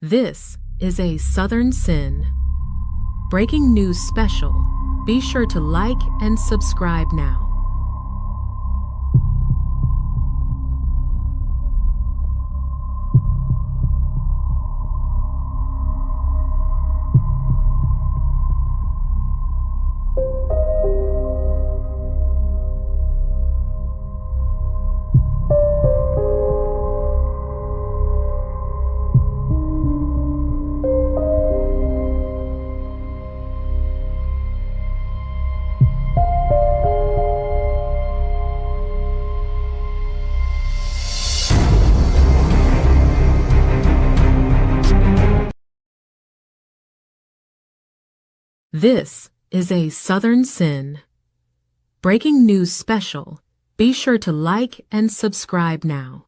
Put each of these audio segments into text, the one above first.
This is a Southern Sin. Breaking news special. Be sure to like and subscribe now. This is a Southern Sin. Breaking news special. Be sure to like and subscribe now.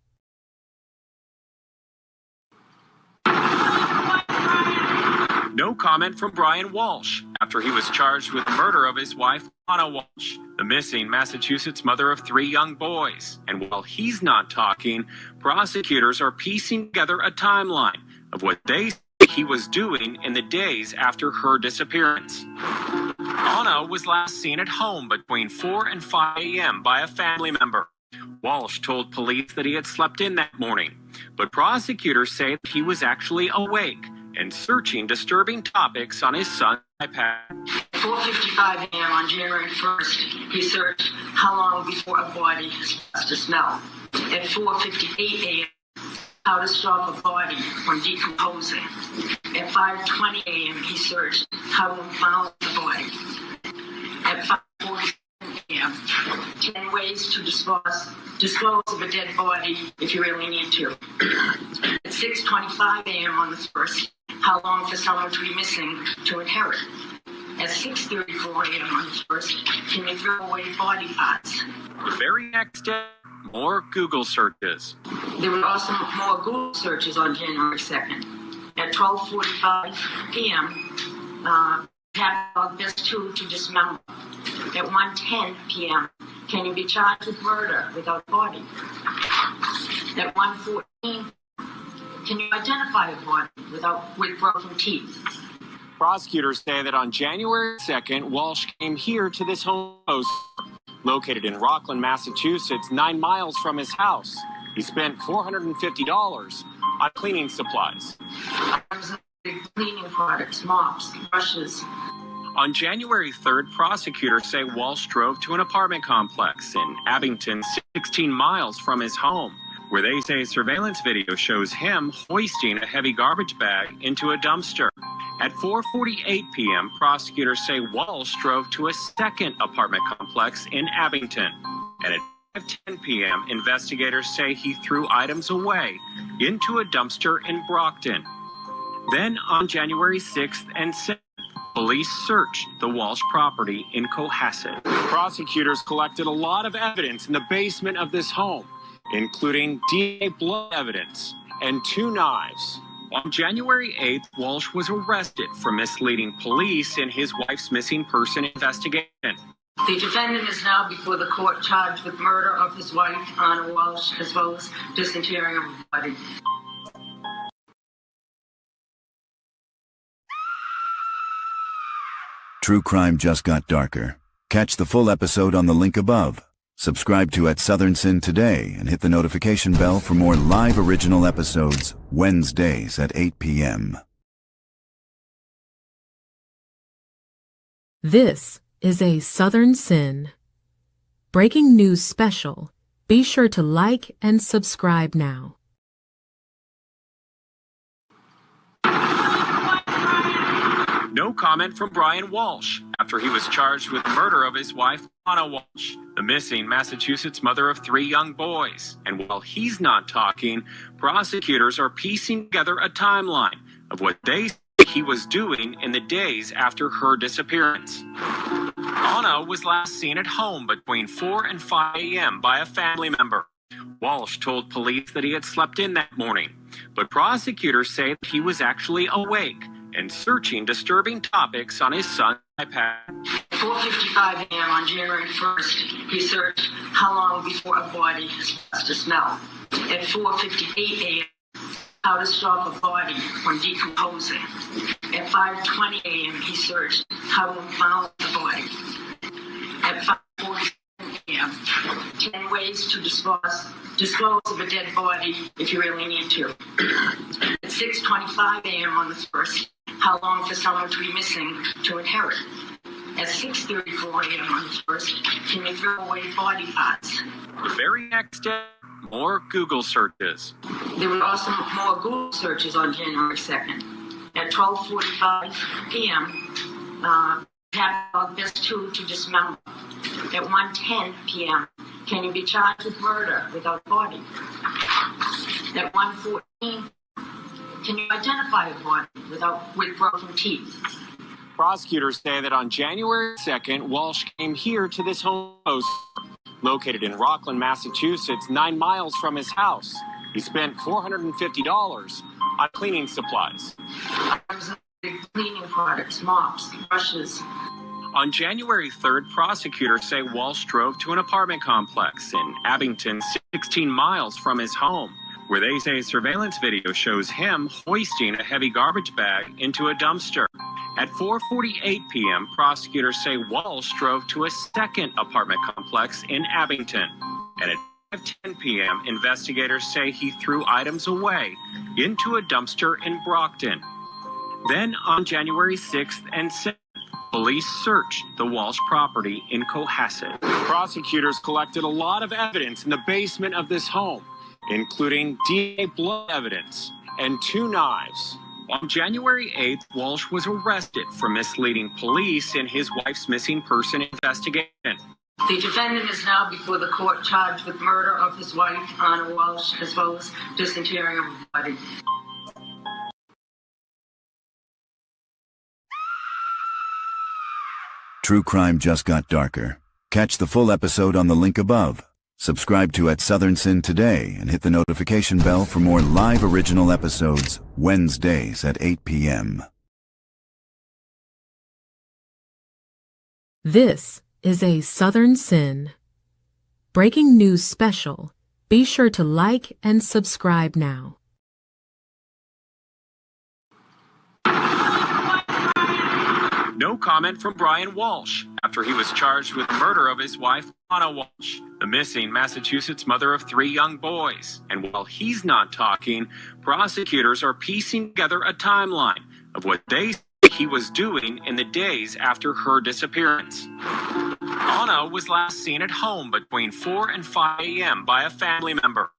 No comment from Brian Walshe after he was charged with murder of his wife, Anna Walshe, the missing Massachusetts mother of 3 young boys. And while he's not talking, prosecutors are piecing together a timeline of what they he was doing in the days after her disappearance. Anna was last seen at home between 4 and 5 a.m. by a family member. Walshe told police that he had slept in that morning, but prosecutors say that he was actually awake and searching disturbing topics on his son's iPad. At 4:55 a.m. on January 1st, he searched how long before a body starts to smell. At 4:58 a.m., how to stop a body from decomposing. At 5:20 a.m., he searched how to impound the body. At 5:47 a.m., 10 ways to dispose of a dead body if you really need to. At 6:25 a.m. on the 1st, how long for someone to be missing to inherit. At 6:34 a.m. on the 1st, can you throw away body parts? The very next day, more Google searches. There were also more Google searches on January 2nd. At 12:45 p.m., catalog best tool to dismember. At 1:10 p.m., can you be charged with murder without body? At 1:14, can you identify a body with broken teeth? Prosecutors say that on January 2nd, Walshe came here to this home located in Rockland, Massachusetts, 9 miles from his house. He spent $450 on cleaning supplies. Cleaning products, mops, brushes. On January 3rd, prosecutors say Walshe drove to an apartment complex in Abington, 16 miles from his home, where they say surveillance video shows him hoisting a heavy garbage bag into a dumpster. At 4:48 p.m., prosecutors say Walshe drove to a second apartment complex in Abington. And at 5:10 p.m., investigators say he threw items away into a dumpster in Brockton. Then on January 6th and 7th, police searched the Walshe property in Cohasset. Prosecutors collected a lot of evidence in the basement of this home, including DNA blood evidence and 2 knives. On January 8th, Walshe was arrested for misleading police in his wife's missing person investigation. The defendant is now before the court charged with murder of his wife, Anna Walshe, as well as disinterring of the body. True crime just got darker. Catch the full episode on the link above. Subscribe to Southern Sin today and hit the notification bell for more live original episodes Wednesdays at 8 p.m. This is a Southern Sin. Breaking news special. Be sure to like and subscribe now. No comment from Brian Walshe after he was charged with murder of his wife, Anna Walshe, the missing Massachusetts mother of 3 young boys. And while he's not talking, prosecutors are piecing together a timeline of what they say he was doing in the days after her disappearance. Anna was last seen at home between 4 and 5 a.m. by a family member. Walshe told police that he had slept in that morning, but prosecutors say that he was actually awake and searching disturbing topics on his son's iPad. At 4:55 a.m. on January 1st, he searched how long before a body starts to smell. At 4:58 a.m., how to stop a body from decomposing. At 5:20 a.m., he searched how to impound the body. At 5:47 a.m., 10 ways to dispose of a dead body if you really need to. At 6:25 a.m. on the 1st, how long for someone to be missing to inherit. At 6:34 a.m. on the 1st, can you throw away body parts? The very next day, more Google searches. There were also more Google searches on January 2nd. At 12:45 p.m., catalog this tool to dismember. At 1:10 p.m., can you be charged with murder without body? At 1:14, can you identify a body with broken teeth? Prosecutors say that on January 2nd, Walshe came here to this home located in Rockland, Massachusetts, 9 miles from his house. He spent $450 on cleaning supplies. Cleaning products, mops, brushes. On January 3rd, prosecutors say Walshe drove to an apartment complex in Abington, 16 miles from his home, where they say surveillance video shows him hoisting a heavy garbage bag into a dumpster. At 4:48 p.m., prosecutors say Walshe drove to a second apartment complex in Abington. And at 5:10 p.m., investigators say he threw items away into a dumpster in Brockton. Then on January 6th and 7th, police searched the Walshe property in Cohasset. Prosecutors collected a lot of evidence in the basement of this home, including DNA blood evidence and 2 knives. On January 8th, Walshe was arrested for misleading police in his wife's missing person investigation. The defendant is now before the court charged with murder of his wife, Anna Walshe, as well as disinterring of the body. True crime just got darker. Catch the full episode on the link above. Subscribe to Southern Sin today and hit the notification bell for more live original episodes Wednesdays at 8 p.m. This is a Southern Sin breaking news special. Be sure to like and subscribe now. No comment from Brian Walshe after he was charged with murder of his wife, Anna Walshe, the missing Massachusetts mother of 3 young boys. And while he's not talking, prosecutors are piecing together a timeline of what they say he was doing in the days after her disappearance. Anna was last seen at home between 4 and 5 a.m. by a family member.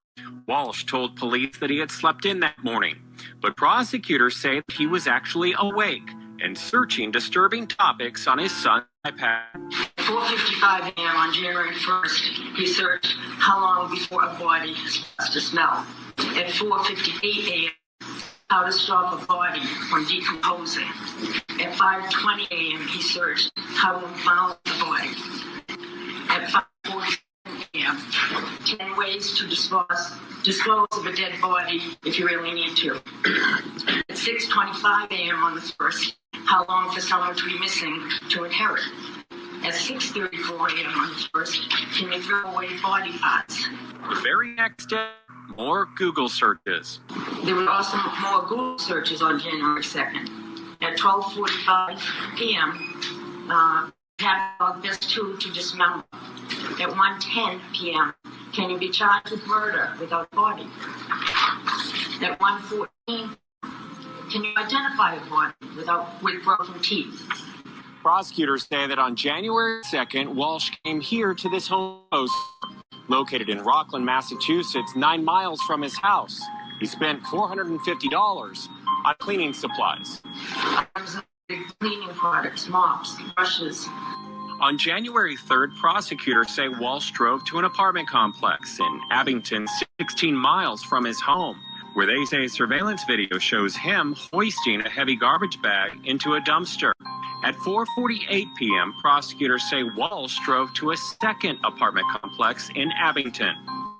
Walshe told police that he had slept in that morning, but prosecutors say that he was actually awake and searching disturbing topics on his son's iPad. At 4:55 a.m. on January 1st, he searched how long before a body starts to smell. At 4:58 a.m., how to stop a body from decomposing. At 5:20 a.m., he searched how to impound the body. At 5:47 a.m., 10 ways to dispose of a dead body if you really need to. At 6:25 a.m. on the 1st, how long for someone to be missing to inherit. At 6:34 a.m. on the 1st, can you throw away body parts? The very next day, more Google searches. There were also more Google searches on January 2nd. At 12:45 p.m., catalog this tool to dismember. At 1:10 p.m., can you be charged with murder without body? At 1:14, can you identify a body with broken teeth? Prosecutors say that on January 2nd, Walshe came here to this home located in Rockland, Massachusetts, 9 miles from his house. He spent $450 on cleaning supplies. Cleaning products, mops, brushes. On January 3rd, prosecutors say Walshe drove to an apartment complex in Abington, 16 miles from his home, where they say surveillance video shows him hoisting a heavy garbage bag into a dumpster. At 4:48 p.m., prosecutors say Walshe drove to a second apartment complex in Abington.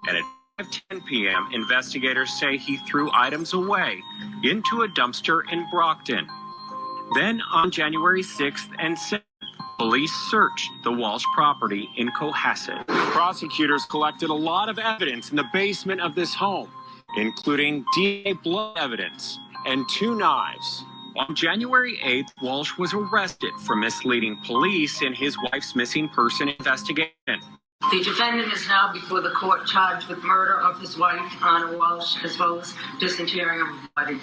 And at 5:10 p.m., investigators say he threw items away into a dumpster in Brockton. Then on January 6th and 7th, police searched the Walshe property in Cohasset. Prosecutors collected a lot of evidence in the basement of this home, including DNA blood evidence and 2 knives. On January 8th, Walshe was arrested for misleading police in his wife's missing person investigation. The defendant is now before the court charged with murder of his wife, Anna Walshe, as well as disinterring of her body.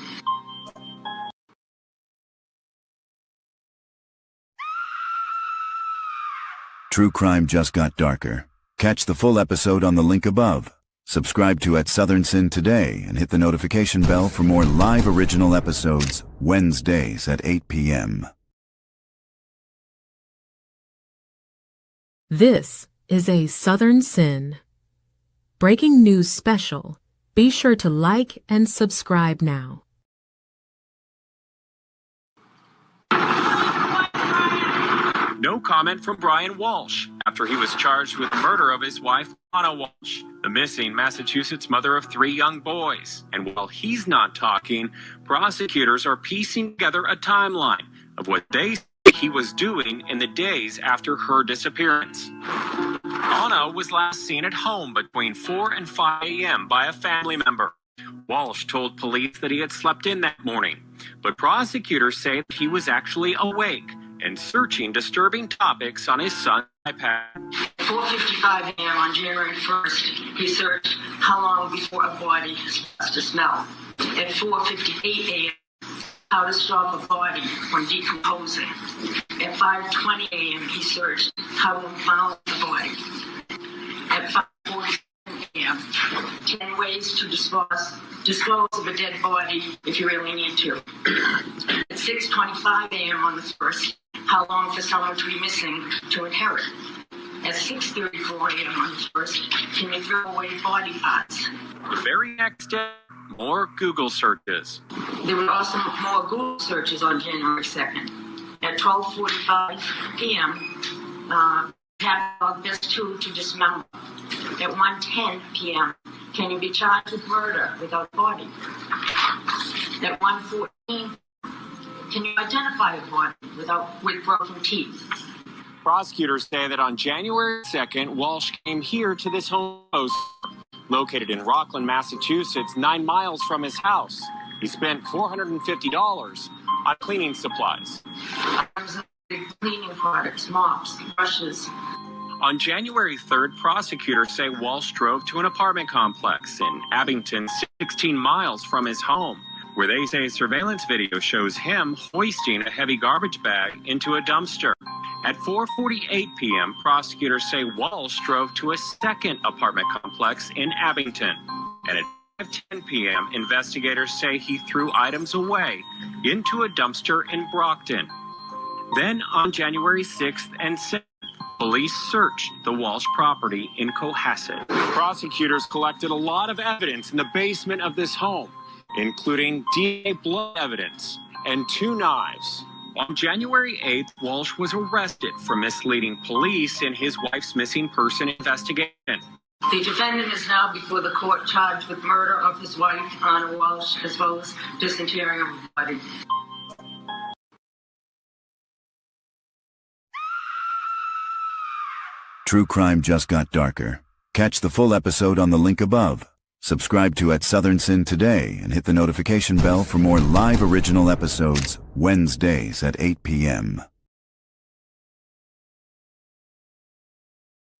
True crime just got darker. Catch the full episode on the link above. Subscribe to Southern Sin today and hit the notification bell for more live original episodes Wednesdays at 8 p.m. This is a Southern Sin breaking news special. Be sure to like and subscribe now. No comment from Brian Walshe after he was charged with murder of his wife, Anna Walshe, the missing Massachusetts mother of 3 young boys. And while he's not talking, prosecutors are piecing together a timeline of what they say he was doing in the days after her disappearance. Anna was last seen at home between 4 and 5 a.m. by a family member. Walshe told police that he had slept in that morning, but prosecutors say that he was actually awake and searching disturbing topics on his son's iPad. At 4:55 a.m. on January 1st, he searched how long before a body starts to smell. At 4:58 a.m., how to stop a body from decomposing. At 5:20 a.m., he searched how to mount the body. At 5:47 a.m., 10 ways to dispose of a dead body if you really need to. At 6:25 a.m. on the 1st, how long for someone to be missing to inherit. At 6:34 a.m. on the 1st, can you throw away body parts? The very next day, more Google searches. There were also more Google searches on January 2nd. At 12:45 p.m., have this tool to dismember. At 1:10 p.m., can you be charged with murder without body? At 1:14, can you identify a body with broken teeth? Prosecutors say that on January 2nd, Walshe came here to this home located in Rockland, Massachusetts, 9 miles from his house. He spent $450 on cleaning supplies. Cleaning products, mops, brushes. On January 3rd, prosecutors say Walshe drove to an apartment complex in Abington, 16 miles from his home, where they say surveillance video shows him hoisting a heavy garbage bag into a dumpster. At 4:48 p.m., prosecutors say Walshe drove to a second apartment complex in Abington. And at 5:10 p.m., investigators say he threw items away into a dumpster in Brockton. Then on January 6th and 7th, police searched the Walshe property in Cohasset. Prosecutors collected a lot of evidence in the basement of this home, including DNA blood evidence and 2 knives. On January 8th, Walshe was arrested for misleading police in his wife's missing person investigation. The defendant is now before the court charged with murder of his wife, Anna Walshe, as well as disinterring of her body. True crime just got darker. Catch the full episode on the link above. Subscribe to Southern Sin today and hit the notification bell for more live original episodes Wednesdays at 8 p.m.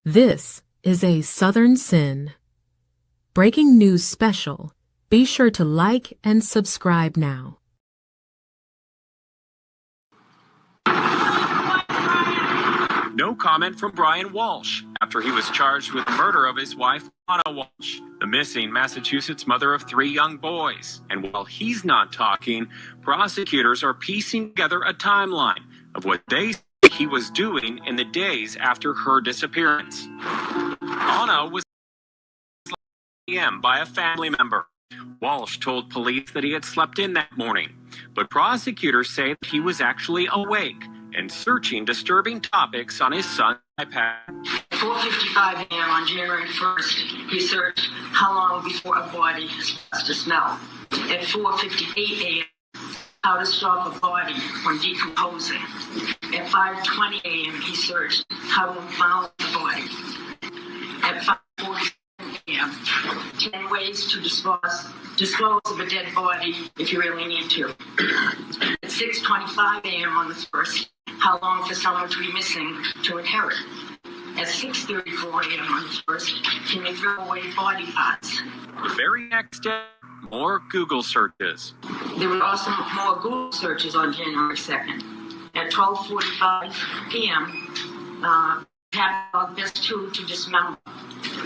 This is a Southern Sin breaking news special. Be sure to like and subscribe now. No comment from Brian Walshe after he was charged with murder of his wife, Anna Walshe, the missing Massachusetts mother of 3 young boys. And while he's not talking, prosecutors are piecing together a timeline of what they say he was doing in the days after her disappearance. Anna was by a family member. Walshe told police that he had slept in that morning, but prosecutors say that he was actually awake and searching disturbing topics on his son's iPad. At 4:55 a.m. on January 1st, he searched how long before a body starts to smell. At 4:58 a.m., how to stop a body from decomposing. At 5:20 a.m., he searched how to mount the body. At 5:47 a.m., 10 ways ways to dispose of a dead body if you really need to. At 6:25 a.m. on the 1st, how long for someone to be missing to inherit? At 6:34 a.m. on the 1st, can you throw away body parts? The very next day, more Google searches. There were also more Google searches on January 2nd. At 12:45 p.m., catalog this tool to dismember.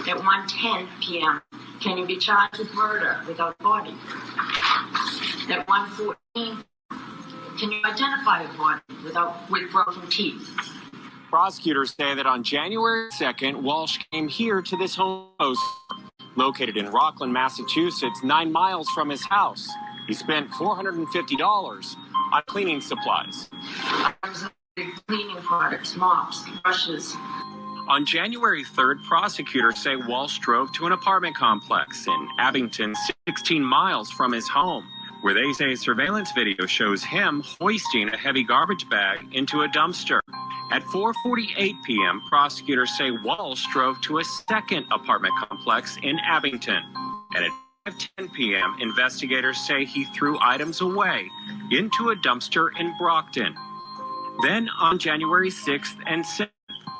At 1:10 p.m., can you be charged with murder without body? At 1:14, can you identify a body with broken teeth? Prosecutors say that on January 2nd, Walshe came here to this home located in Rockland, Massachusetts, 9 miles from his house. He spent $450 on cleaning supplies. Cleaning products, mops, brushes. On January 3rd, prosecutors say Walshe drove to an apartment complex in Abington, 16 miles from his home, where they say surveillance video shows him hoisting a heavy garbage bag into a dumpster. At 4:48 p.m., prosecutors say Walshe drove to a second apartment complex in Abington. And at 5:10 p.m., investigators say he threw items away into a dumpster in Brockton. Then on January 6th and 7th,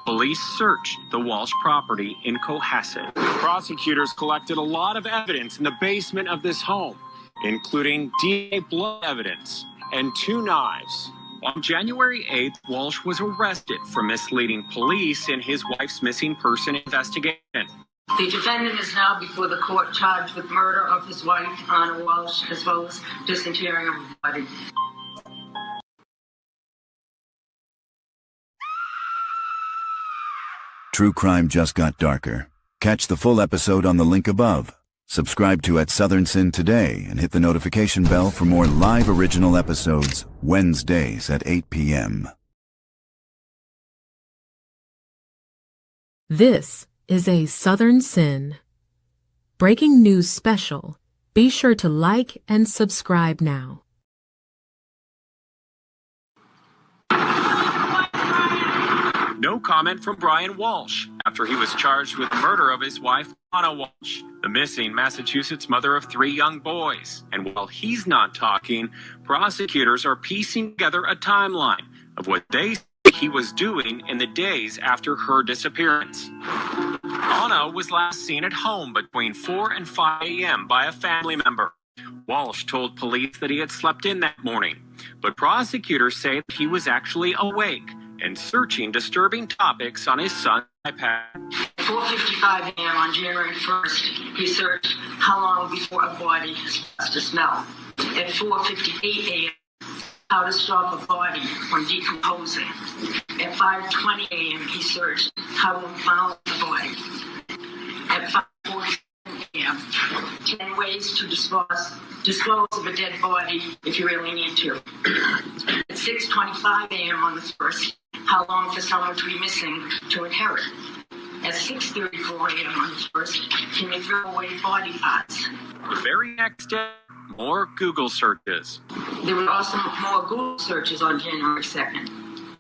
police searched the Walshe property in Cohasset. Prosecutors collected a lot of evidence in the basement of this home, including DNA blood evidence and 2 knives. On January 8th, Walshe was arrested for misleading police in his wife's missing person investigation. The defendant is now before the court charged with murder of his wife, Anna Walshe, as well as disinterring of the body. True crime just got darker. Catch the full episode on the link above. Subscribe to Southern Sin today and hit the notification bell for more live original episodes Wednesdays at 8 p.m. This is a Southern Sin breaking news special. Be sure to like and subscribe now. No comment from Brian Walshe after he was charged with murder of his wife, Anna Walshe, the missing Massachusetts mother of 3 young boys. And while he's not talking, prosecutors are piecing together a timeline of what they say he was doing in the days after her disappearance. Anna was last seen at home between 4 and 5 a.m. by a family member. Walshe told police that he had slept in that morning, but prosecutors say that he was actually awake and searching disturbing topics on his son's iPad. At 4:55 a.m. on January 1st, he searched how long before a body starts to smell. At 4:58 a.m., how to stop a body from decomposing. At 5:20 a.m., he searched how to impound the body. At 5:47 a.m., 10 ways to dispose of a dead body if you really need to. At 6:25 a.m. on the 1st, how long for someone to be missing to inherit? At 6:34 a.m. on the 1st, can you throw away body parts? The very next day, more Google searches. There were also more Google searches on January 2nd.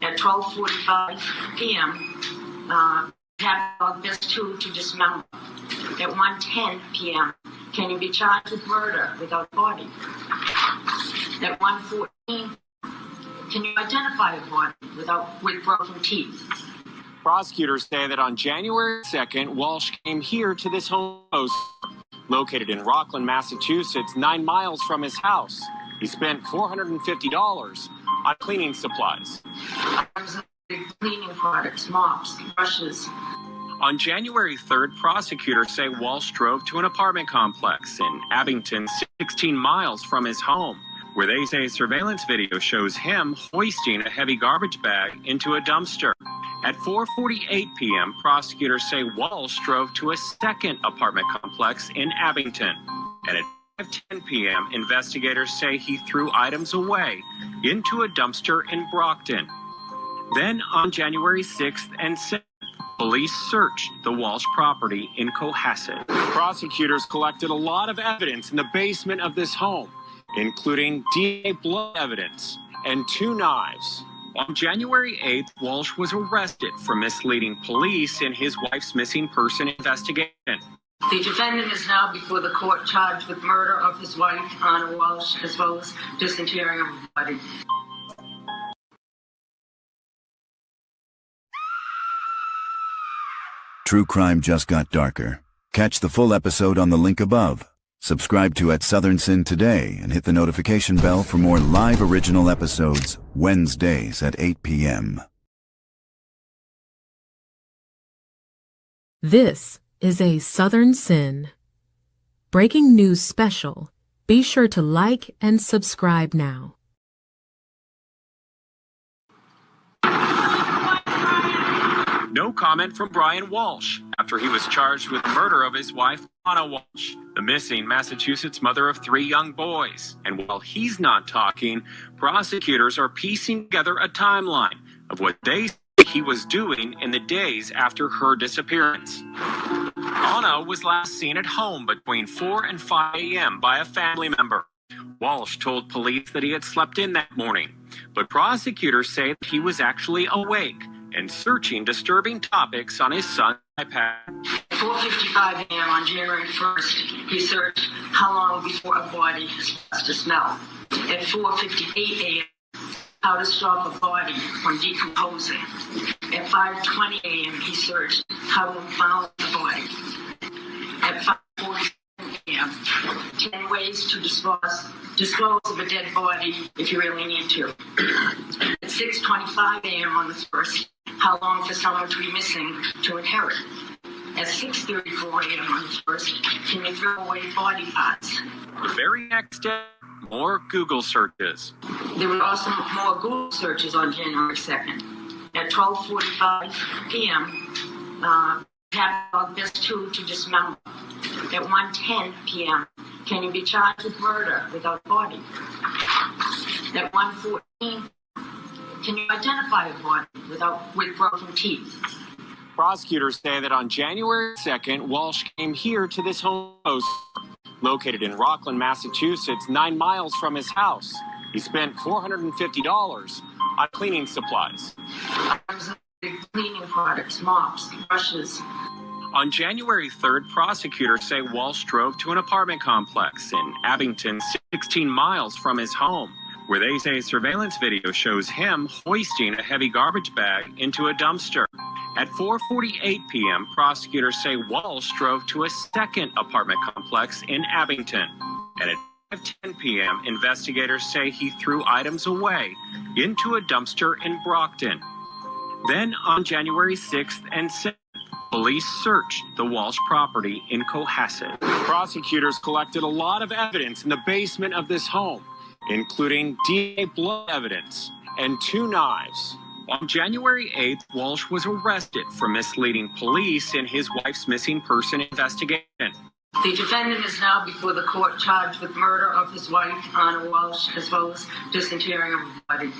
At 12:45 p.m., catalog this tool to dismember. At 1:10 p.m., can you be charged with murder without body? At 1:14, can you identify a body with broken teeth? Prosecutors say that on January 2nd, Walshe came here to this home located in Rockland, Massachusetts, 9 miles from his house. He spent $450 on cleaning supplies. Cleaning products, mops, brushes. On January 3rd, prosecutors say Walshe drove to an apartment complex in Abington, 16 miles from his home, where they say surveillance video shows him hoisting a heavy garbage bag into a dumpster. At 4:48 p.m., prosecutors say Walshe drove to a second apartment complex in Abington. And at 5:10 p.m., investigators say he threw items away into a dumpster in Brockton. Then on January 6th and 7th, police searched the Walshe property in Cohasset. Prosecutors collected a lot of evidence in the basement of this home, including DNA blood evidence and 2 knives. On January 8th, Walshe was arrested for misleading police in his wife's missing person investigation. The defendant is now before the court charged with murder of his wife, Anna Walsh, as well as disinterring of her body. True crime just got darker. Catch the full episode on the link above. Subscribe to Southern Sin today and hit the notification bell for more live original episodes Wednesdays at 8 p.m. This is a Southern Sin breaking news special. Be sure to like and subscribe now. No comment from Brian Walshe after he was charged with murder of his wife, Anna Walsh, the missing Massachusetts mother of 3 young boys. And while he's not talking, prosecutors are piecing together a timeline of what they say he was doing in the days after her disappearance. Anna was last seen at home between 4 and 5 a.m. by a family member. Walsh told police that he had slept in that morning, but prosecutors say that he was actually awake and searching disturbing topics on his son's iPad. At 4:55 a.m. on January 1st, he searched how long before a body starts to smell. At 4:58 a.m., how to stop a body from decomposing. At 5:20 a.m., he searched how to found the body. At 5:47 a.m., 10 ways to dispose of a dead body if you really need to. At 6:25 a.m. on the 1st, how long for someone to be missing to inherit. At 6:34 a.m. on the 1st, can you throw away body parts? The very next day, more Google searches. There were also more Google searches on January 2nd. At 12:45 p.m., catalog best tool to dismember. At 1:10 p.m., can you be charged with murder without body? At 1:14, can you identify a body with broken teeth? Prosecutors say that on January 2nd, Walsh came here to this home located in Rockland, Massachusetts, 9 miles from his house. He spent $450 on cleaning supplies. Cleaning products, mops, brushes. On January 3rd, prosecutors say Walsh drove to an apartment complex in Abington, 16 miles from his home, where they say surveillance video shows him hoisting a heavy garbage bag into a dumpster. At 4:48 p.m., prosecutors say Walsh drove to a second apartment complex in Abington. And at 5:10 p.m., investigators say he threw items away into a dumpster in Brockton. Then on January 6th and 7th, police searched the Walsh property in Cohasset. Prosecutors collected a lot of evidence in the basement of this home, including DNA blood evidence and 2 knives. On January 8th, Walsh was arrested for misleading police in his wife's missing person investigation. The defendant is now before the court charged with murder of his wife, Anna Walsh, as well as disinterring of her body.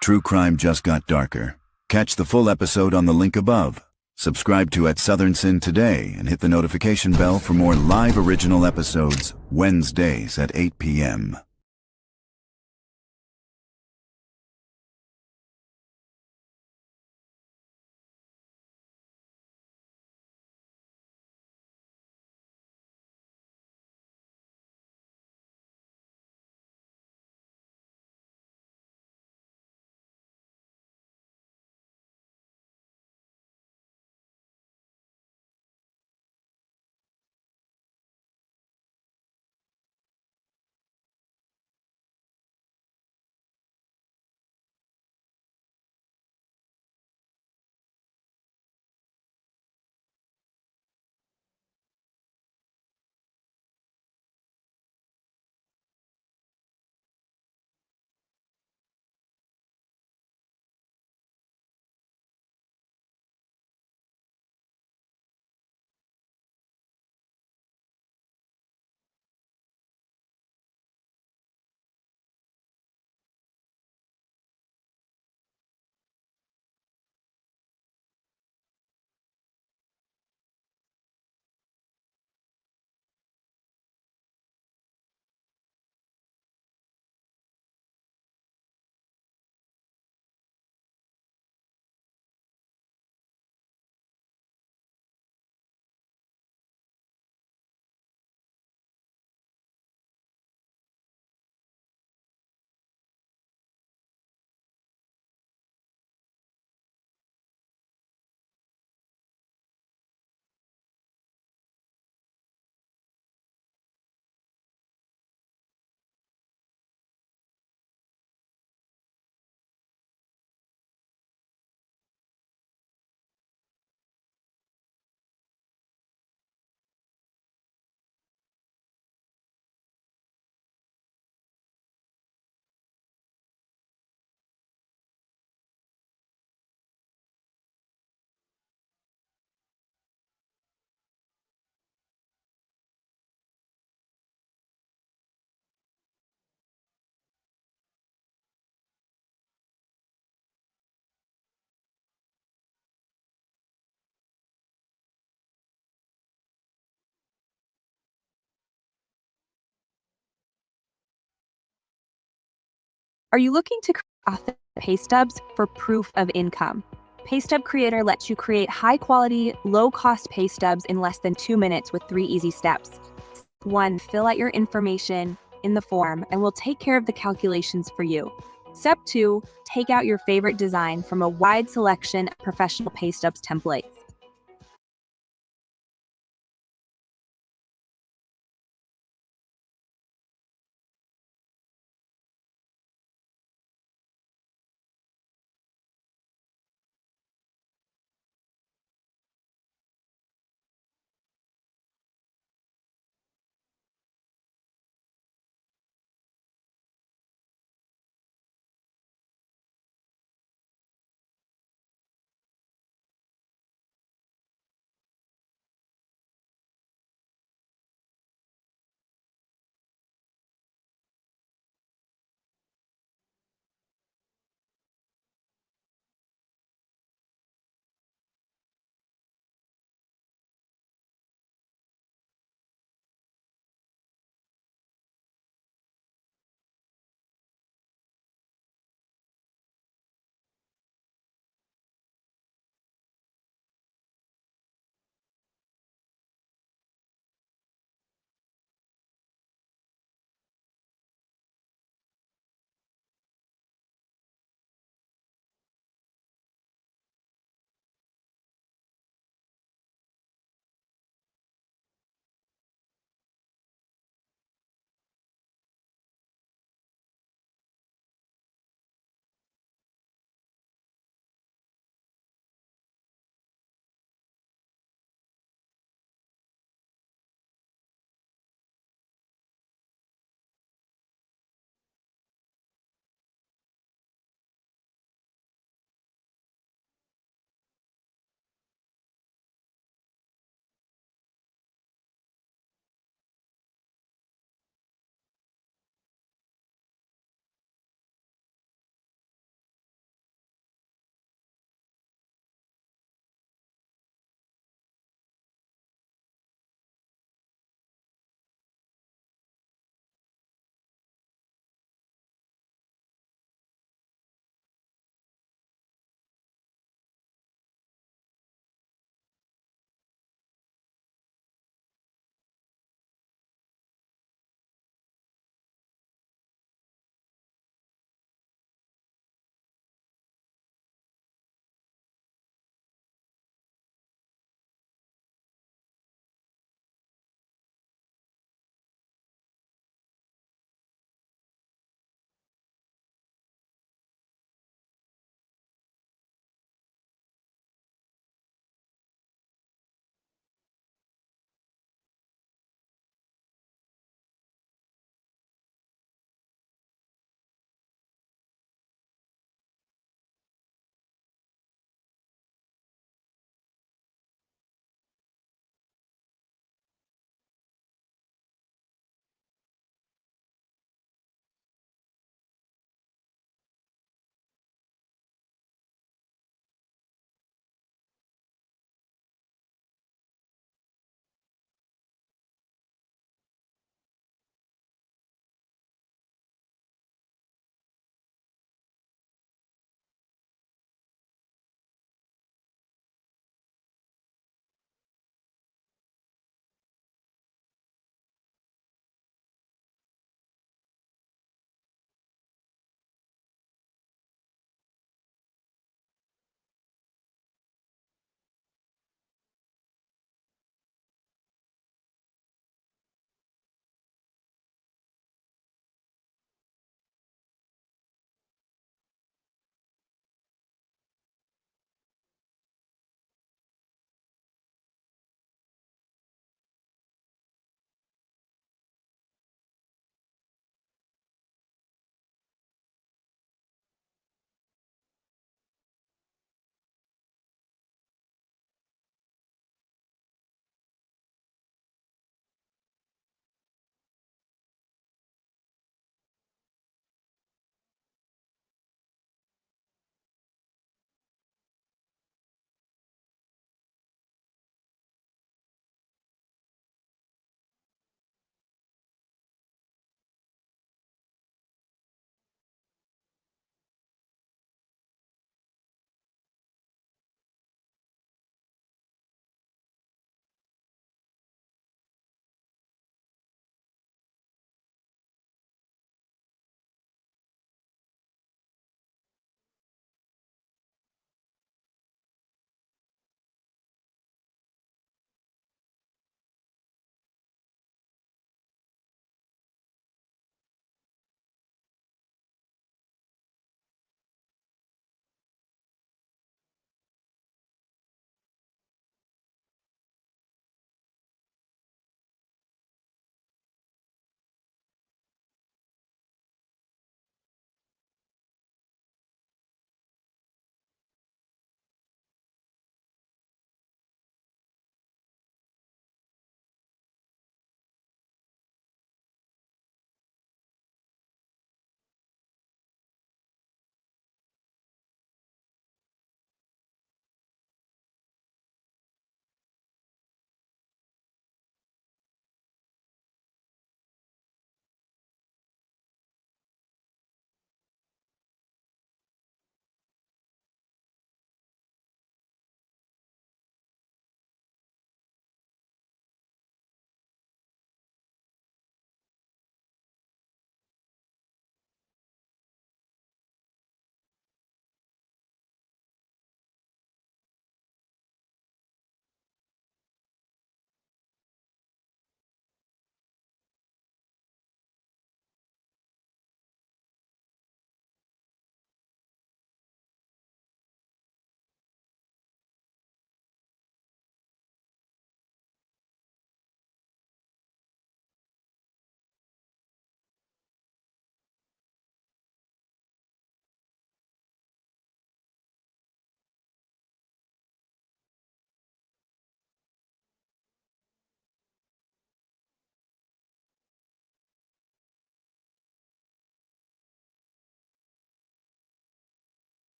True crime just got darker. Catch the full episode on the link above. Subscribe to Southern Sin today and hit the notification bell for more live original episodes Wednesdays at 8 p.m. Are you looking to create authentic pay stubs for proof of income? Paystub Creator lets you create high-quality, low-cost pay stubs in less than 2 minutes with 3 easy steps. 1. Fill out your information in the form, and we'll take care of the calculations for you. Step 2. Take out your favorite design from a wide selection of professional pay stubs templates.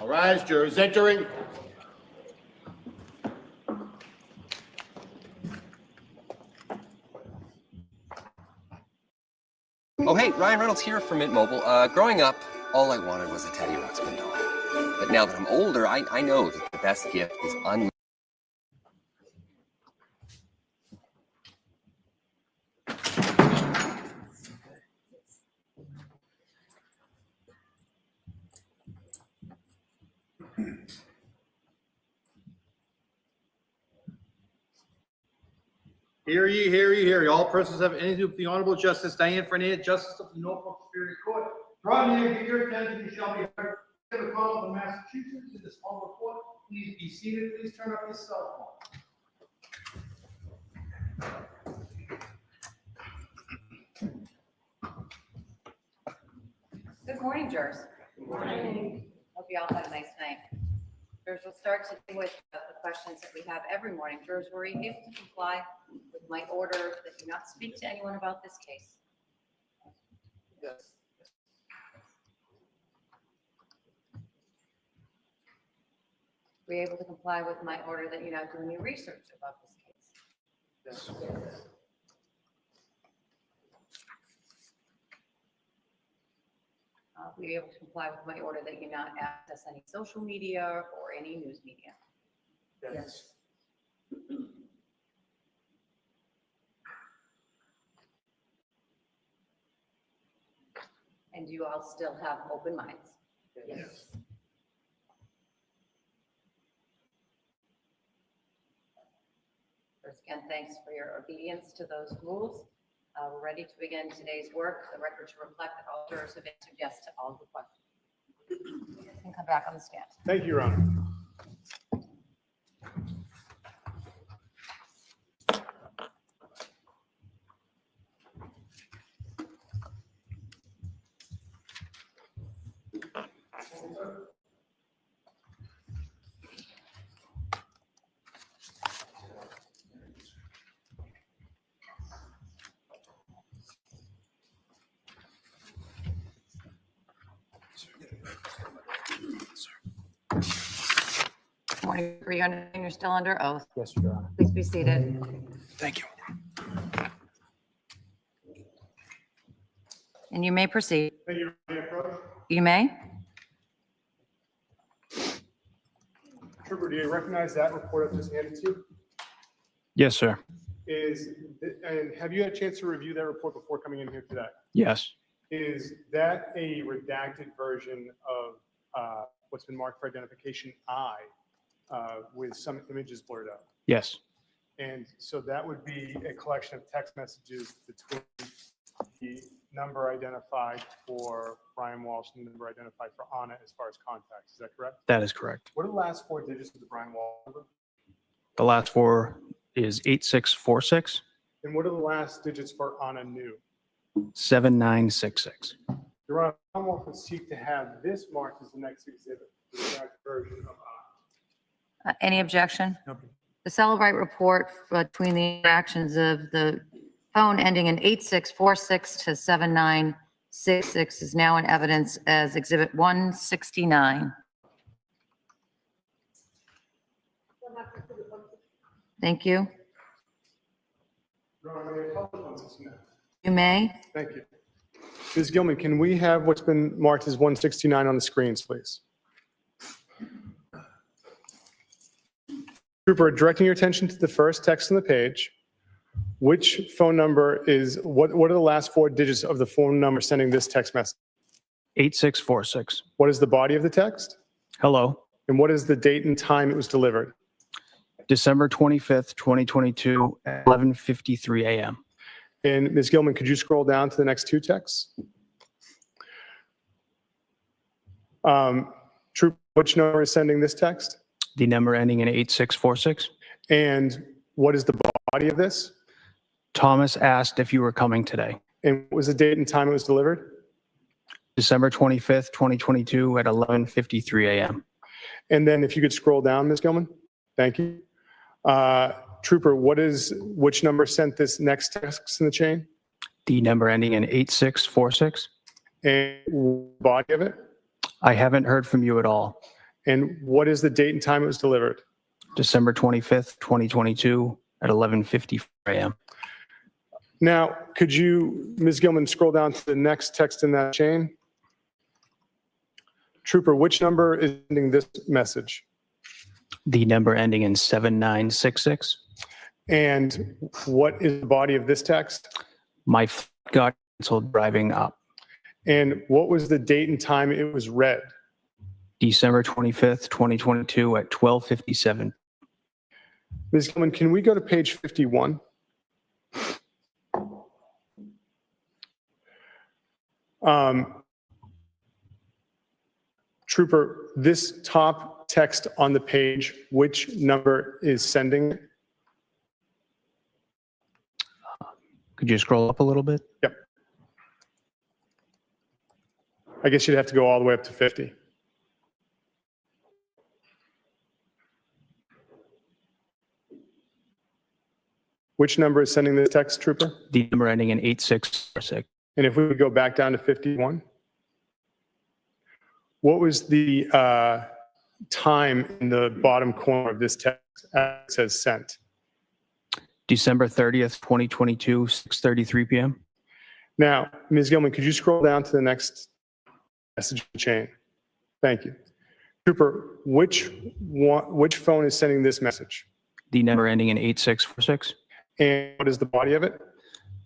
All rise, jurors entering. Oh, hey, Ryan Reynolds here from Mint Mobile. Growing up, all I wanted was a Teddy Ruxpin doll. But now that I'm older, I know that the best gift is unlimited. Hear ye, hear ye, hear ye. All persons have anything with the Honorable Justice Diane Fernandez, Justice of the Norfolk Superior Court. Draw near, give your attention, you shall be heard. The call of Massachusetts in this honorable court. Please be seated. Please turn up your cell phone. Good morning, jurors. Good morning. Hope you all had a nice night. Jurors, we'll start today with the questions that we have every morning. Jurors, were you able to comply with my order that you not speak to anyone about this case? Yes. Were you able to comply with my order that you not do any research about this case? Yes. Were you able to comply with my order that you not access any social media or any news media? Yes. And do you all still have open minds? Yes. First, again, thanks for your obedience to those rules. We're ready to begin today's work. The record should reflect that all jurors have answered yes to all of the questions. You can come back on the stand. Thank you, Your Honor. Morning, you're still under oath. Yes, Your Honor. Please be seated. Thank you. And you may proceed. Thank you, Your Honor. You may. Trooper, do you recognize that report I just handed to you? Yes, sir. And have you had a chance to review that report before coming in here today? Yes. Is that a redacted version of what's been marked for identification I with some images blurred out? Yes. And so that would be a collection of text messages between the number identified for Brian Walsh and the number identified for Anna as far as contacts. Is that correct? That is correct. What are the last four digits of the Brian Walsh number? The last four is 8646 And what are the last digits for Anna New? 7966. Your Honor, Commonwealth would seek to have this marked as the next exhibit, the exact version of Anna. Any objection? No. The Celebrite report between the interactions of the phone ending in 8646 to 7966 is now in evidence as Exhibit 169. Thank you. Your Honor, may I call the 169? You may. Thank you. Ms. Gilman, can we have what's been marked as 169 on the screens, please? Trooper, directing your attention to the first text on the page, which phone number is, what are the last four digits of the phone number sending this text message? 8646. What is the body of the text? Hello. And what is the date and time it was delivered? December 25th, 2022 at 11:53 a.m. And Ms. Gilman, could you scroll down to the next two texts? Trooper, which number is sending this text? The number ending in 8646. And what is the body of this? Thomas asked if you were coming today. And what was the date and time it was delivered? December 25th, 2022 at 11:53 a.m. And then if you could scroll down, Ms. Gilman. Thank you. Trooper, which number sent this next text in the chain? The number ending in 8646. And body of it? I haven't heard from you at all. And what is the date and time it was delivered? December 25th, 2022 at 11:54 a.m. Now, could you, Ms. Gilman, scroll down to the next text in that chain? Trooper, which number is sending this message? The number ending in 7966. And what is the body of this text? My flight got canceled driving up. And what was the date and time it was read? December 25th, 2022 at 12:57. Ms. Gilman, can we go to page 51? Trooper, this top text on the page, which number is sending? Could you scroll up a little bit? Yep. I guess you'd have to go all the way up to 50. Which number is sending this text, Trooper? The number ending in 8646. And if we would go back down to 51? What was the time in the bottom corner of this text as it says sent? December 30th, 2022, 6:33 p.m. Now, Ms. Gilman, could you scroll down to the next message chain? Thank you. Trooper, which phone is sending this message? The number ending in 8646. And what is the body of it?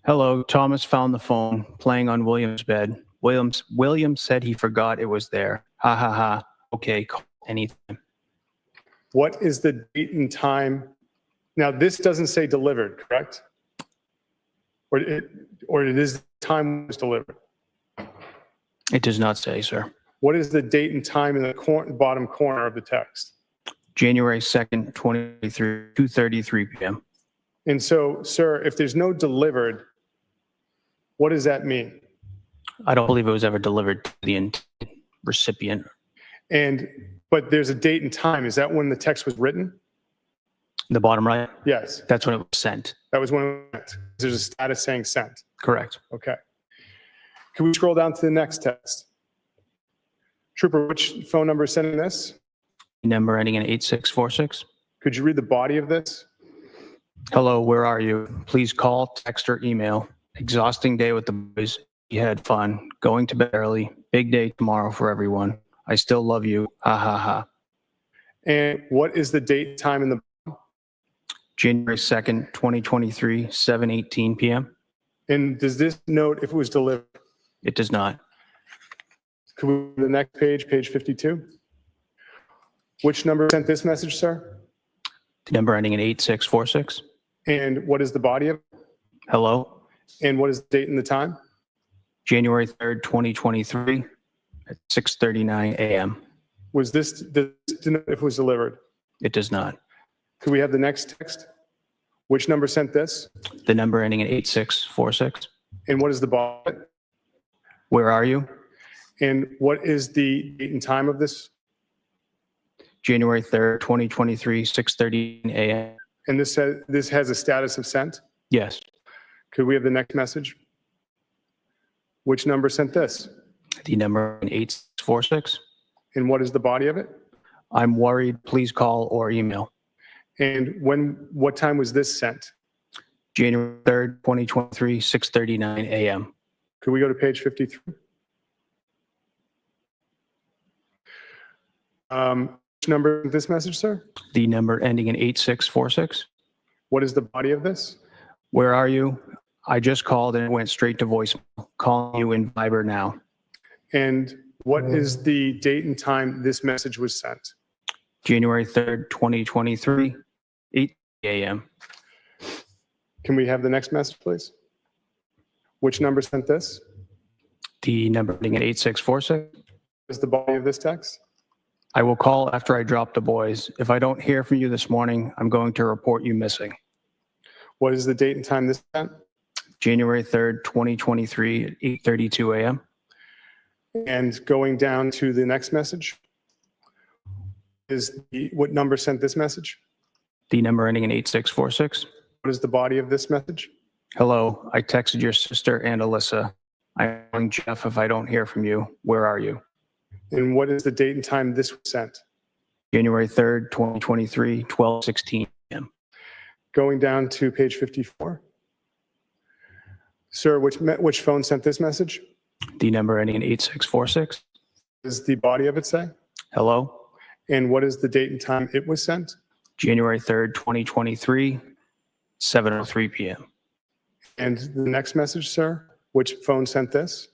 Hello, Thomas found the phone playing on William's bed. William said he forgot it was there. Ha ha ha. Okay, call anytime. What is the date and time? Now, this doesn't say delivered, correct? Or it is the time it was delivered? It does not say, sir. What is the date and time in the bottom corner of the text? January 2nd, 2023, 2:33 p.m. And so, sir, if there's no delivered, what does that mean? I don't believe it was ever delivered to the intended recipient. But there's a date and time. Is that when the text was written? The bottom right? Yes. That's when it was sent. That was when it went. There's a status saying sent. Correct. Okay. Can we scroll down to the next text? Trooper, which phone number is sending this? Number ending in 8646. Could you read the body of this? Hello, where are you? Please call, text, or email. Exhausting day with the boys. You had fun. Going to bed early. Big day tomorrow for everyone. I still love you. Ha ha ha. And what is the date, time, and the January 2nd, 2023, 7:18 p.m. And does this note if it was delivered? It does not. Could we go to the next page, page 52? Which number sent this message, sir? The number ending in 8646. And what is the body of it? Hello. And what is the date and the time? January 3rd, 2023 at 6:39 a.m. Was this if it was delivered? It does not. Could we have the next text? Which number sent this? The number ending in 8646. And what is the body of it? Where are you? And what is the date and time of this? January 3rd, 2023, 6:30 a.m. And this has a status of sent? Yes. Could we have the next message? Which number sent this? The number in 8646. And what is the body of it? I'm worried. Please call or email. And what time was this sent? January 3rd, 2023, 6:39 a.m. Could we go to page 53? Which number sent this message, sir? The number ending in 8646. What is the body of this? Where are you? I just called and it went straight to voicemail. Calling you in Viber now. And what is the date and time this message was sent? January 3rd, 2023, 8 a.m. Can we have the next message, please? Which number sent this? The number ending in 8646. What is the body of this text? I will call after I drop the boys. If I don't hear from you this morning, I'm going to report you missing. What is the date and time this sent? January 3rd, 2023 at 8:32 a.m. And going down to the next message, what number sent this message? The number ending in 8646. What is the body of this message? Hello, I texted your sister and Alyssa. I'm calling Jeff if I don't hear from you. Where are you? And what is the date and time this was sent? January 3rd, 2023, 12:16 p.m. Going down to page 54. Sir, which phone sent this message? The number ending in 8646. Does the body of it say? Hello? And what is the date and time it was sent? January 3rd, 2023, 7:03 p.m. And the next message, sir, which phone sent this?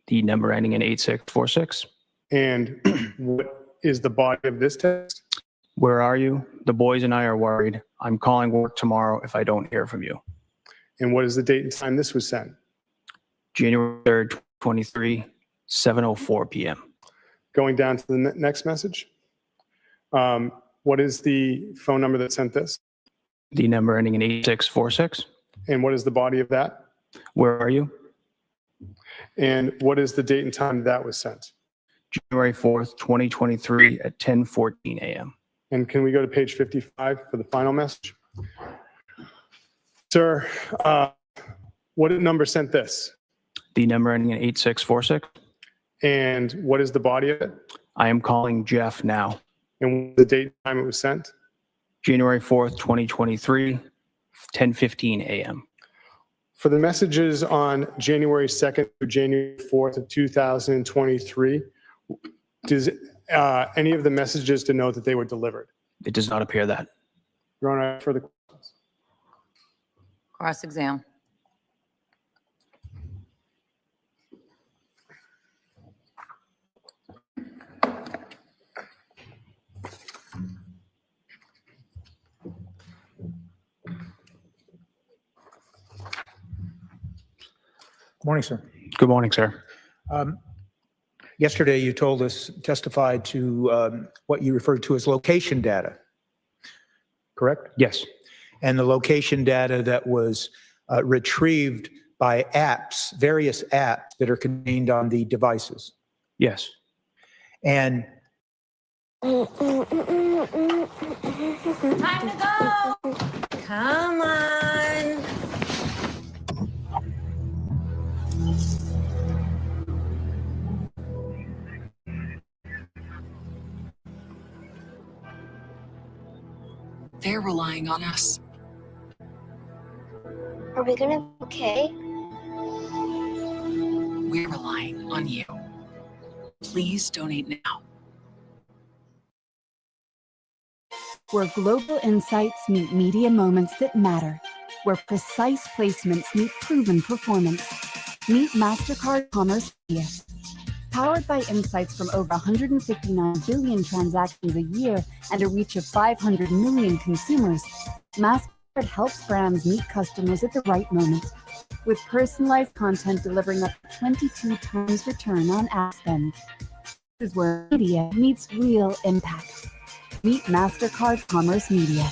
The number ending in 8646. And what is the body of this text? Where are you? The boys and I are worried. I'm calling work tomorrow if I don't hear from you. And what is the date and time this was sent? January 3rd, 2023, 7:04 p.m. Going down to the next message. What is the phone number that sent this? The number ending in 8646. And what is the body of that? Where are you? And what is the date and time that was sent? January 4th, 2023 at 10:14 a.m. And can we go to page 55 for the final message? Sir, what number sent this? The number ending in 8646. And what is the body of it? I am calling Jeff now. And the date and time it was sent? January 4th, 2023, 10:15 a.m. For the messages on January 2nd through January 4th of 2023, does any of the messages denote that they were delivered? It does not appear that. Your Honor, I have further questions. Cross-exam. Morning, sir. Good morning, sir. Yesterday, you testified to what you referred to as location data, correct? Yes. And the location data that was retrieved by apps, various apps that are contained on the devices. Yes. And Time to go. Come on. They're relying on us. Are we gonna be okay? We're relying on you. Please donate now. Where global insights meet media moments that matter. Where precise placements meet proven performance. Meet MasterCard Commerce Media. Powered by insights from over 159 billion transactions a year and a reach of 500 million consumers, MasterCard helps brands meet customers at the right moment. With personalized content delivering up to 22 times return on ad spend. This is where media meets real impact. Meet MasterCard Commerce Media.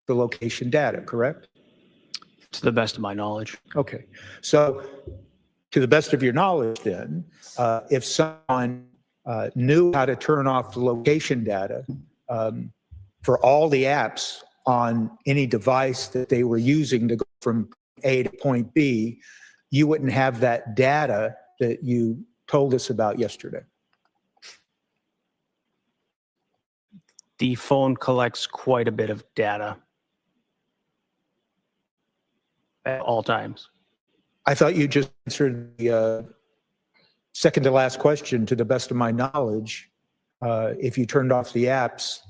the location data, correct? To the best of my knowledge. Okay. So to the best of your knowledge then, if someone knew how to turn off the location data for all the apps on any device that they were using to go from A to point B, you wouldn't have that data that you told us about yesterday. The phone collects quite a bit of data at all times. I thought you just answered the second to last question. To the best of my knowledge, if you turned off the apps,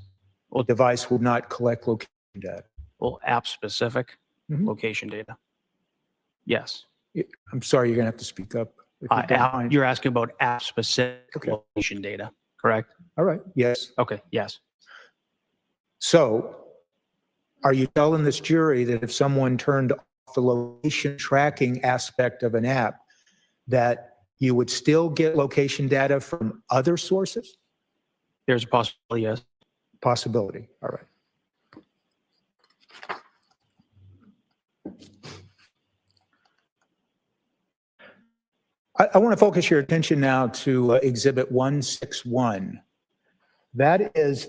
the device would not collect location data. Well, app specific location data. Yes. I'm sorry, you're going to have to speak up. If you don't mind. You're asking about app specific location data, correct? All right. Yes. Okay. Yes. So are you telling this jury that if someone turned off the location tracking aspect of an app, that you would still get location data from other sources? There's a possibility, yes. Possibility. All right. I want to focus your attention now to Exhibit 161. That is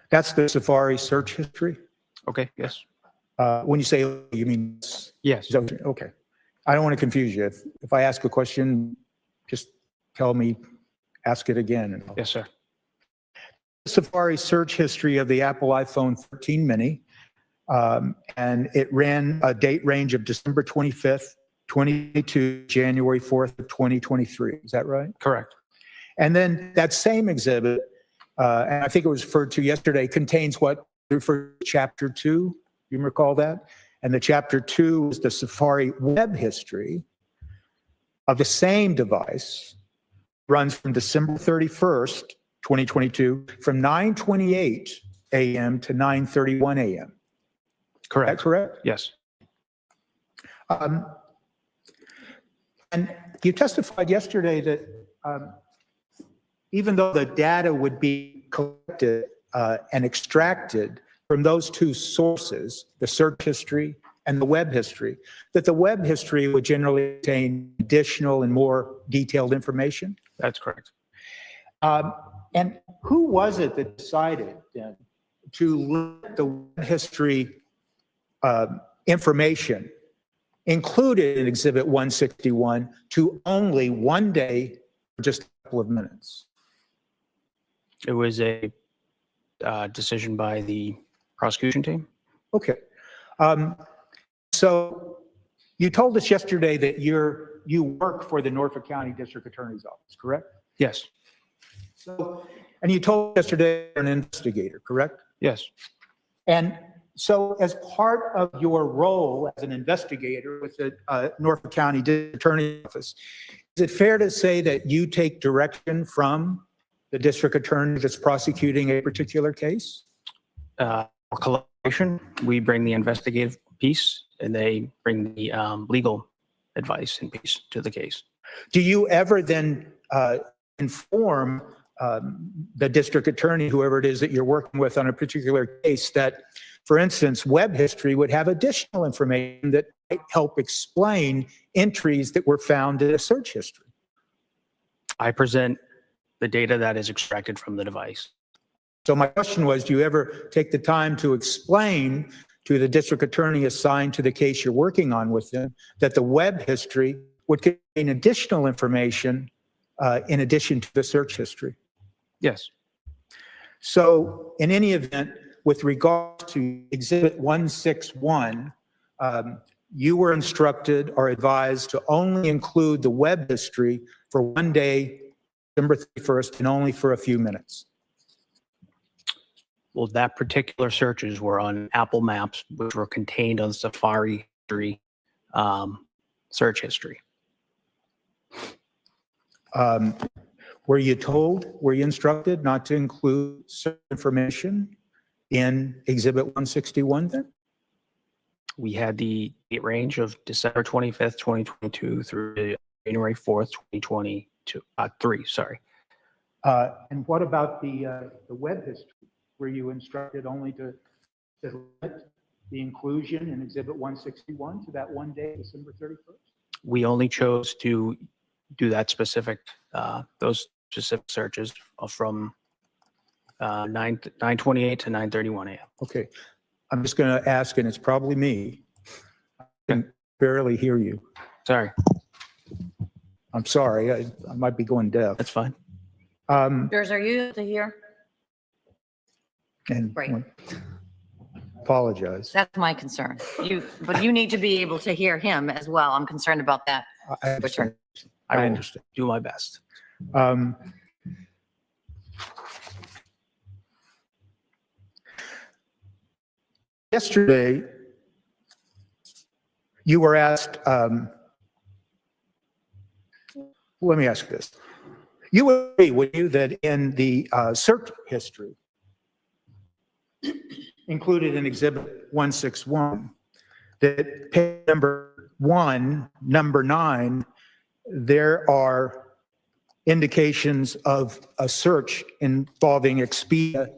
that's the Safari search history. Okay, yes. When you say, you mean? Yes. Okay. I don't want to confuse you. If I ask a question, just tell me, ask it again. Yes, sir. Safari search history of the Apple iPhone 13 mini. And it ran a date range of December 25th, 2022, January 4th of 2023. Is that right? Correct. And then that same exhibit, and I think it was referred to yesterday, contains what referred to Chapter 2. You recall that? And the Chapter 2 is the Safari web history of the same device, runs from December 31st, 2022, from 9:28 a.m. to 9:31 a.m. Correct. Is that correct? Yes. And you testified yesterday that even though the data would be collected and extracted from those two sources, the search history and the web history, that the web history would generally contain additional and more detailed information? That's correct. And who was it that decided then to let the web history information included in Exhibit 161 to only 1 day for just a couple of minutes? It was a decision by the prosecution team. Okay. So you told us yesterday that you work for the Norfolk County District Attorney's Office, correct? Yes. So, and you told us yesterday you're an investigator, correct? Yes. And so as part of your role as an investigator with the Norfolk County District Attorney's Office, is it fair to say that you take direction from the district attorney that's prosecuting a particular case? Collaboration. We bring the investigative piece and they bring the legal advice and piece to the case. Do you ever then inform the district attorney, whoever it is that you're working with on a particular case, that, for instance, web history would have additional information that might help explain entries that were found in a search history? I present the data that is extracted from the device. So my question was, do you ever take the time to explain to the district attorney assigned to the case you're working on with them that the web history would contain additional information in addition to the search history? Yes. So in any event, with regard to Exhibit 161, you were instructed or advised to only include the web history for 1 day, December 31st, and only for a few minutes. Well, that particular searches were on Apple Maps, which were contained on Safari history, search history. Were you instructed not to include certain information in Exhibit 161 then? We had the date range of December 25th, 2022 through January 4th, 2023, sorry. And what about the web history? Were you instructed only to limit the inclusion in Exhibit 161 to that 1 day, December 31st? We only chose to do that specific, those specific searches from 9:28 to 9:31 a.m. Okay, I'm just going to ask, and it's probably me. I can barely hear you. Sorry. I'm sorry, I might be going deaf. That's fine. Yours, are you able to hear? And Right. apologize. That's my concern. But you need to be able to hear him as well. I'm concerned about that. I understand. I will understand. do my best. Yesterday, you were asked, let me ask this. You agree, would you, that in the search history included in Exhibit 161, that page number 1, number 9, there are indications of a search involving Expedia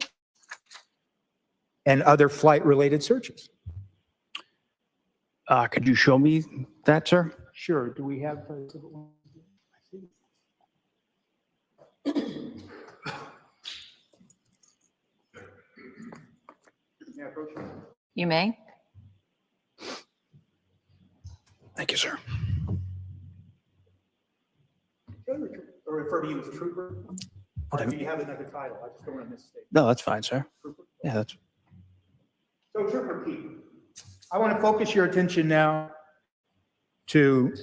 and other flight-related searches? Could you show me that, sir? Sure. Do we have Exhibit 1? You may. Or refer to you as trooper? Or do you have another title? I just don't want to misstate. No, that's fine, sir. Trooper? Yeah, that's, So Trooper Pete, I want to focus your attention now to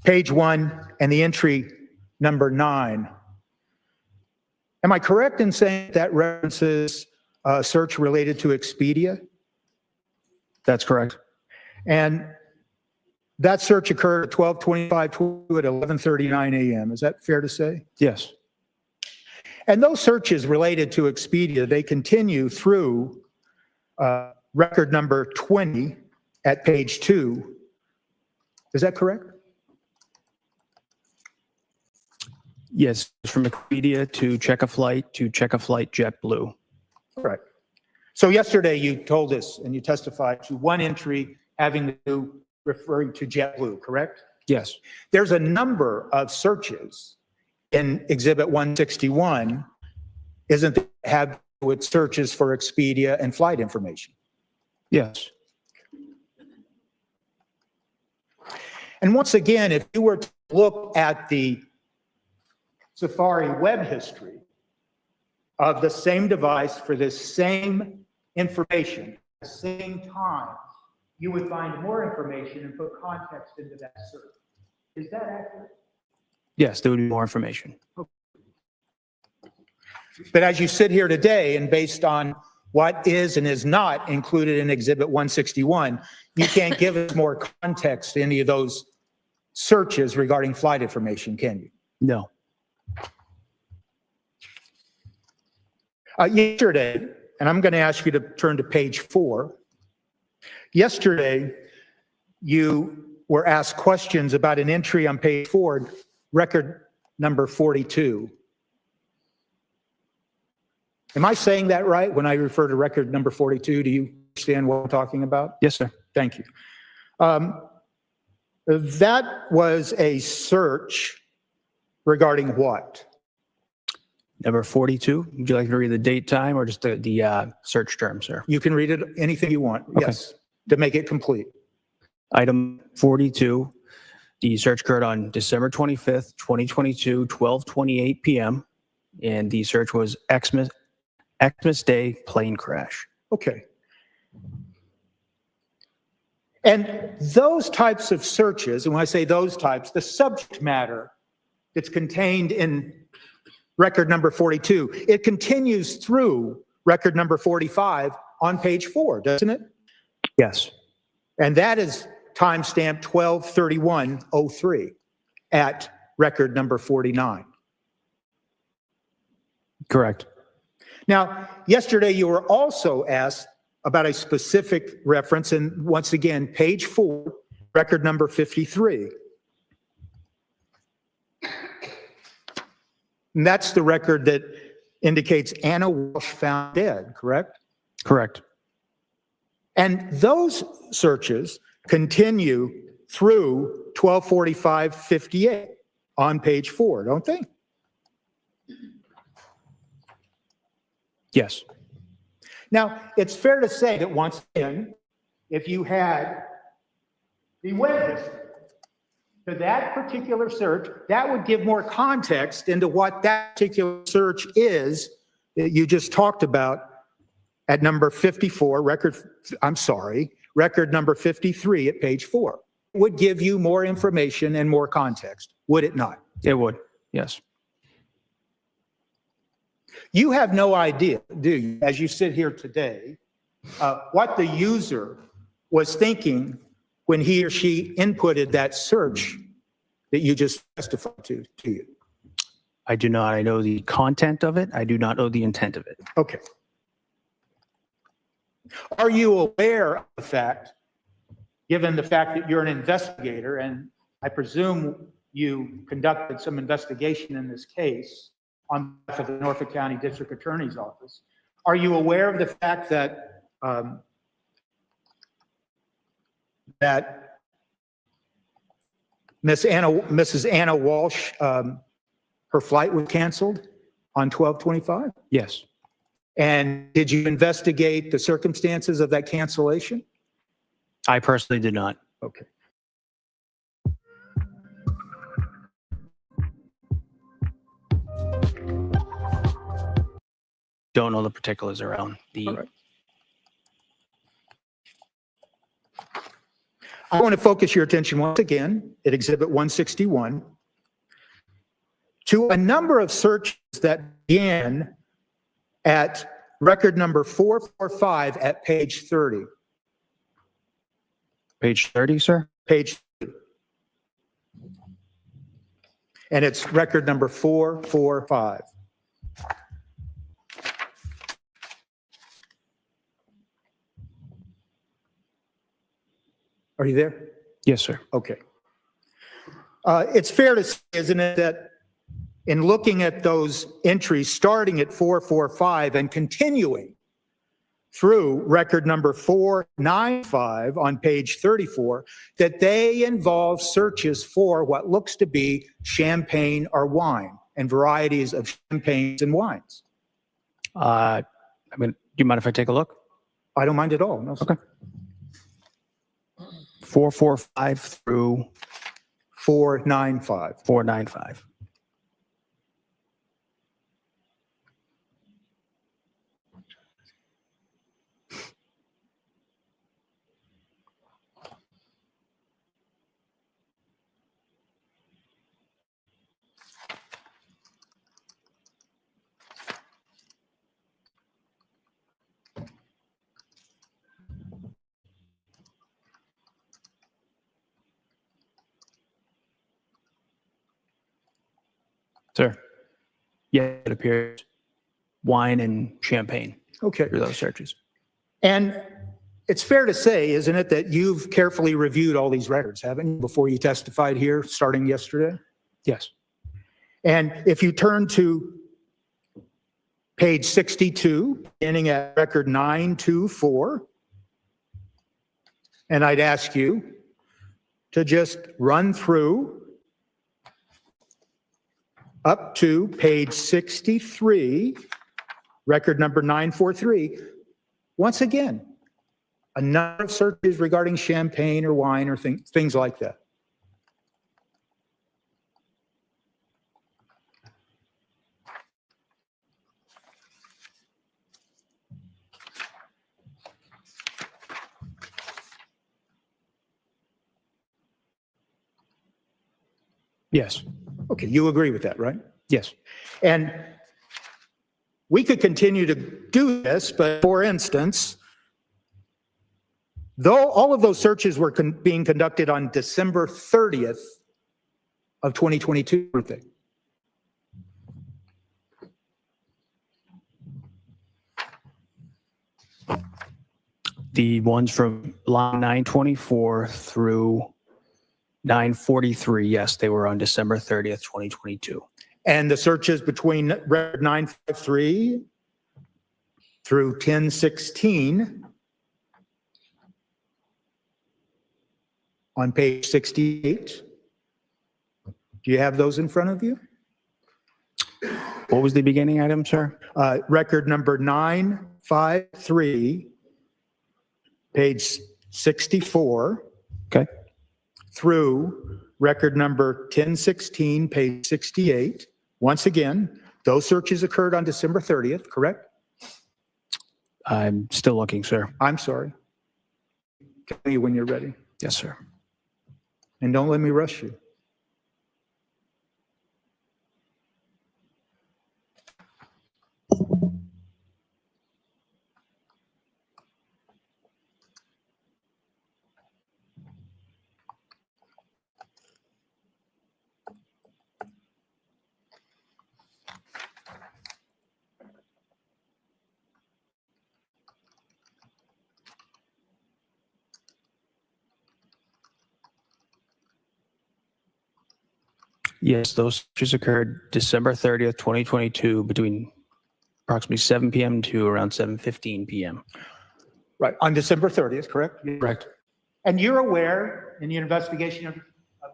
page 1 and the entry number 9. Am I correct in saying that references a search related to Expedia? that's correct. And that search occurred at 12:25 at 11:39 a.m. Is that fair to say? Yes, And those searches related to Expedia, they continue through record number 20 at page 2. Is that correct? yes, from Expedia to Check a Flight JetBlue. Right. So yesterday you told us and you testified to one entry having to do referring to JetBlue, correct? Yes, There's a number of searches in Exhibit 161, isn't there, have with searches for Expedia and flight information? yes, And once again, if you were to look at the Safari web history of the same device for this same information at the same time, you would find more information and put context into that search. Is that accurate? yes, there would be more information. But as you sit here today and based on what is and is not included in Exhibit 161, you can't give us more context to any of those searches regarding flight information, can you? No, Yesterday, and I'm going to ask you to turn to page 4. Yesterday, you were asked questions about an entry on page 4, record number 42. Am I saying that right when I refer to record number 42? Do you understand what I'm talking about? yes, sir. Thank you. That was a search regarding what? Number 42, would you like to read the date, time, or just the search term, sir? You can read it anything you want, Okay. yes, to make it complete. Item 42, the search occurred on December 25th, 2022, 12:28 p.m. And the search was Xmas Day plane crash. Okay. And those types of searches, and when I say those types, the subject matter that's contained in record number 42, it continues through record number 45 on page 4, doesn't it? Yes, And that is timestamp 12/31/03 at record number 49. correct. Now, yesterday you were also asked about a specific reference, and once again, page 4, record number 53. And that's the record that indicates Anna Walsh found dead, correct? Correct. And those searches continue through 12:45:58 on page 4, don't they? Yes, Now, it's fair to say that once again, if you had the web history to that particular search, that would give more context into what that particular search is that you just talked about at number 54, record number 53 at page 4. It would give you more information and more context, would it not? it would. Yes, You have no idea, do you, as you sit here today, what the user was thinking when he or she inputted that search that you just testified to you? I do not. I know the content of it. I do not know the intent of it. Okay. Are you aware of the fact, given the fact that you're an investigator, and I presume you conducted some investigation in this case on behalf of the Norfolk County District Attorney's Office, are you aware of the fact that that Mrs. Anna Walsh, her flight was canceled on 12/25? Yes, And did you investigate the circumstances of that cancellation? I personally did not. Okay. don't know the particulars around the. All right. I want to focus your attention once again at Exhibit 161 to a number of searches that began at record number 445 at page 30. Page 30, sir? Page 30. And it's record number 445. Are you there? Yes, sir. Okay. It's fair to say, isn't it, that in looking at those entries starting at 445 and continuing through record number 495 on page 34, that they involve searches for what looks to be champagne or wine and varieties of champagnes and wines? I mean, do you mind if I take a look? I don't mind at all. No, sir. Okay. 445 through 495. 495. Sir, yeah, it appears wine and champagne Okay. through those searches. And it's fair to say, isn't it, that you've carefully reviewed all these records, haven't you, before you testified here starting yesterday? Yes. And if you turn to page 62, beginning at record 924, and I'd ask you to just run through up to page 63, record number 943. Once again, a number of searches regarding champagne or wine or things like that. Yes. Okay, you agree with that, right? Yes. And we could continue to do this, but for instance, though all of those searches were being conducted on December 30th of 2022, weren't they? The ones from line 924 through 943, yes, they were on December 30th, 2022. And the searches between record 953 through 1016 on page 68. Do you have those in front of you? What was the beginning item, sir? Record number 953, page 64. Okay. Through record number 1016, page 68. Once again, those searches occurred on December 30th, correct? I'm still looking, sir. I'm sorry. Tell me when you're ready. Yes, sir. And don't let me rush you. Yes, those searches occurred December 30th, 2022, between approximately 7 p.m. to around 7:15 p.m. Right, on December 30th, correct? Correct. And you're aware in the investigation of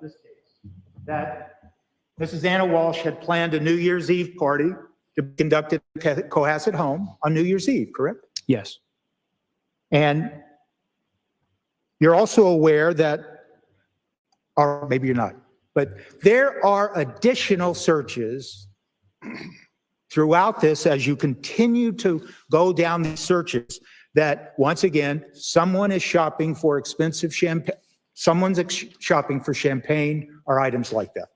this case that Mrs. Anna Walsh had planned a New Year's Eve party to be conducted at Cohasset home on New Year's Eve, correct? Yes. And you're also aware that, or maybe you're not, but there are additional searches throughout this, as you continue to go down these searches, that once again, someone is shopping for expensive champagne, shopping for champagne or items like that,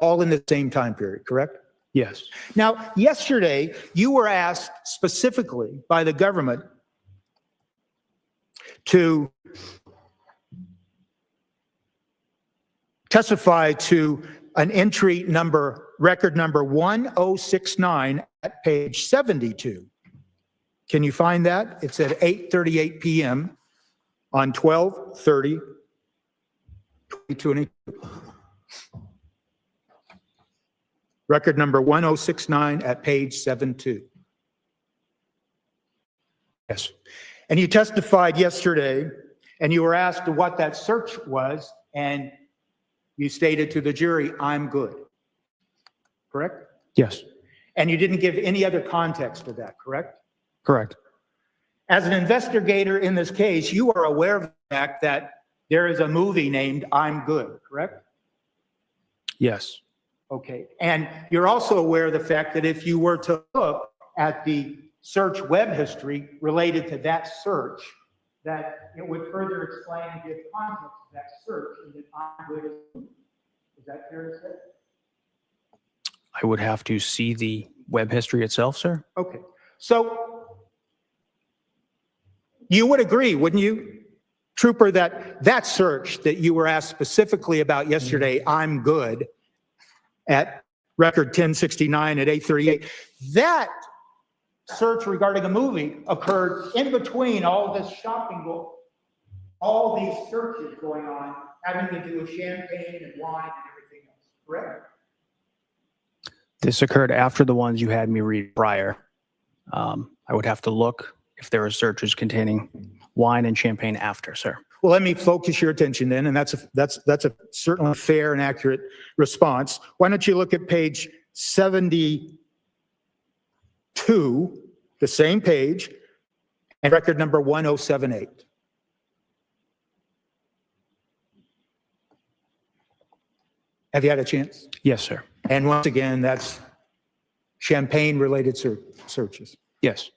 all in the same time period, correct? Yes. Now, yesterday, you were asked specifically by the government to testify to an entry number, record number 1069 at page 72. Can you find that? It's at 8:38 p.m. on 12/30/2022. Record number 1069 at page 72. Yes. And you testified yesterday, and you were asked what that search was, and you stated to the jury, "I'm good." Correct? Yes. And you didn't give any other context to that, correct? Correct. As an investigator in this case, you are aware of the fact that there is a movie named I'm Good, correct? Yes. Okay. And you're also aware of the fact that if you were to look at the search web history related to that search, that it would further explain and give context to that search and that I'm Good is a movie. Is that fair to say? I would have to see the web history itself, sir. Okay. So you would agree, wouldn't you, Trooper, that that search that you were asked specifically about yesterday, I'm Good, at record 1069 at 8:38, that search regarding a movie occurred in between all this shopping, all these searches going on, having to do with champagne and wine and everything else, correct? This occurred after the ones you had me read prior. I would have to look if there are searches containing wine and champagne after, sir. Well, let me focus your attention then, and that's a certainly fair and accurate response. Why don't you look at page 72, the same page, and record number 1078. Have you had a chance? Yes, sir. And once again, that's champagne-related searches. Yes.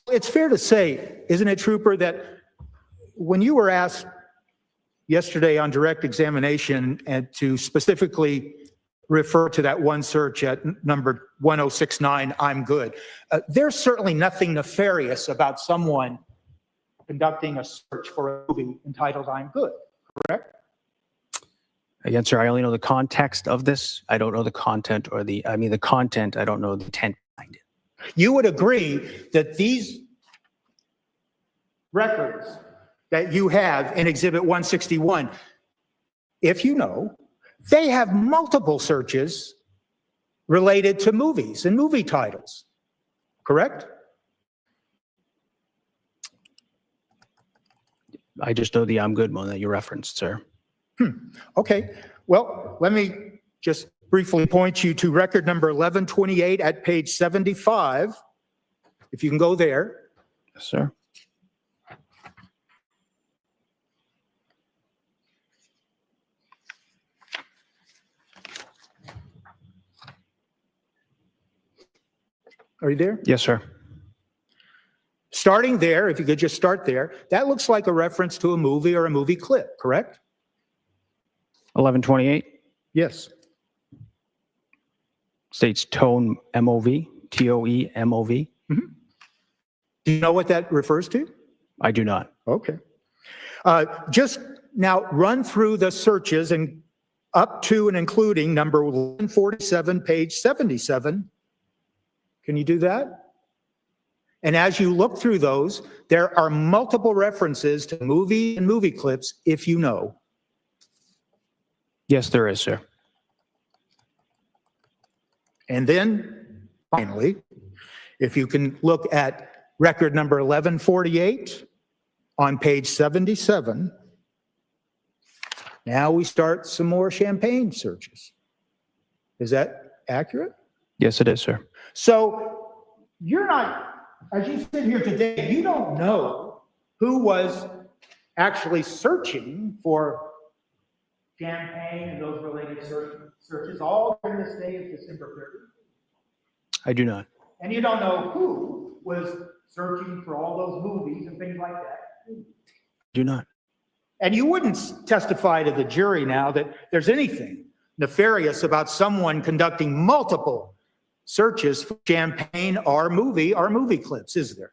It's fair to say, isn't it, Trooper, that when you were asked yesterday on direct examination and to specifically refer to that one search at number 1069, I'm Good, there's certainly nothing nefarious about someone conducting a search for a movie entitled I'm Good, correct? Again, sir, I only know the context of this. I don't know the content or the content, I don't know the intent behind it. You would agree that these records that you have in Exhibit 161, if you know, they have multiple searches related to movies and movie titles, correct? I just know the I'm Good one that you referenced, sir. Okay. Well, let me just briefly point you to record number 1128 at page 75, if you can go there. Yes, sir. Are you there? Yes, sir. Starting there, if you could just start there, that looks like a reference to a movie or a movie clip, correct? 1128 Yes. states tone MOV, TOE MOV. Do you know what that refers to? I do not. Okay. Just now run through the searches and up to and including number 147, page 77. Can you do that? And as you look through those, there are multiple references to movie and movie clips, if you know. Yes, there is, sir. And then, finally, if you can look at record number 1148 on page 77, now we start some more champagne searches. Is that accurate? Yes, it is, sir. So you're not, as you sit here today, you don't know who was actually searching for champagne and those related searches all during this day of December 30th? I do not. And you don't know who was searching for all those movies and things like that? Do not. And you wouldn't testify to the jury now that there's anything nefarious about someone conducting multiple searches for champagne or movie clips, is there?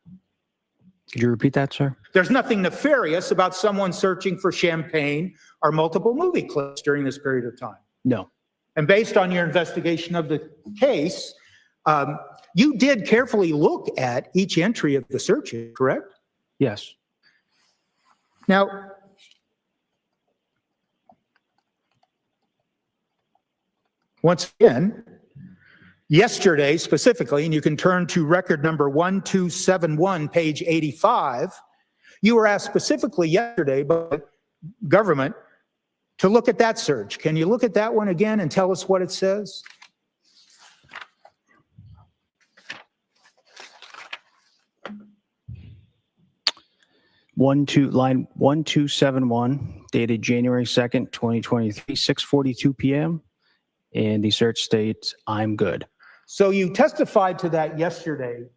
Could you repeat that, sir? There's nothing nefarious about someone searching for champagne or multiple movie clips during this period of time. No. And based on your investigation of the case, you did carefully look at each entry of the searches, correct? Yes. Now, once again, yesterday specifically, and you can turn to record number 1271, page 85, you were asked specifically yesterday by the government to look at that search. Can you look at that one again and tell us what it says? Line 1271, dated January 2nd, 2023, 6:42 p.m. And the search states, "I'm good." So you testified to that yesterday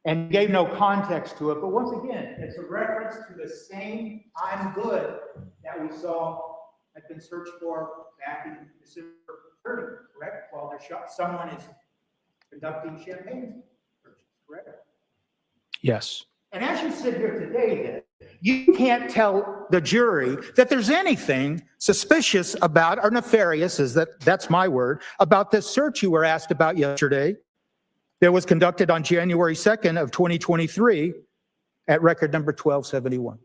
and gave no context to it. But once again, it's a reference to the same "I'm good" that we saw had been searched for back in December 30th, correct? While someone is conducting champagne searches, correct? Yes. And as you sit here today, then, you can't tell the jury that there's anything suspicious about or nefarious, that's my word, about this search you were asked about yesterday that was conducted on January 2nd of 2023 at record number 1271.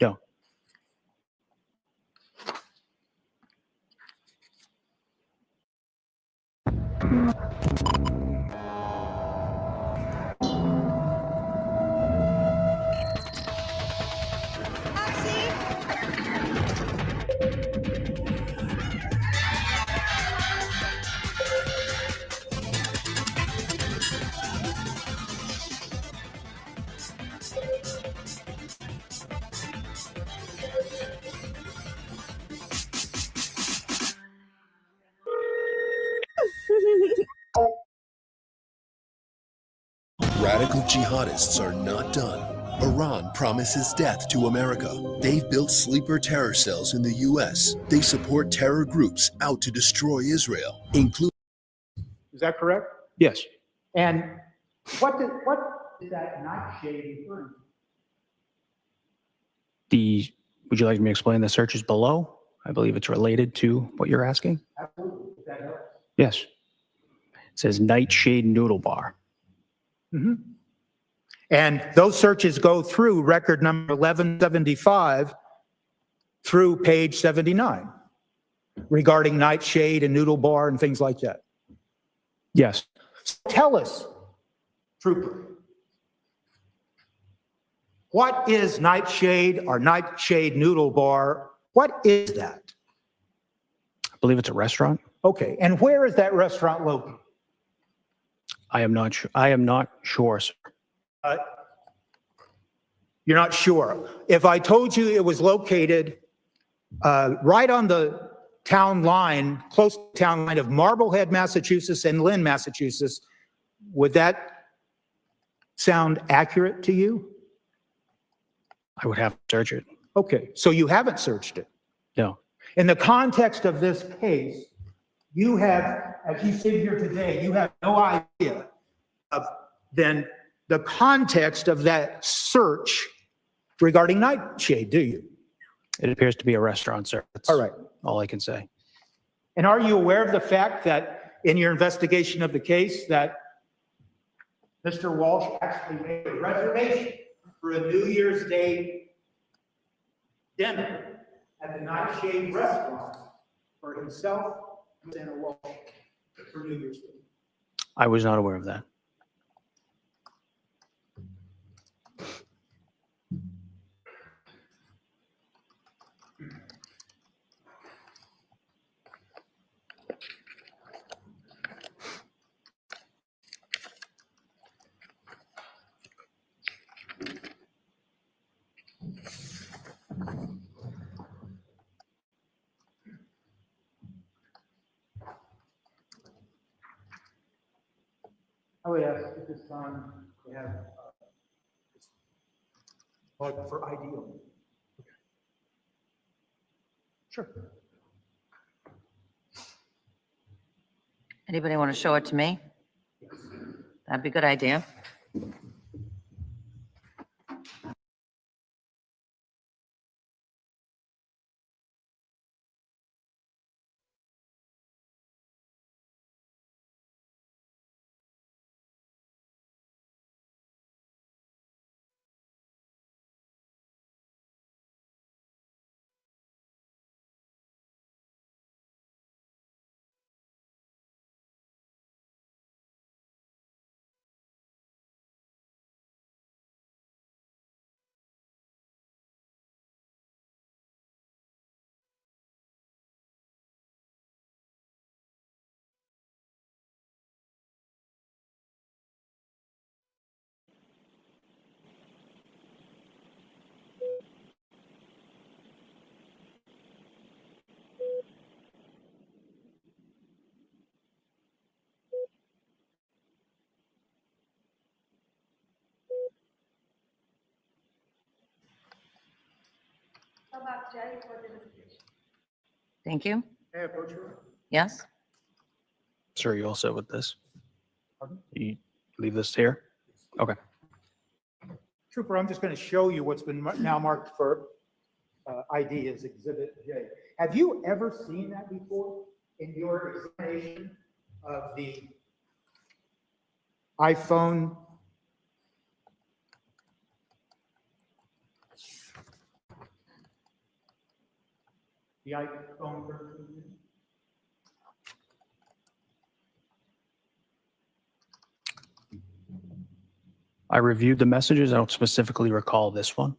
No. Radical jihadists are not done. Iran promises death to America. They've built sleeper terror cells in the U.S. They support terror groups out to destroy Israel, including... Is that correct? Yes. And what is that nightshade referring to? Would you like me to explain the searches below? I believe it's related to what you're asking. Absolutely. That helps. Yes. It says Nightshade Noodle Bar. Mm-hmm. And those searches go through record number 1175 through page 79 regarding Nightshade and Noodle Bar and things like that. Yes. So tell us, Trooper, what is Nightshade or Nightshade Noodle Bar? What is that? I believe it's a restaurant. Okay. And where is that restaurant located? I am not sure, sir. You're not sure. If I told you it was located right on the town line, close to the town line of Marblehead, Massachusetts and Lynn, Massachusetts, would that sound accurate to you? I would have to search it. Okay, so you haven't searched it. No. In the context of this case, you have, as you sit here today, you have no idea of then the context of that search regarding Nightshade, do you? It appears to be a restaurant, sir. That's all right. All I can say. And are you aware of the fact that in your investigation of the case that Mr. Walsh actually made a reservation for a New Year's Day dinner at the Nightshade restaurant for himself and Santa Walsh for New Year's Day? I was not aware of that. respectfully ask at this time to have, for ideal. Sure. Anybody want to show it to me? That'd be a good idea. Thank you. Yes? Sir, you all set with this? You leave this here? Okay. Trooper, I'm just going to show you what's been now marked for ID as Exhibit J. Have you ever seen that before in your examination of the iPhone? The iPhone 13? I reviewed the messages. I don't specifically recall this one.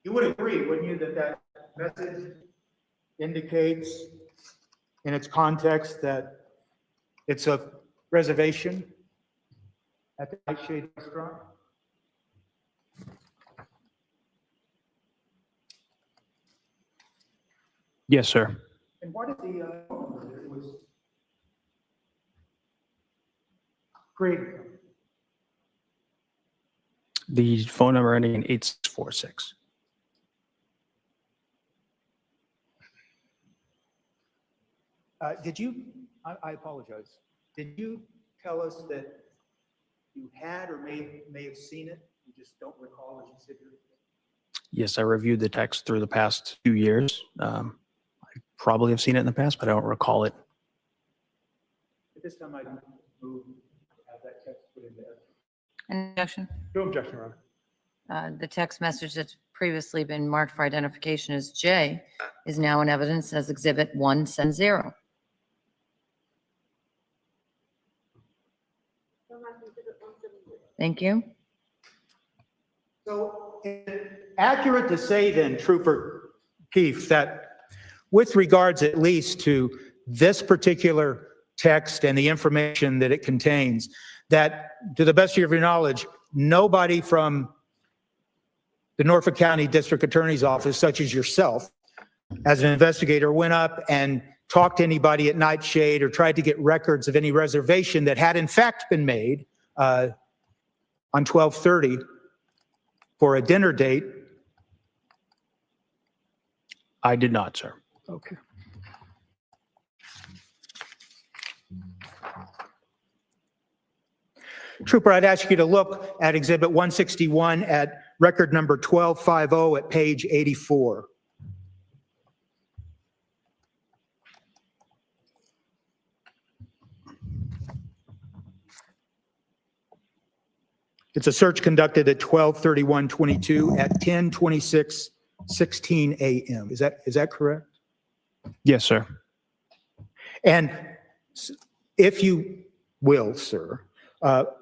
You would agree, wouldn't you, that that message indicates in its context that it's a reservation at the Nightshade restaurant? Yes, sir. And what is the phone number that it was created from? The phone number ending in 8646. Did you, I apologize, did you tell us that you had or may have seen it? You just don't recall as you sit here? Yes, I reviewed the text through the past 2 years. I probably have seen it in the past, but I don't recall it. At this time, I move to have that text put in there. Any objection? No objection, Your Honor. The text message that's previously been marked for identification as J is now in evidence as Exhibit 170. Thank you. So is it accurate to say then, Trooper Keefe, that with regards at least to this particular text and the information that it contains, that to the best of your knowledge, nobody from the Norfolk County District Attorney's Office, such as yourself, as an investigator, went up and talked to anybody at Nightshade or tried to get records of any reservation that had in fact been made on 12/30 for a dinner date? I did not, sir. Okay. Trooper, I'd ask you to look at Exhibit 161 at record number 1250 at page 84. It's a search conducted at 12/31/22 at 10:26:16 a.m. Is that correct? Yes, sir. And if you will, sir,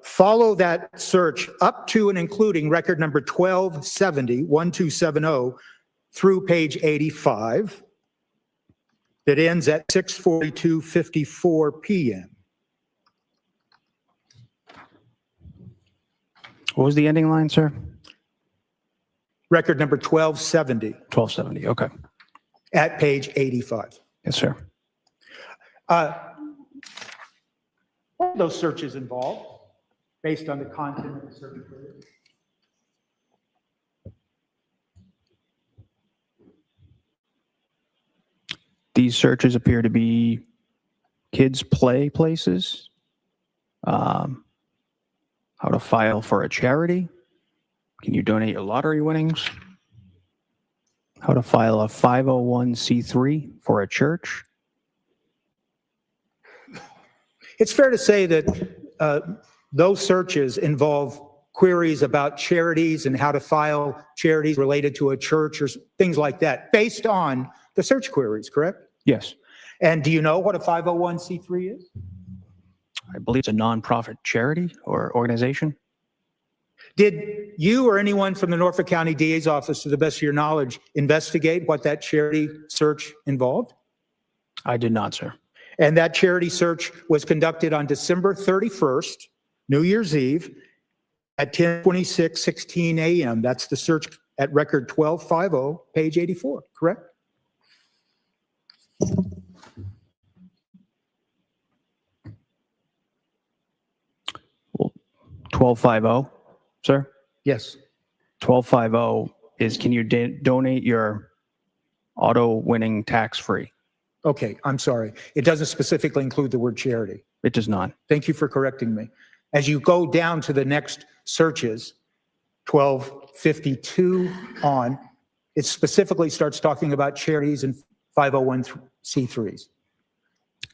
follow that search up to and including record number 1270 through page 85 that ends at 6:42:54 p.m. What was the ending line, sir? Record number 1270 1270. Okay. at page 85. Yes, sir. those searches involved based on the content of the search query. These searches appear to be kids' play places, how to file for a charity, can you donate your lottery winnings, how to file a 501c3 for a church. It's fair to say that those searches involve queries about charities and how to file charities related to a church or things like that, based on the search queries, correct? Yes. And do you know what a 501c3 is? I believe it's a nonprofit charity or organization. Did you or anyone from the Norfolk County DA's office, to the best of your knowledge, investigate what that charity search involved? I did not, sir. And that charity search was conducted on December 31st, New Year's Eve, at 10:26:16 a.m. That's the search at record 1250, page 84, correct? Well, 1250, sir? Yes. 1250 is, can you donate your auto winning tax-free? Okay, I'm sorry. It doesn't specifically include the word charity. It does not. Thank you for correcting me. As you go down to the next searches, 1252 on, it specifically starts talking about charities and 501c3s.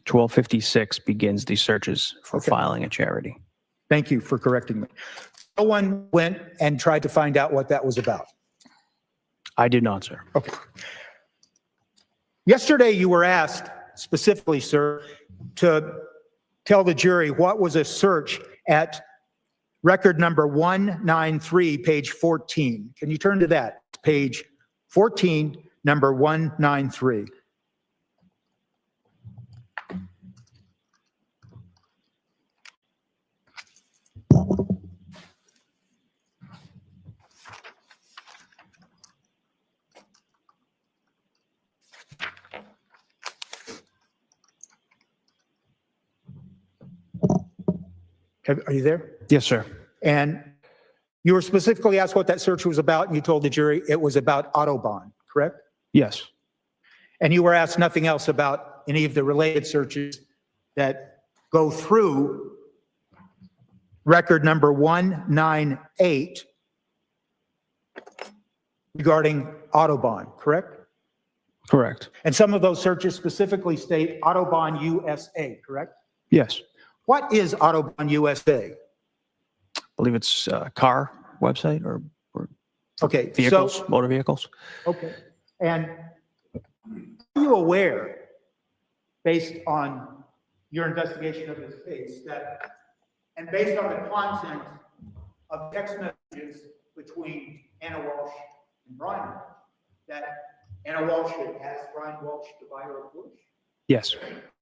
1256 begins the searches for filing a charity. Thank you for correcting me. No one went and tried to find out what that was about. I did not, sir. Okay. Yesterday, you were asked specifically, sir, to tell the jury what was a search at record number 193, page 14. Can you turn to that? Page 14, number 193. Are you there? Yes, sir. And you were specifically asked what that search was about, and you told the jury it was about Autobahn, correct? Yes. And you were asked nothing else about any of the related searches that go through record number 198 regarding Autobahn, correct? Correct. And some of those searches specifically state Autobahn USA, correct? Yes. What is Autobahn USA? I believe it's a car website or Okay, vehicles, so, motor vehicles. okay. And are you aware, based on your investigation of this case, that, and based on the content of text messages between Anna Walsh and Brian, that Anna Walsh had asked Brian Walsh to buy her a Porsche? Yes.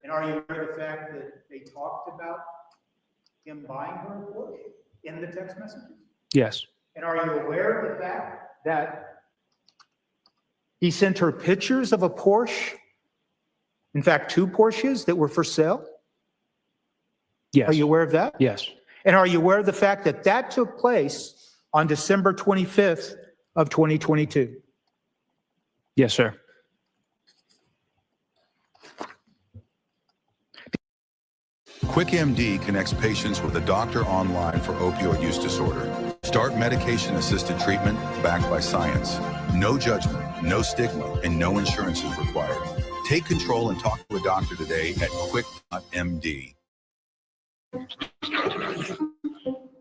And are you aware of the fact that they talked about him buying her a Porsche in the text messages? Yes. And are you aware of the fact that he sent her pictures of a Porsche? In fact, 2 Porsches that were for sale? Yes. Are you aware of that? Yes. And are you aware of the fact that that took place on December 25th of 2022? Yes, sir. QuickMD connects patients with a doctor online for opioid use disorder. Start medication-assisted treatment backed by science. No judgment, no stigma, and no insurance is required. Take control and talk to a doctor today at quick.md.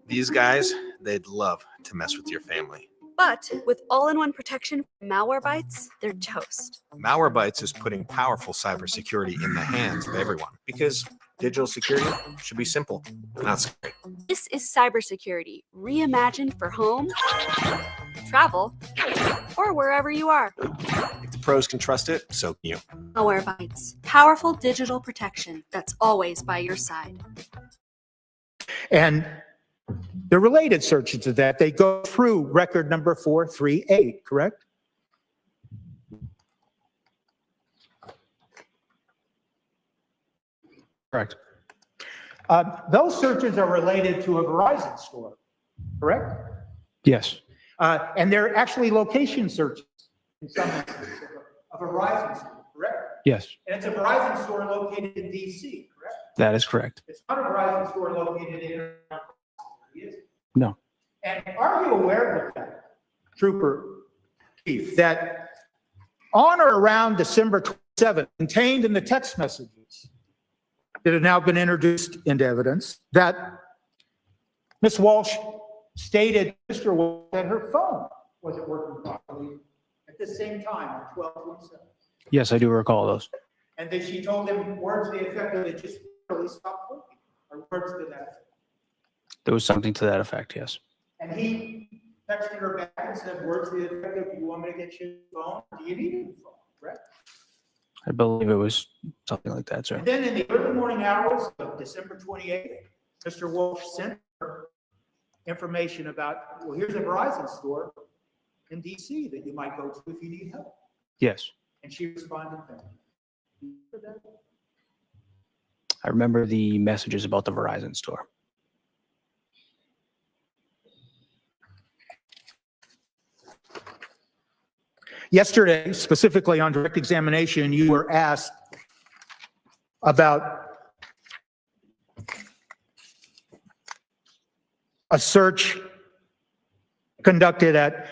These guys, they'd love to mess with your family. But with all-in-one protection from Malwarebytes, they're toast. Malwarebytes is putting powerful cybersecurity in the hands of everyone because digital security should be simple, not scary. This is cybersecurity reimagined for home, travel, or wherever you are. If the pros can trust it, so can you. Malwarebytes, powerful digital protection that's always by your side. And the related searches to that, they go through record number 438, correct? Correct. Those searches are related to a Verizon store, correct? Yes. And they're actually location searches in some instances of a Verizon store, correct? Yes. And it's a Verizon store located in DC, correct? That is correct. It's not a Verizon store located in. No. And are you aware of the fact, Trooper Chief, that on or around December 27th, contained in the text messages that have now been introduced into evidence, that Ms. Walsh stated Mr. Walsh that her phone wasn't working properly at the same time on 12/27. Yes, I do recall those. And then she told him words to the effect that it just really stopped working, or words to that effect. There was something to that effect, yes. And he texted her back and said words to the effect of, you want me to get you a phone? Do you need a phone, correct? I believe it was something like that, sir. And then in the early morning hours of December 28th, Mr. Walsh sent her information about, well, here's a Verizon store in DC that you might go to if you need help. Yes. And she responded back. I remember the messages about the Verizon store. Yesterday, specifically on direct examination, you were asked about a search conducted at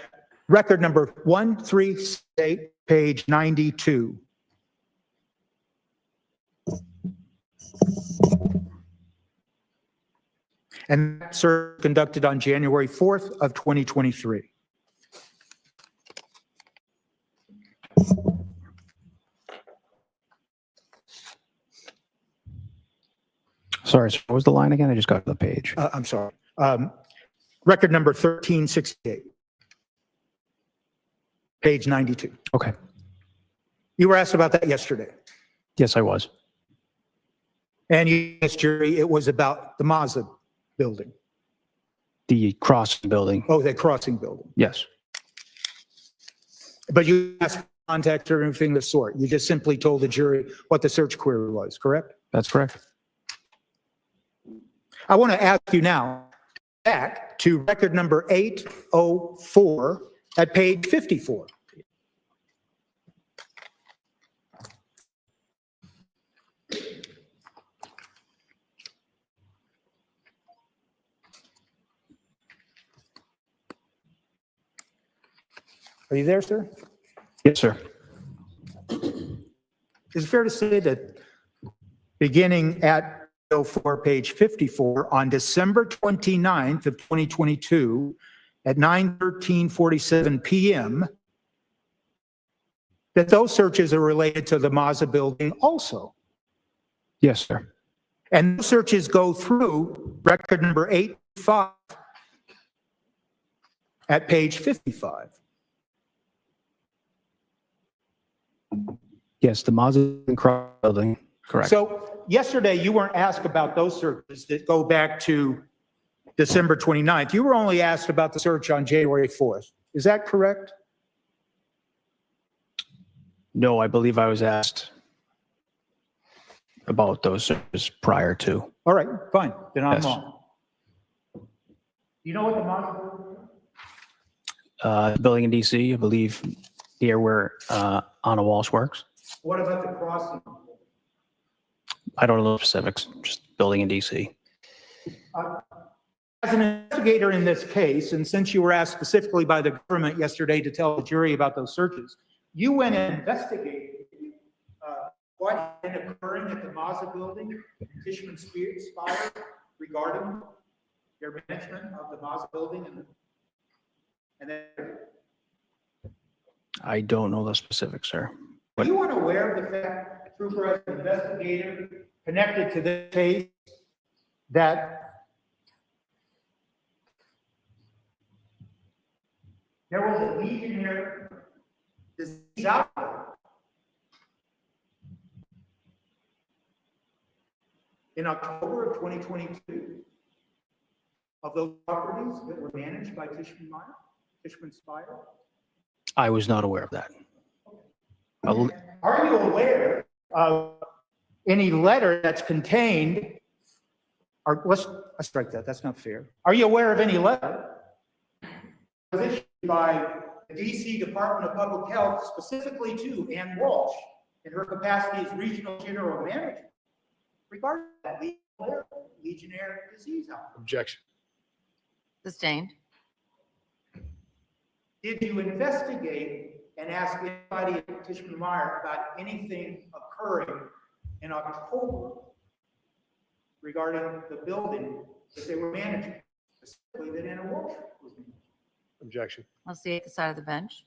record number 138, page 92. And that search conducted on January 4th of 2023. Sorry, so what was the line again? I just got to the page. I'm sorry. Record number 1368. Page 92. Okay. You were asked about that yesterday. Yes, I was. And you asked jury, it was about the Mazda building. The crossing building. Oh, the crossing building. Yes. But you asked for contact or anything of the sort. You just simply told the jury what the search query was, correct? That's correct. I want to ask you now back to record number 804 at page 54. Are you there, sir? Yes, sir. Is it fair to say that beginning at 04, page 54, on December 29th of 2022 at 9:13:47 p.m., that those searches are related to the Mazda building also? Yes, sir. And those searches go through record number 85 at page 55. Yes, the Mazda cross building. Correct. So yesterday, you weren't asked about those searches that go back to December 29th. You were only asked about the search on January 4th. Is that correct? No, I believe I was asked about those searches prior to. All right, fine. Then I'm Yes. wrong. You know what the Mazda building is? The building in DC, I believe, near where Anna Walsh works. What about the crossing? I don't know the specifics, just building in DC. As an investigator in this case, and since you were asked specifically by the government yesterday to tell the jury about those searches, you went and investigated what had been occurring at the Mazda building in Tishman Spire regarding their management of the Mazda building and then. I don't know the specifics, sir. Are you unaware of the fact, Trooper, as an investigator connected to this case, that there was a Legionnaire disease outbreak in October of 2022 of those properties that were managed by Tishman Spire? I was not aware of that. Are you aware of any letter that's contained let's strike that. That's not fair. Are you aware of any letter was issued by the DC Department of Public Health specifically to Ann Walsh in her capacity as Regional General Manager regarding that Legionnaire disease outbreak? Objection. Sustained. Did you investigate and ask anybody at Tishman-Meyer about anything occurring in October regarding the building that they were managing, specifically that Anna Walsh was managing? Objection. I'll see at the side of the bench.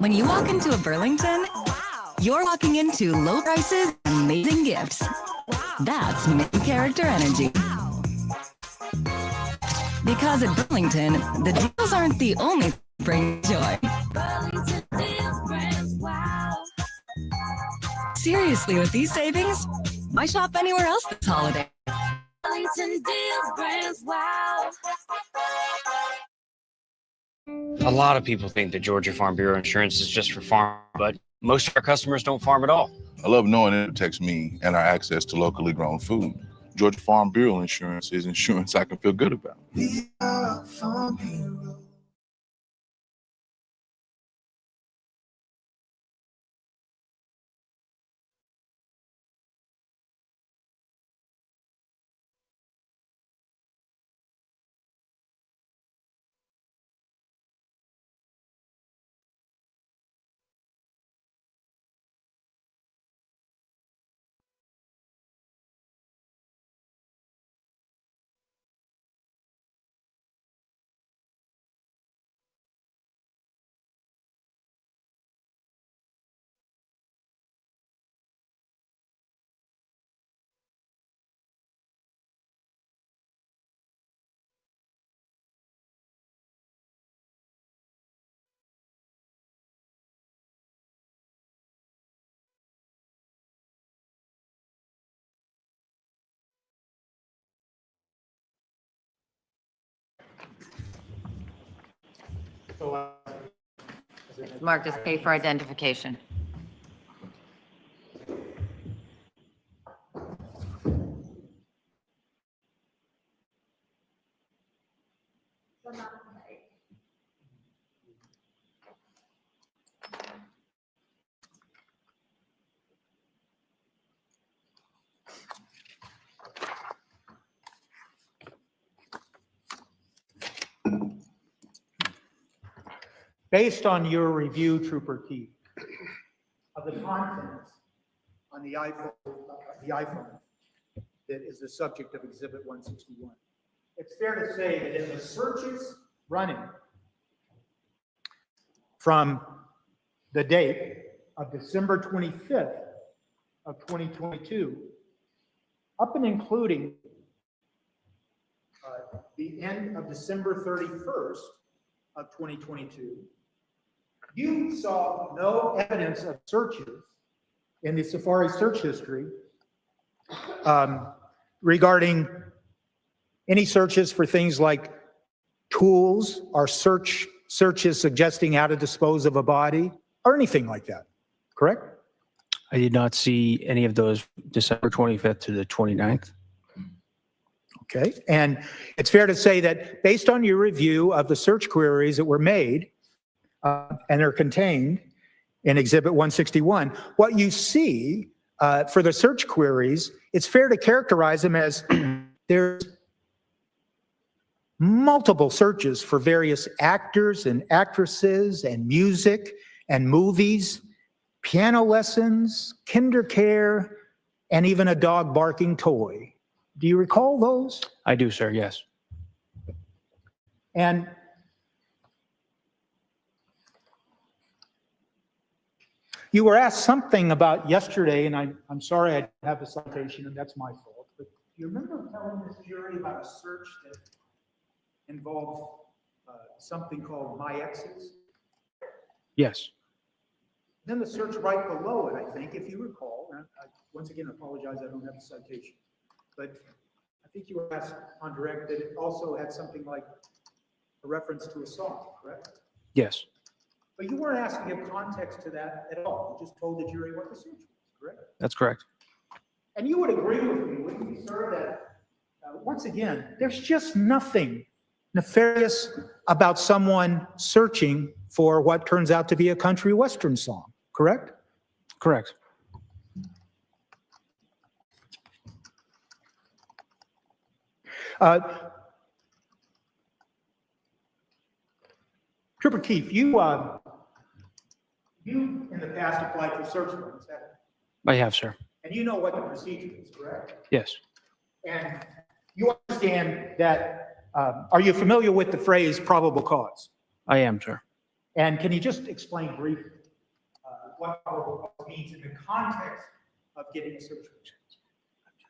When you walk into a Burlington, you're walking into low prices and amazing gifts. That's main character energy. Because at Burlington, the deals aren't the only thing that bring joy. Seriously, with these savings, why shop anywhere else this holiday? Burlington deals brands wow. A lot of people think that Georgia Farm Bureau Insurance is just for farm, but most of our customers don't farm at all. I love knowing it protects me and our access to locally grown food. Georgia Farm Bureau Insurance is insurance I can feel good about. We are Farm Bureau. It's marked as pay for identification. Based on your review, Trooper Keith, of the contents on the iPhone that is the subject of Exhibit 161, it's fair to say that in the searches running from the date of December 25th of 2022 up and including the end of December 31st of 2022, you saw no evidence of searches in the Safari search history regarding any searches for things like tools or searches suggesting how to dispose of a body or anything like that, correct? I did not see any of those December 25th to the 29th. Okay, and it's fair to say that based on your review of the search queries that were made, and they're contained in Exhibit 161, what you see for the search queries, it's fair to characterize them as there's multiple searches for various actors and actresses and music and movies, piano lessons, kinder care, and even a dog barking toy. Do you recall those? I do, sir, yes. And you were asked something about yesterday, and I'm sorry I didn't have the citation, and that's my fault, but do you remember telling this jury about a search that involved something called My Exes? Yes. Then the search right below it, I think, if you recall, and I once again apologize I don't have the citation, but I think you were asked on direct that it also had something like a reference to a song, correct? Yes. But you weren't asked to give context to that at all. You just told the jury what the search was, correct? That's correct. And you would agree with me, wouldn't you, sir, that once again, there's just nothing nefarious about someone searching for what turns out to be a country western song, correct? Correct. Trooper Keith, you in the past applied for search warrants, haven't you? I have, sir. And you know what the procedure is, correct? Yes. And you understand that, are you familiar with the phrase probable cause? I am, sir. And can you just explain briefly what probable cause means in the context of getting a search warrant?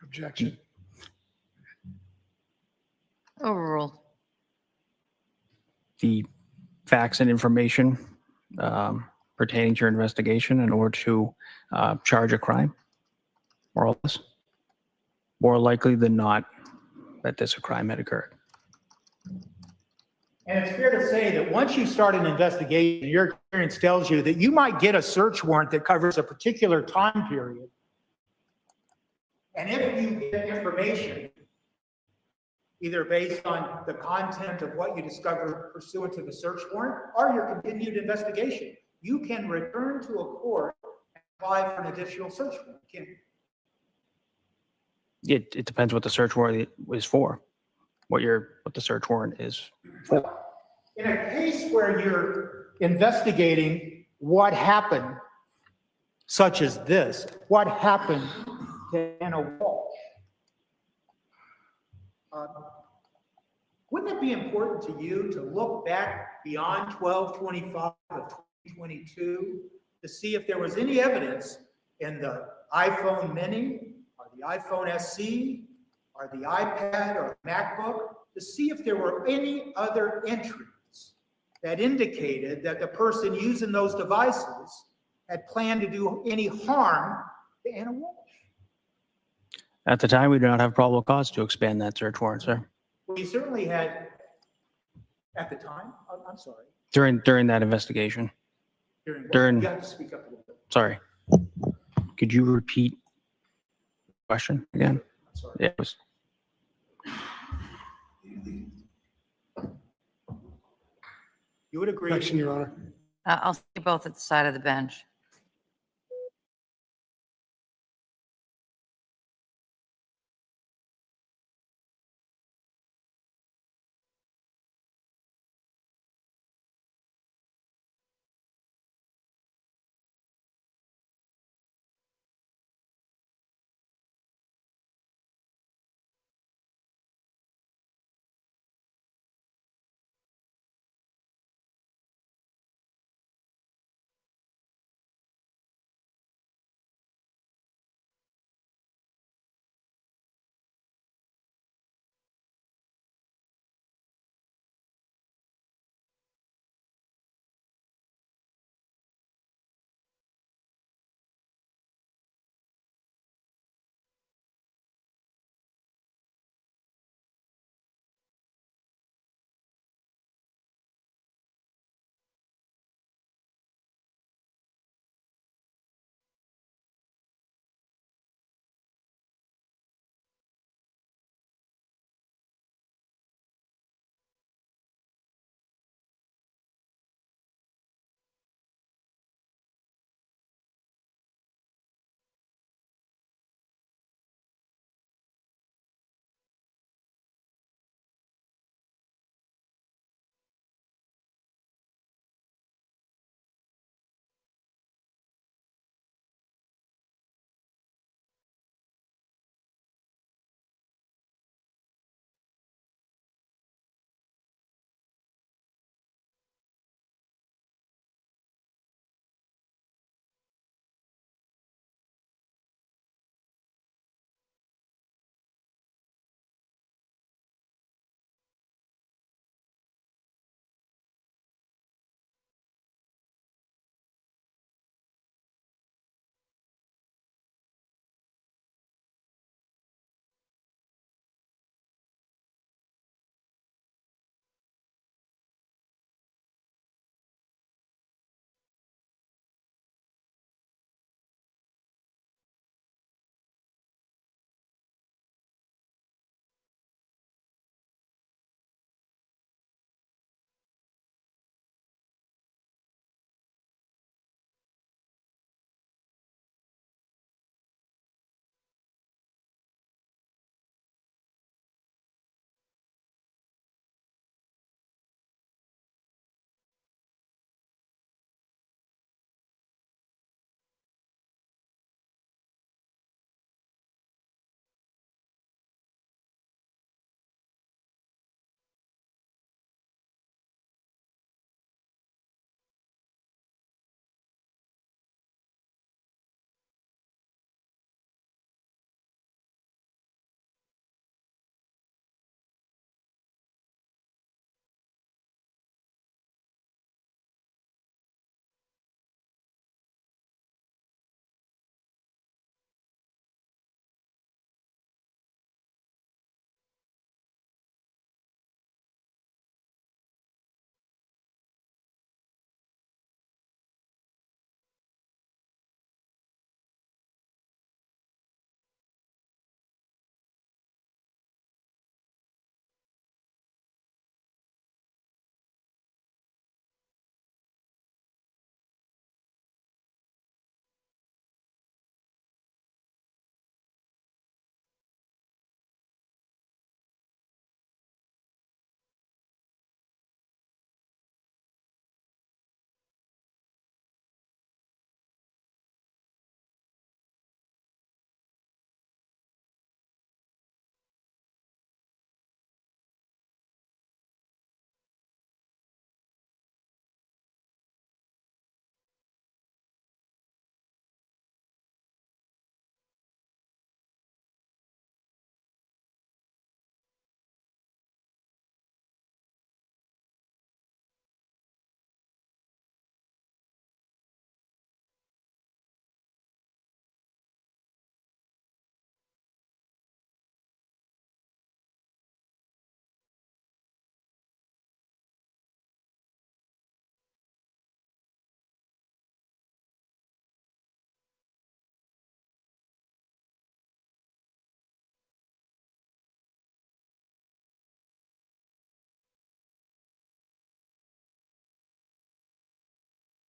Objection. Overruled. The facts and information pertaining to your investigation in order to charge a crime, more or less. More likely than not that this crime had occurred. And it's fair to say that once you start an investigation, your experience tells you that you might get a search warrant that covers a particular time period. And if you get information, either based on the content of what you discover pursuant to the search warrant or your continued investigation, you can return to a court and apply for an additional search warrant. It depends what the search warrant is for, what the search warrant is for. In a case where you're investigating what happened, such as this, what happened to Anna Walsh, wouldn't it be important to you to look back beyond 12/25 of 2022 to see if there was any evidence in the iPhone Mini or the iPhone SE or the iPad or MacBook to see if there were any other entries that indicated that the person using those devices had planned to do any harm to Anna Walsh? At the time, we do not have probable cause to expand that search warrant, sir. Well, you certainly had, at the time, I'm sorry. During that investigation. You have to speak up a little bit. Sorry. Could you repeat the question again? I'm sorry. It was. You would agree? Objection, Your Honor. I'll see you both at the side of the bench.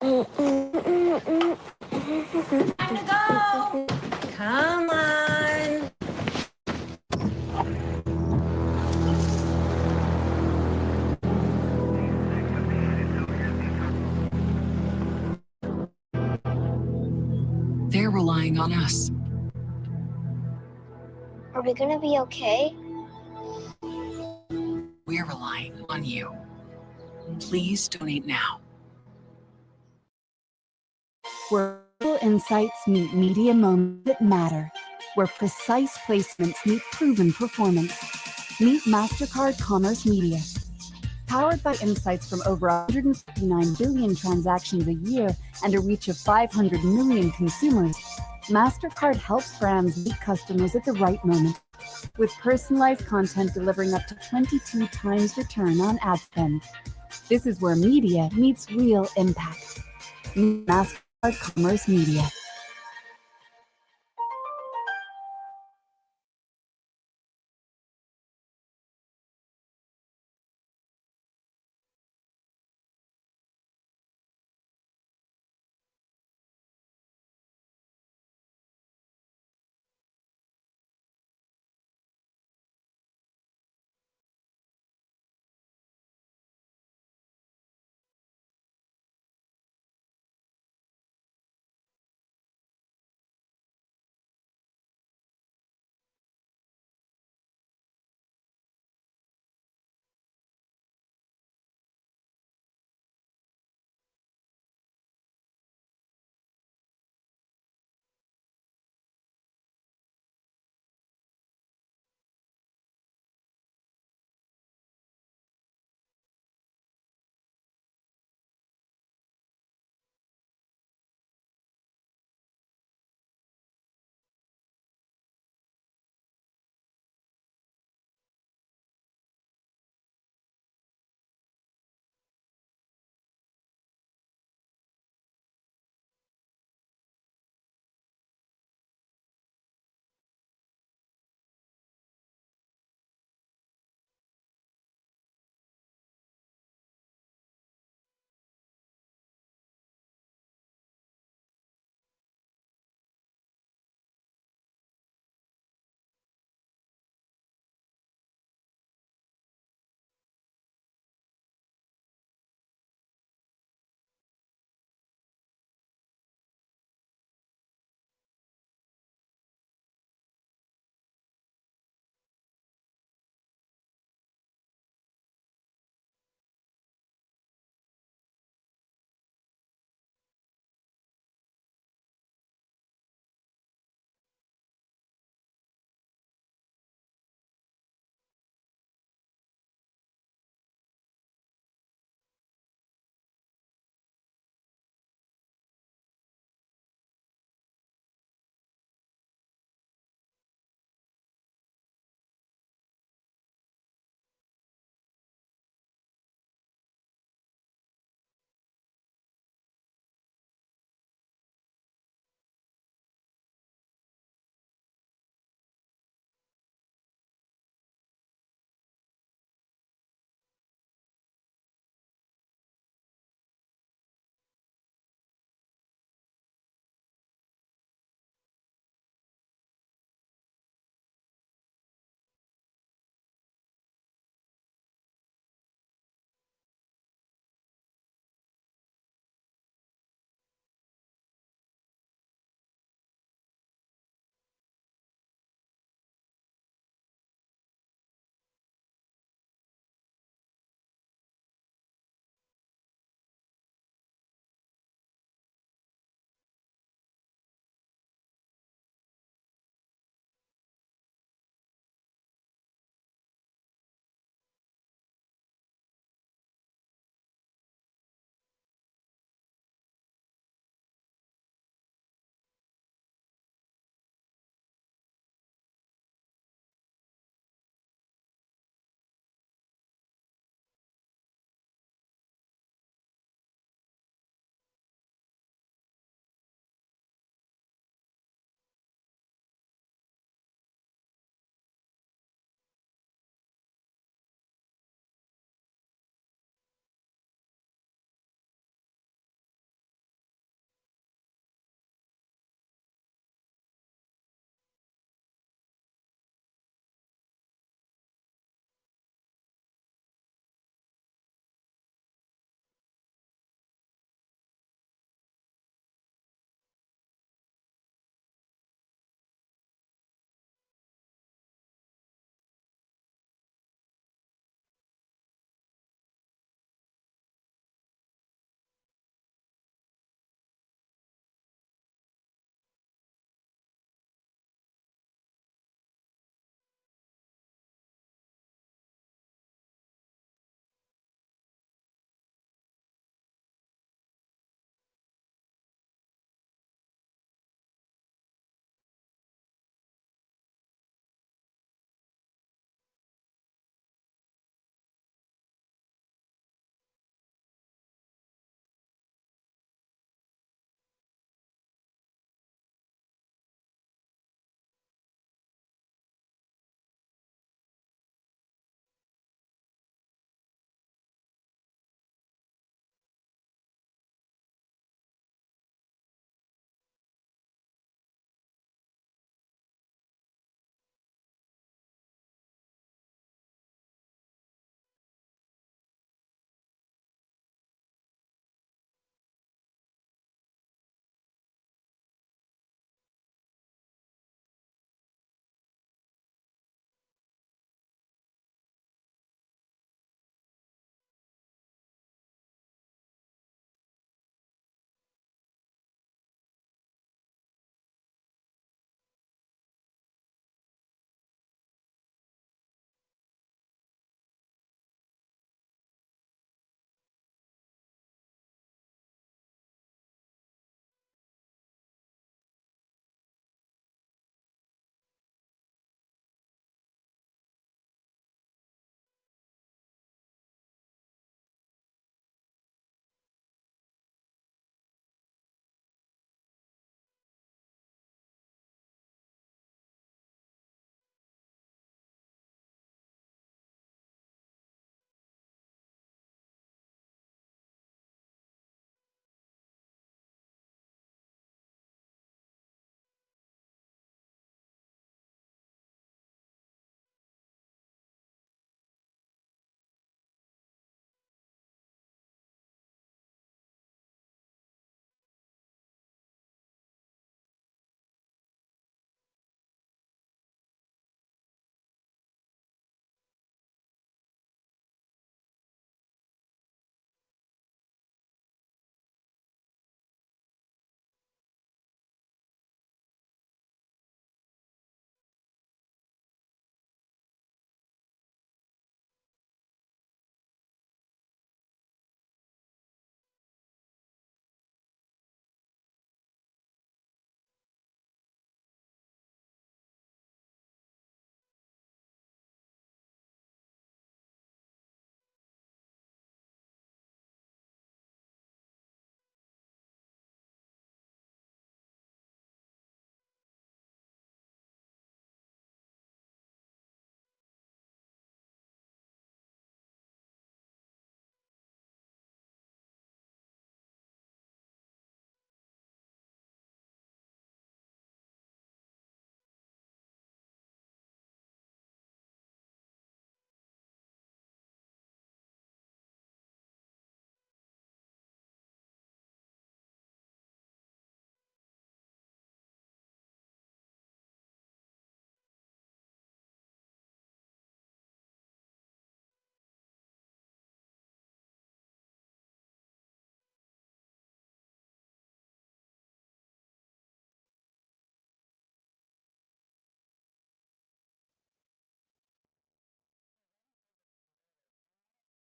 Come on. They're relying on us. Are we gonna be okay? We're relying on you. Please donate now. Where real insights meet media moments that matter. Where precise placements meet proven performance. Meet MasterCard Commerce Media. Powered by insights from over 159 billion transactions a year and a reach of 500 million consumers, MasterCard helps brands meet customers at the right moment, with personalized content delivering up to 22 times return on ad spend. This is where media meets real impact. Meet MasterCard Commerce Media.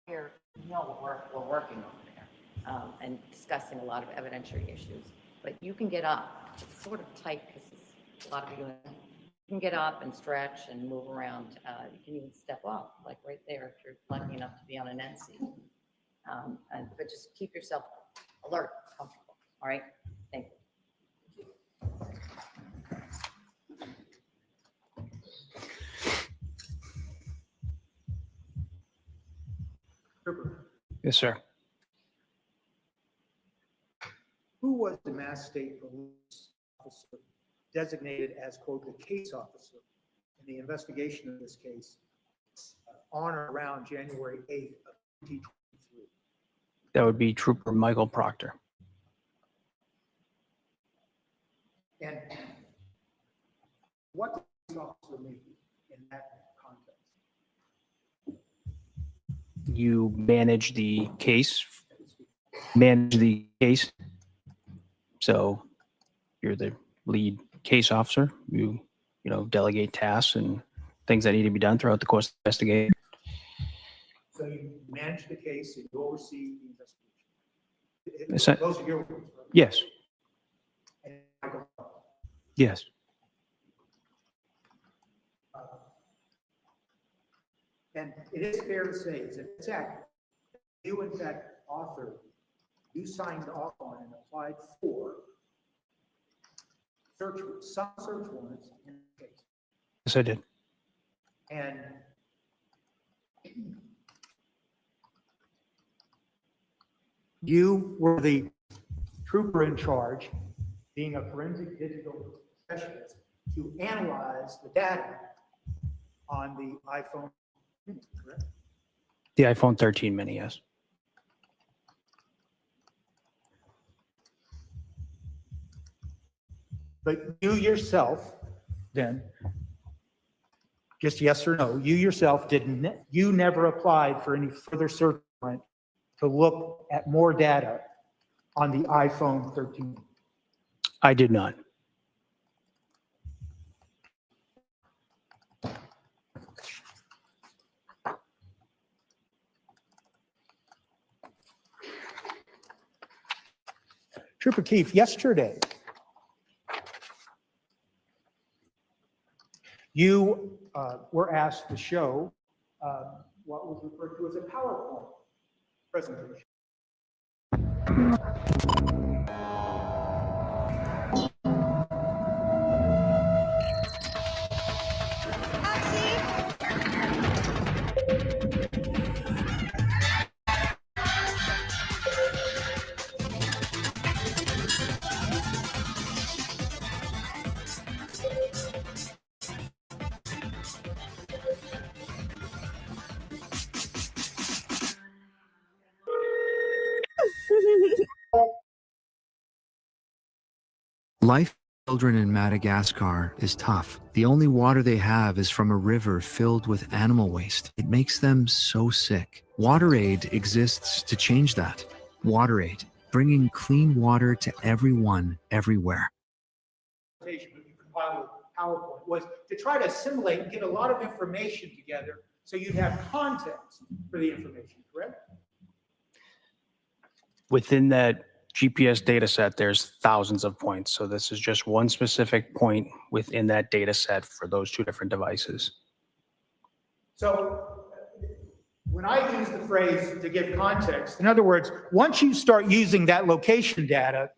here, you know what we're working on there, and discussing a lot of evidentiary issues. But you can get up. It's sort of tight because a lot of you can get up and stretch and move around. You can even step up, like right there, if you're lucky enough to be on an end seat. But just keep yourself alert, comfortable. All right. Thank you. Yes, sir. Who was the Mass State Police officer designated as, quote, the case officer in the investigation of this case on or around January 8th of 2023? That would be Trooper Michael Proctor. And what does the officer mean in that context? You manage the case. So you're the lead case officer. You delegate tasks and things that need to be done throughout the course of the investigation. So you manage the case and you oversee the investigation. Is that- Those are your words, right? Yes. And Michael, Yes. and it is fair to say, is it accurate? You, in fact, authored, you signed off on and applied for some search warrants in the case. Yes, I did. And you were the trooper in charge, being a forensic digital specialist, to analyze the data on the iPhone, correct? The iPhone 13 mini, yes. But you yourself, then, just yes or no, you yourself you never applied for any further search warrant to look at more data on the iPhone 13. I did not. Trooper Keefe, yesterday, you were asked to show what was referred to as a PowerPoint presentation. Life for children in Madagascar is tough. The only water they have is from a river filled with animal waste. It makes them so sick. WaterAid exists to change that. WaterAid, bringing clean water to everyone, everywhere. Presentation that you compiled with PowerPoint was to try to assimilate and get a lot of information together so you'd have context for the information, correct? Within that GPS data set, there's thousands of points. So this is just one specific point within that data set for those two different devices. So when I use the phrase to give context, in other words, once you start using that location data,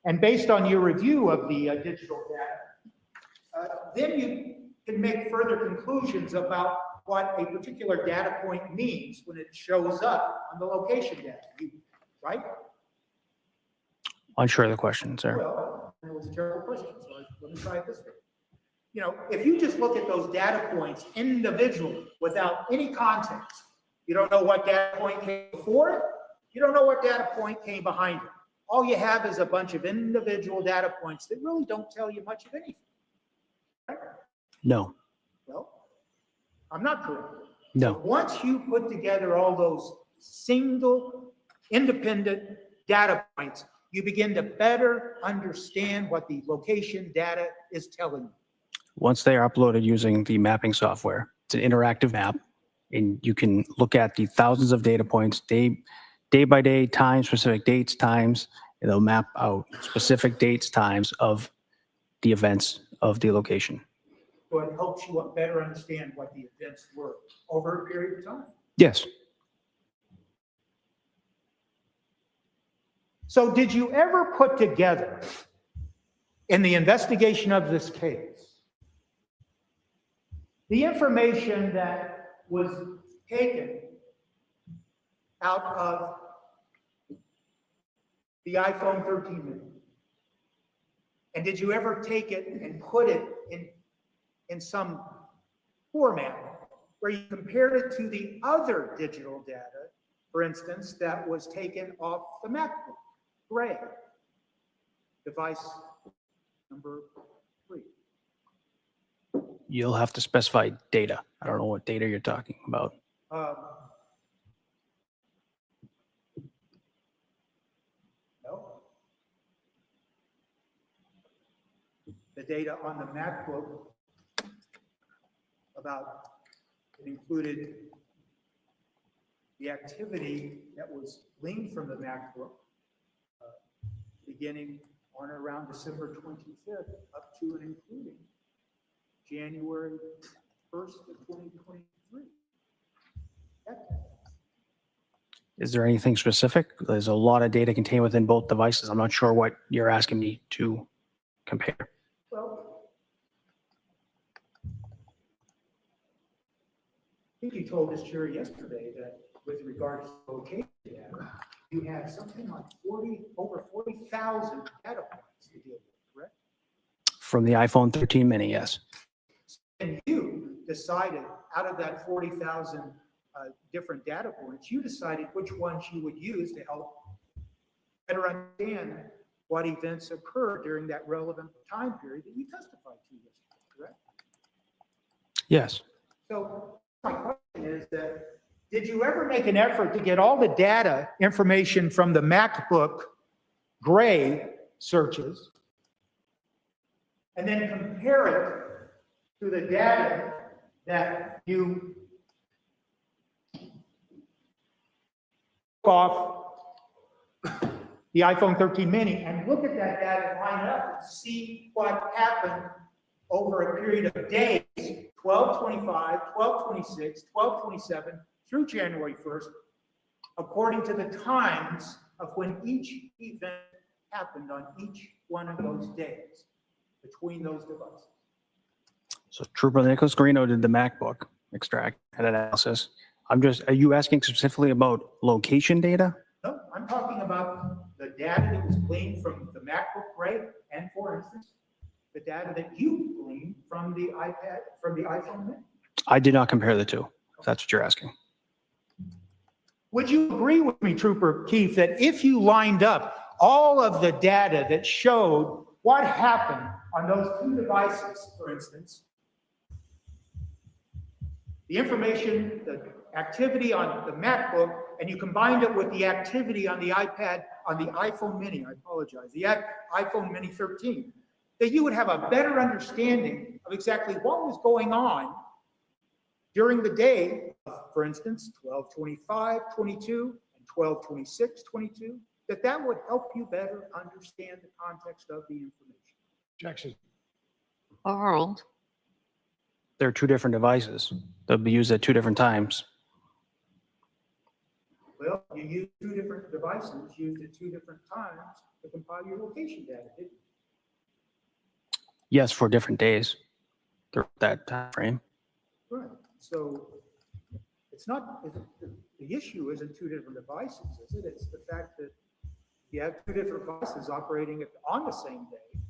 and based on your review of the digital data, then you can make further conclusions about what a particular data point means when it shows up on the location data, right? Unsure of the question, sir. Well, it was a terrible question, so let me try it this way. If you just look at those data points individually without any context, you don't know what data point came before it, you don't know what data point came behind it. All you have is a bunch of individual data points that really don't tell you much of anything. Right? No. Well, I'm not correct. No. Once you put together all those single, independent data points, you begin to better understand what the location data is telling you. Once they are uploaded using the mapping software, it's an interactive map. And you can look at the thousands of data points, day by day, time, specific dates, times. And they'll map out specific dates, times of the events of the location. So it helps you better understand what the events were over a period of time. Yes. So did you ever put together in the investigation of this case the information that was taken out of the iPhone 13 mini? And did you ever take it and put it in some format where you compared it to the other digital data, for instance, that was taken off the MacBook Gray, device number 3? You'll have to specify data. I don't know what data you're talking about. No. The data on the MacBook about, it included the activity that was gleaned from the MacBook beginning on or around December 25th up to and including January 1st of 2023. Is there anything specific? There's a lot of data contained within both devices. I'm not sure what you're asking me to compare. Well, I think you told this jury yesterday that with regards to location data, you had something like over 40,000 data points to deal with, correct? From the iPhone 13 mini, yes. And you decided out of that 40,000 different data points, you decided which ones you would use to help better understand what events occurred during that relevant time period that you testified to yesterday, correct? Yes. So my question is that, did you ever make an effort to get all the data information from the MacBook Gray searches and then compare it to the data that you off the iPhone 13 mini and look at that data and line it up and see what happened over a period of days, 12/25, 12/26, 12/27, through January 1st, according to the times of when each event happened on each one of those days between those devices? So Trooper Nicholas Garino did the MacBook extract and analysis. Are you asking specifically about location data? No, I'm talking about the data that was gleaned from the MacBook Gray and, for instance, the data that you gleaned from the iPad, from the iPhone mini. I did not compare the two, if that's what you're asking. Would you agree with me, Trooper Keith, that if you lined up all of the data that showed what happened on those two devices, for instance, the information, the activity on the MacBook, and you combined it with the activity on the iPad, on the iPhone mini, I apologize, the iPhone mini 13, that you would have a better understanding of exactly what was going on during the day, for instance, 12/25/22 and 12/26/22, that would help you better understand the context of the information. Objection. Overruled. They're two different devices. They'll be used at two different times. Well, you used two different devices used at two different times to compile your location data, didn't you? Yes, for different days. They're that time frame. Right. So it's not, the issue isn't two different devices, is it? It's the fact that you have two different devices operating on the same day.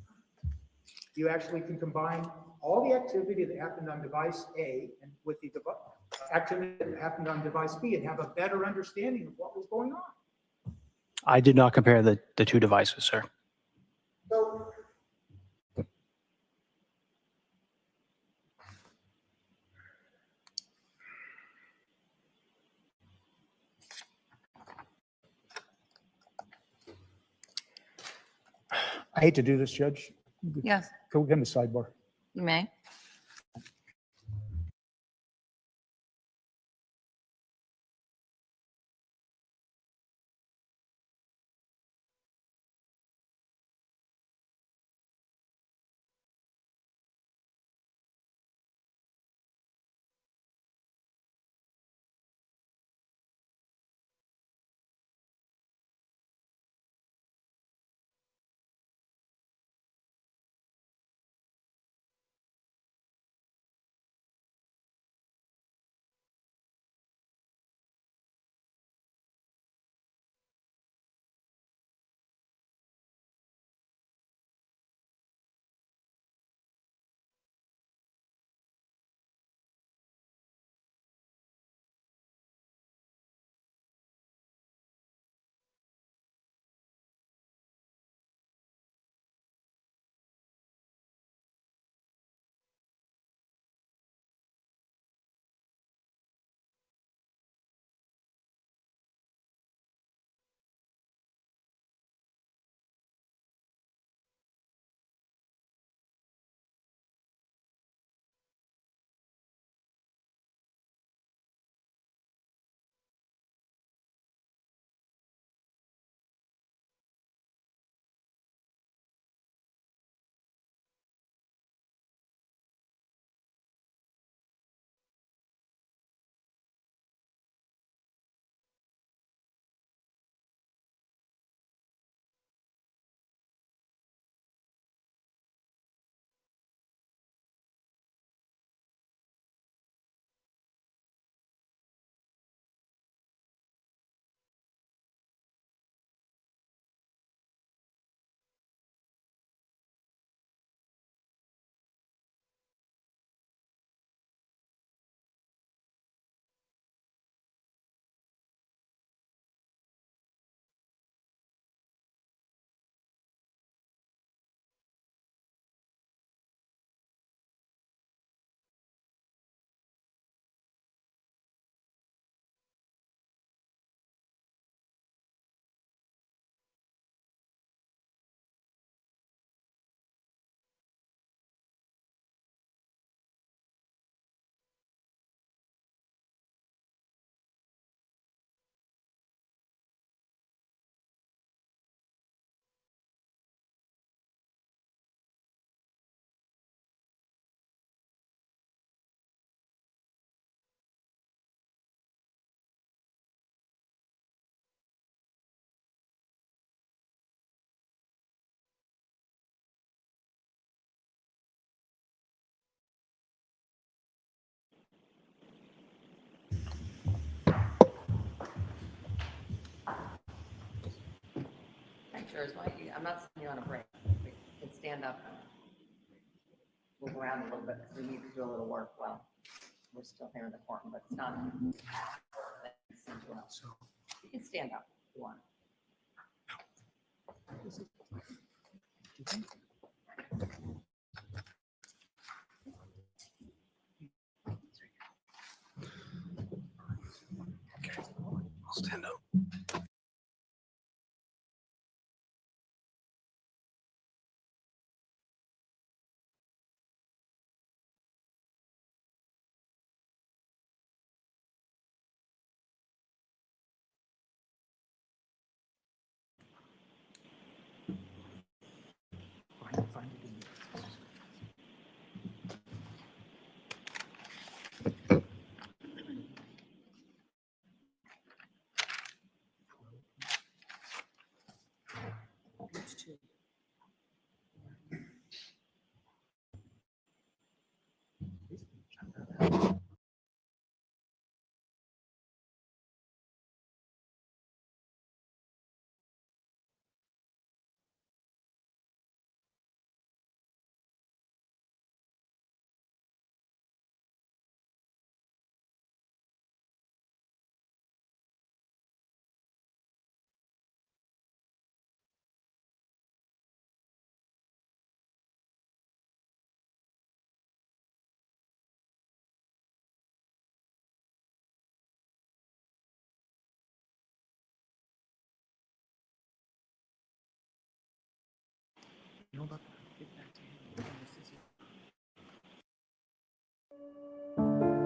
You actually can combine all the activity that happened on device A and with the activity that happened on device B and have a better understanding of what was going on. I did not compare the two devices, sir. So I hate to do this, Judge. Yes. Can we get in the sidebar? You may. Sure, I'm not sitting you on a break. We can stand up and move around a little bit because we need to do a little work while we're still here in the courtroom, but it's not. You can stand up if you want. I'll stand up.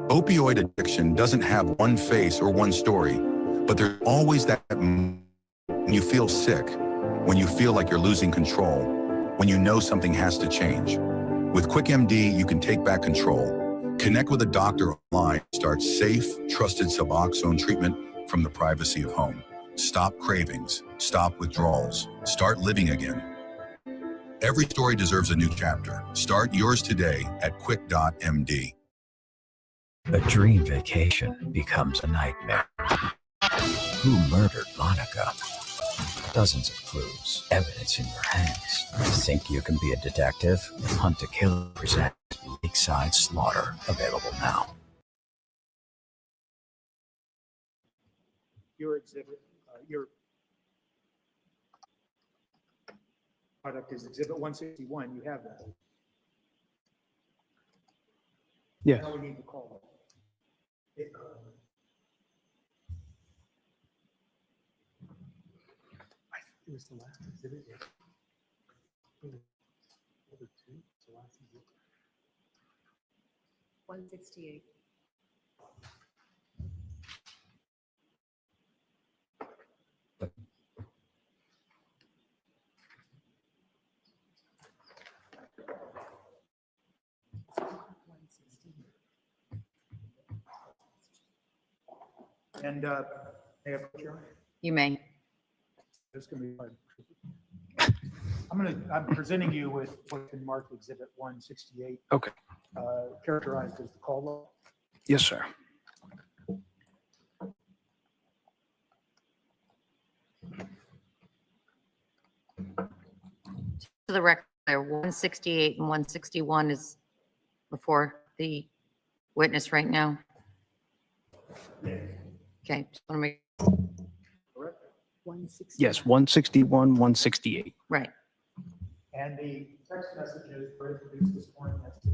Opioid addiction doesn't have one face or one story, but there's always that moment when you feel sick, when you feel like you're losing control, when you know something has to change. With QuickMD, you can take back control. Connect with a doctor online. Start safe, trusted Suboxone treatment from the privacy of home. Stop cravings. Stop withdrawals. Start living again. Every story deserves a new chapter. Start yours today at quick.md. A dream vacation becomes a nightmare. Who murdered Monica? Dozens of clues, evidence in your hands. Think you can be a detective? Hunt to Kill presents Lakeside Slaughter, available now. Your exhibit, your product is Exhibit 161. You have that. Yes. Now we need to call it. It was the last exhibit. Number 2, the last exhibit. 168. And may I approach you? You may. It's going to be hard. I'm presenting you with what's been marked Exhibit 168. Okay. Characterized as the call log. Yes, sir. To the record, 168 and 161 is before the witness right now. Okay, just want to make. Yes, 161, 168. Right. And the text messages were introduced this morning. That's the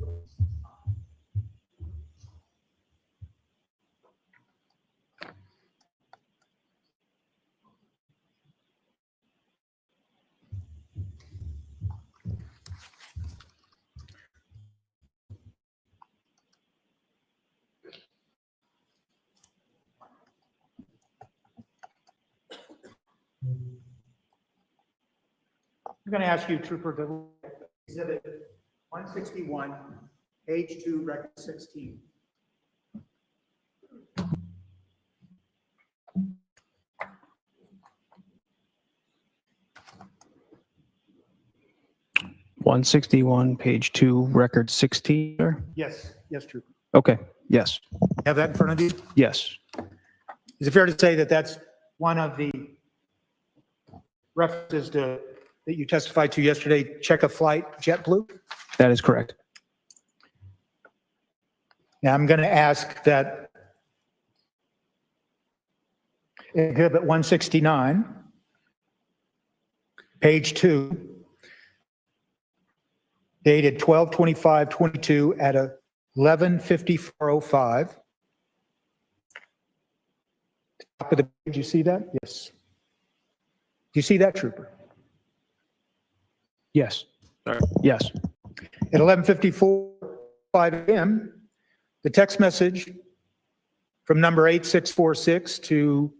I'm going to ask you, Trooper, to exhibit 161, page 2, record 16. $161, page 2, record 16. Sir? Yes, yes, Trooper. Okay, yes. Have that in front of you? Yes. Is it fair to say that that's one of the references to, that you testified to yesterday, check a flight, JetBlue? That is correct. Now, I'm going to ask that Exhibit 169, page 2, dated 12/25/22 at 11:54:05. Top of the page, you see that? Yes. Do you see that, Trooper? Yes. Yes. At 11:54:05 a.m., the text message from number 8646 to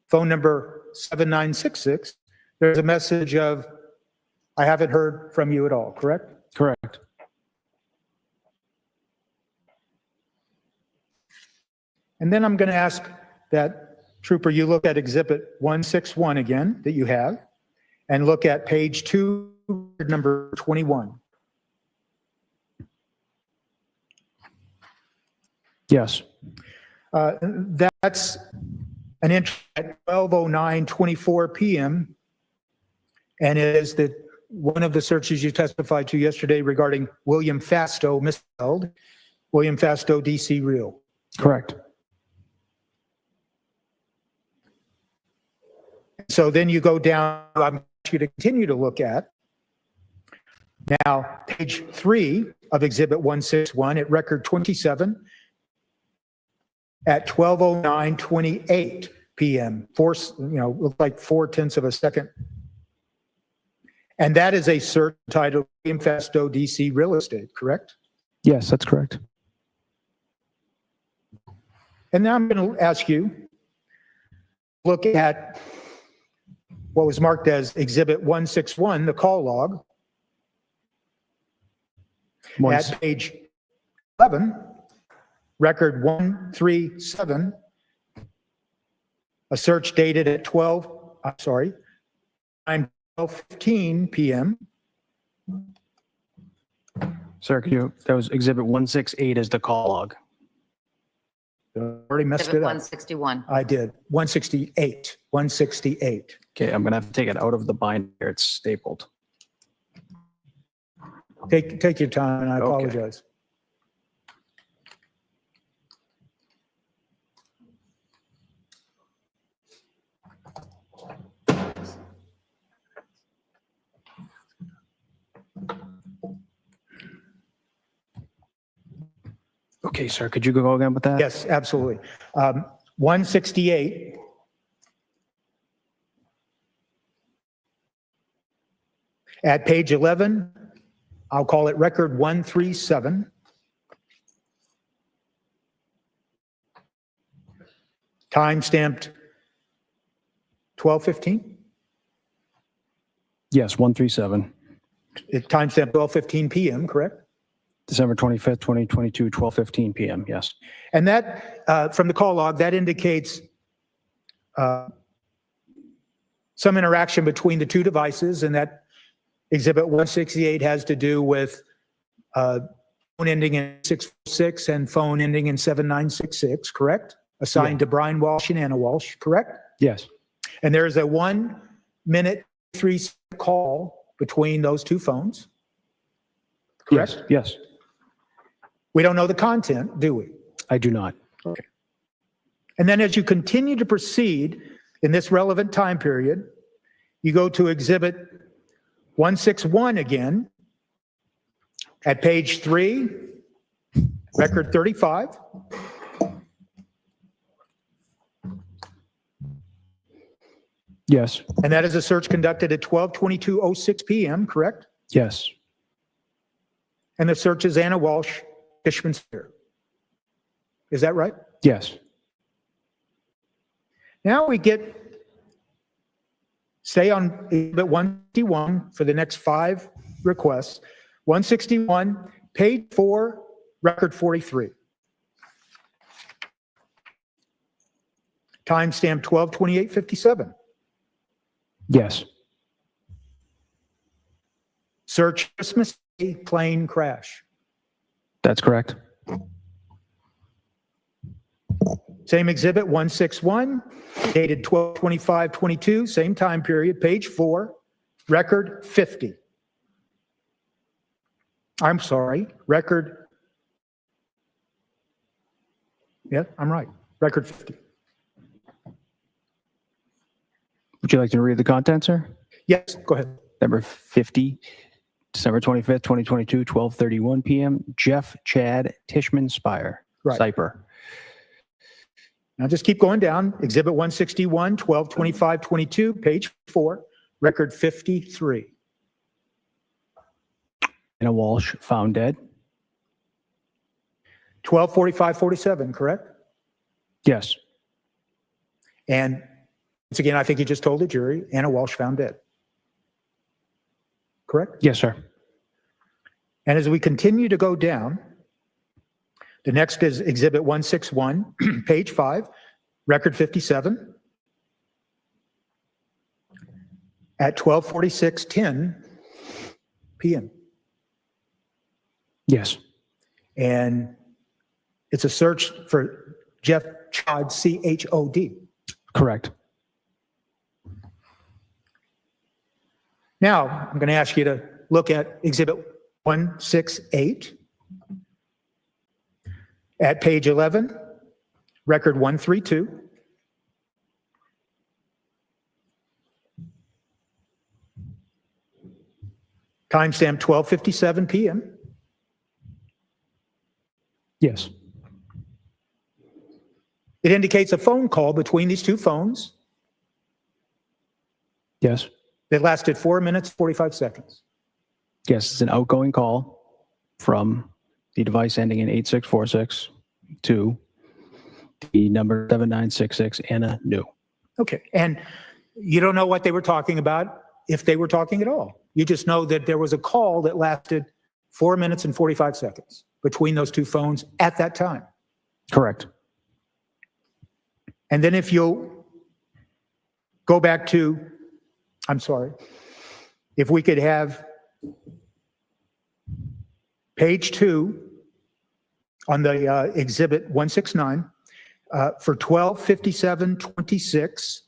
phone number 7966, there's a message of, I haven't heard from you at all, correct? Correct. And then I'm going to ask that, Trooper, you look at Exhibit 161 again, that you have, and look at page 2, number 21. Yes. That's an entry at 12:09:24 p.m. And it is that one of the searches you testified to yesterday regarding William Fasto misspelled, William Fasto DC Real. Correct. So then you go down, I'm going you to continue to look at now page 3 of Exhibit 161 at record 27 at 12:09:28 p.m. Looked like 0.4 of a second. And that is a search titled William Fasto DC Real Estate, correct? Yes, that's correct. And now I'm going to ask you, look at what was marked as Exhibit 161, the call log, at page 11, record 137, a search dated at 12:15 p.m. Sir, that was Exhibit 168 is the call log. Already messed Exhibit it up. 161. I did. 168. 168. Okay, I'm going to have to take it out of the binder. It's stapled. Take your time, and I apologize. Okay, sir, could you go again with that? Yes, absolutely. 168. At page 11, I'll call it record 137. Time stamped 12:15? Yes, 137. Time stamped 12:15 p.m., correct? December 25th, 2022, 12:15 p.m. Yes. And that, from the call log, that indicates some interaction between the two devices, and that Exhibit 168 has to do with phone ending in 646 and phone ending in 7966, correct? Assigned to Brian Walsh and Anna Walsh, correct? Yes. And there is a 1 minute 3 second call between those two phones, correct? Yes. We don't know the content, do we? I do not. Okay. And then as you continue to proceed in this relevant time period, you go to Exhibit 161 again at page 3, record 35. Yes. And that is a search conducted at 12:22:06 p.m., correct? Yes. And the search is Anna Walsh, Fishman Spear. Is that right? Yes. Now we stay on Exhibit 161 for the next 5 requests. 161, page 4, record 43. Timestamp 12:28:57. Yes. Search Christmas Day plane crash. That's correct. Same exhibit 161, dated 12/25/22, same time period, page 4, record 50. I'm sorry, record. Yeah, I'm right. Record 50. Would you like to read the content, sir? Yes, go ahead. Number 50, December 25th, 2022, 12:31 p.m. Jeff Chad Tishman Spire. Right. Cyper. Now just keep going down. Exhibit 161, 12/25/22, page 4, record 53. Anna Walsh found dead. 12/45/47, correct? Yes. And once again, I think you just told the jury, Anna Walsh found dead. Correct? Yes, sir. And as we continue to go down, the next is Exhibit 161, page 5, record 57. At 12:46:10 p.m. Yes. And it's a search for Jeff Chad, C-H-O-D. Correct. Now, I'm going to ask you to look at Exhibit 168 at page 11, record 132. Timestamp 12:57 p.m. Yes. It indicates a phone call between these two phones Yes. that lasted 4 minutes, 45 seconds. Yes, it's an outgoing call from the device ending in 8646 to the number 7966 Anna New. Okay, and you don't know what they were talking about, if they were talking at all. You just know that there was a call that lasted 4 minutes and 45 seconds between those two phones at that time. Correct. And then if you go back to, I'm sorry, if we could have page 2 on the exhibit 169 for 12:57:26.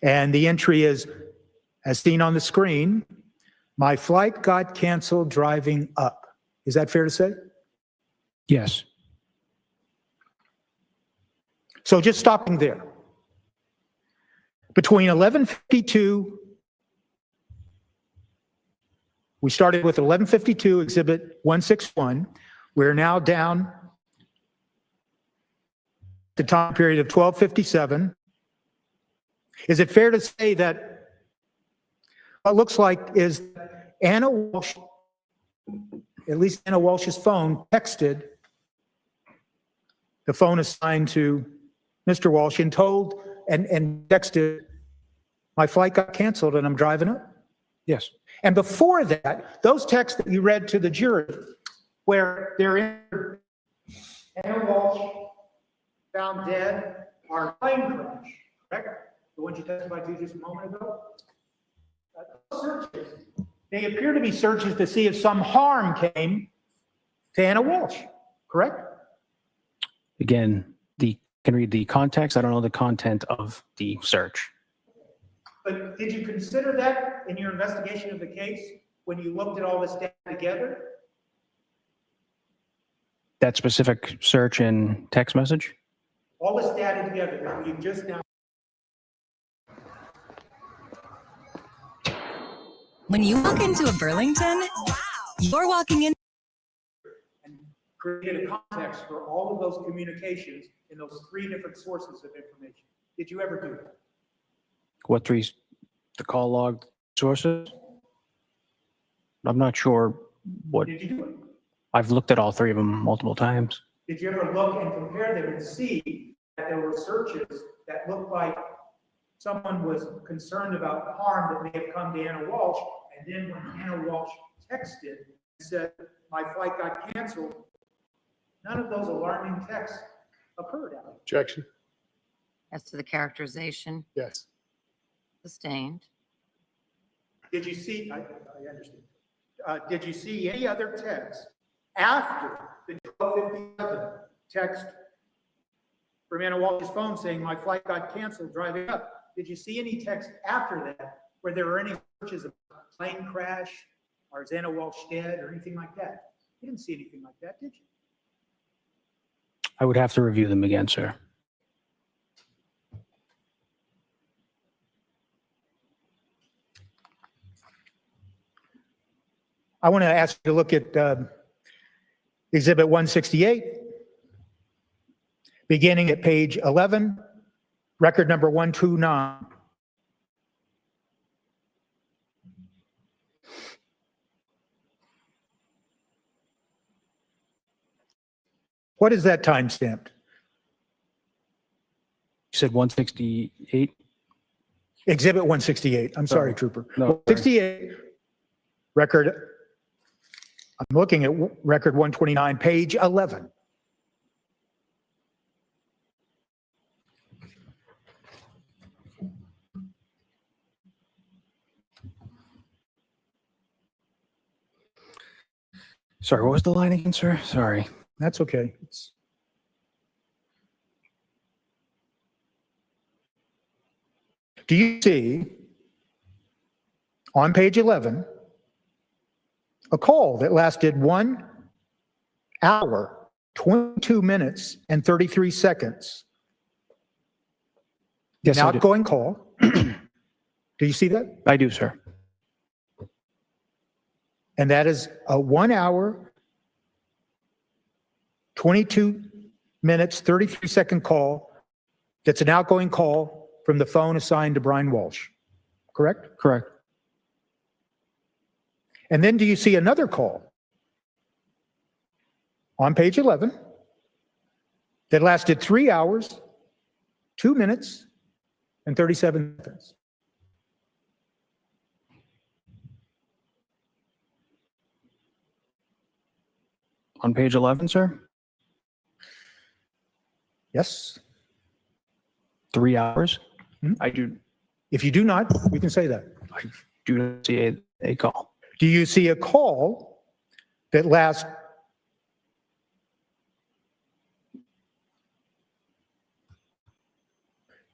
And the entry is, as seen on the screen, my flight got canceled driving up. Is that fair to say? Yes. So just stopping there. Between 11:52, we started with 11:52, exhibit 161. We're now down the time period of 12:57. Is it fair to say that what looks like is Anna Walsh, at least Anna Walsh's phone, texted the phone assigned to Mr. Walsh and told and texted, my flight got canceled and I'm driving up? Yes. And before that, those texts that you read to the jury, where they're in Anna Walsh found dead, are plane crash, correct? The ones you testified to just a moment ago? Those searches, they appear to be searches to see if some harm came to Anna Walsh, correct? Again, can read the context. I don't know the content of the search. But did you consider that in your investigation of the case when you looked at all this data together? That specific search and text message? All this data together that you just now. When you walk into a Burlington, you're walking in. And created a context for all of those communications in those 3 different sources of information. Did you ever do that? What 3? The call log sources? I'm not sure what. Did you do it? I've looked at all 3 of them multiple times. Did you ever look and compare them and see that there were searches that looked like someone was concerned about the harm that may have come to Anna Walsh, and then when Anna Walsh texted and said, my flight got canceled, none of those alarming texts occurred. Objection. As to the characterization, Yes. sustained. Did you see, I understand. Did you see any other text after the 12:57, text from Anna Walsh's phone saying, my flight got canceled driving up. Did you see any text after that where there were any searches of a plane crash or is Anna Walsh dead or anything like that? You didn't see anything like that, did you? I would have to review them again, sir. I want to ask you to look at Exhibit 168, beginning at page 11, record number 129. What is that time stamped? You said 168? Exhibit 168. I'm sorry, Trooper. No, 168, record, I'm looking at record 129, page 11. Sorry, what was the line again, sir? Sorry. That's okay. Do you see on page 11 a call that lasted 1 hour, 22 minutes, and 33 seconds? Yes, An I do. outgoing call. Do you see that? I do, sir. And that is a 1 hour, 22 minutes, 33 second call. That's an outgoing call from the phone assigned to Brian Walsh, correct? Correct. And then do you see another call on page 11 that lasted 3 hours, 2 minutes, and 37 seconds? On page 11, sir? Yes. 3 hours? I do. If you do not, we can say that. I do not see a call. Do you see a call that lasts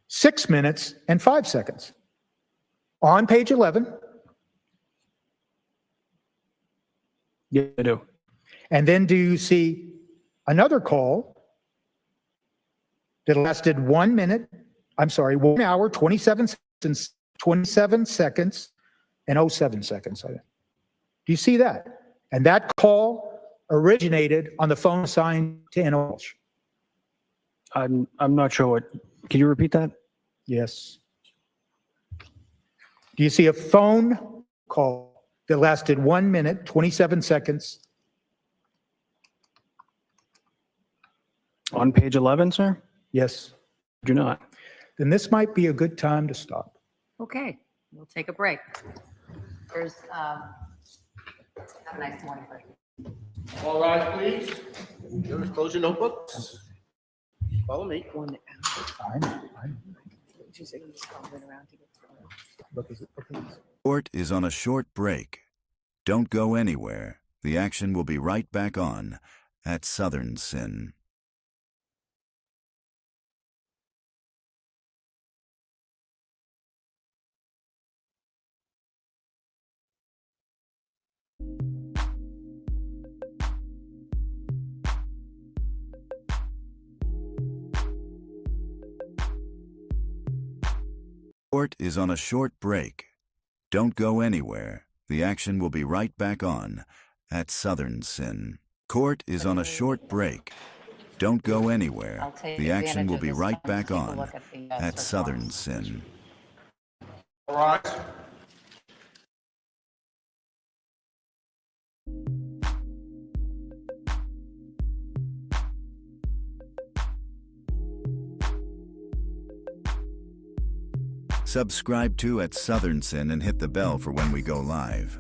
6 minutes and 5 seconds? On page 11. Yeah, I do. And then do you see another call that lasted 1 minute, 1 hour, 27 seconds, and 07 seconds. Do you see that? And that call originated on the phone assigned to Anna Walsh. I'm not sure what. Can you repeat that? Yes. Do you see a phone call that lasted 1 minute, 27 seconds? On page 11, sir? Yes. Do not. Then this might be a good time to stop. Okay, we'll take a break. There's, have a nice morning. All rise, please. Just close your notebooks. Follow me. Court is on a short break. Don't go anywhere. The action will be right back on at Southern Sin. Court is on a short break. Don't go anywhere. The action will be right back on at Southern Sin. Court is on a short break. Don't go anywhere. The action will be right back on at Southern Sin. All rise. Subscribe to at Southern Sin and hit the bell for when we go live.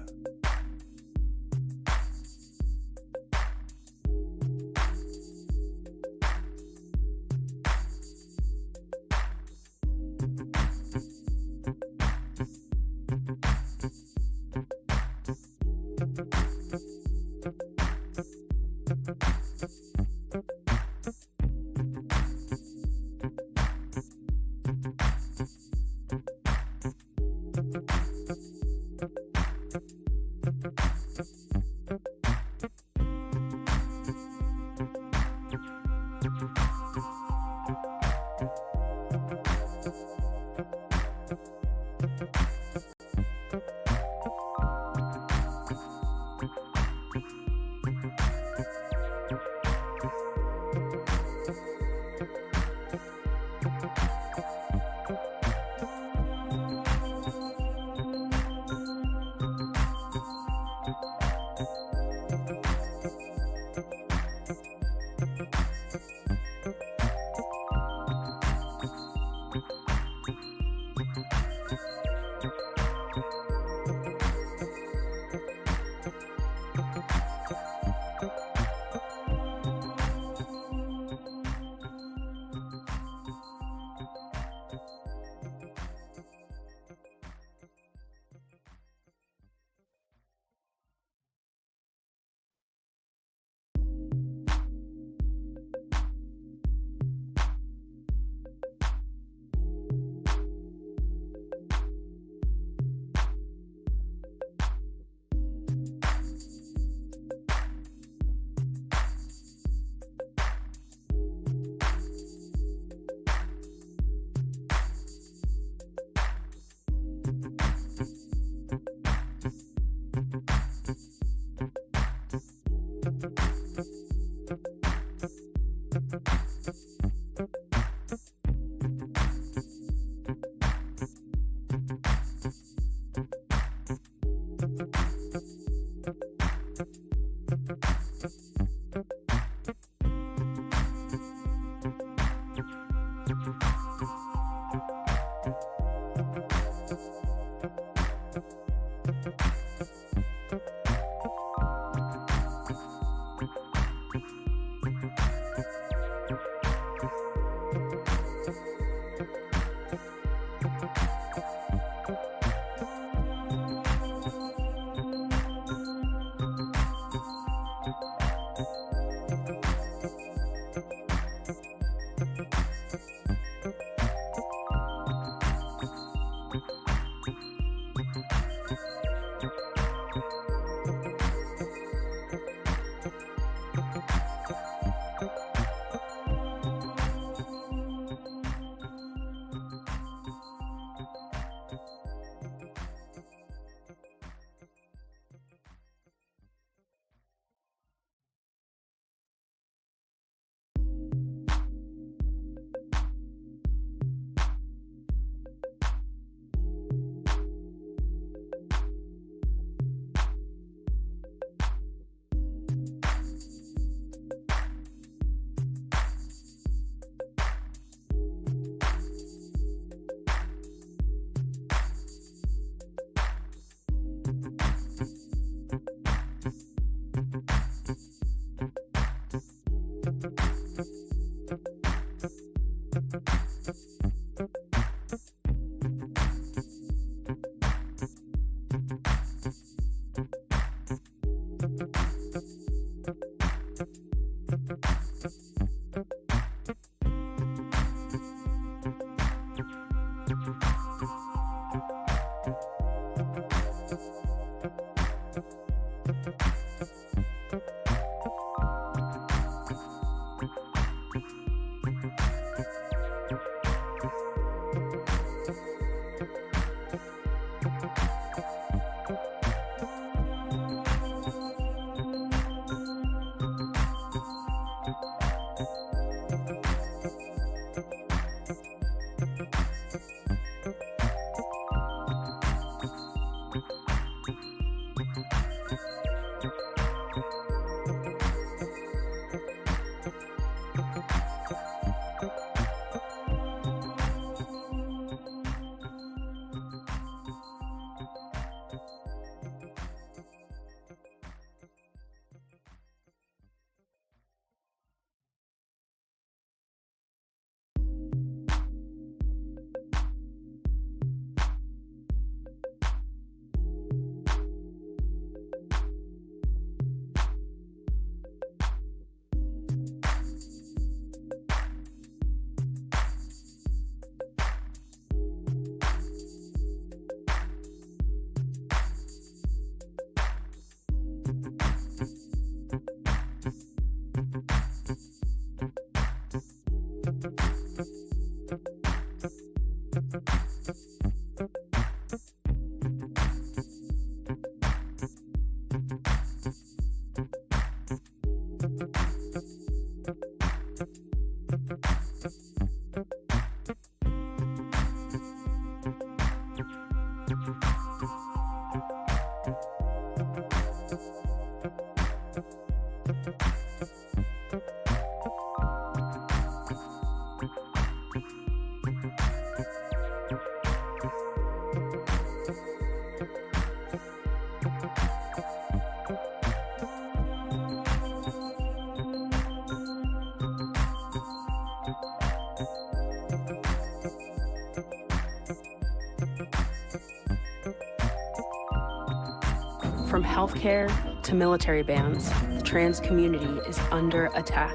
From healthcare to military bans, the trans community is under attack.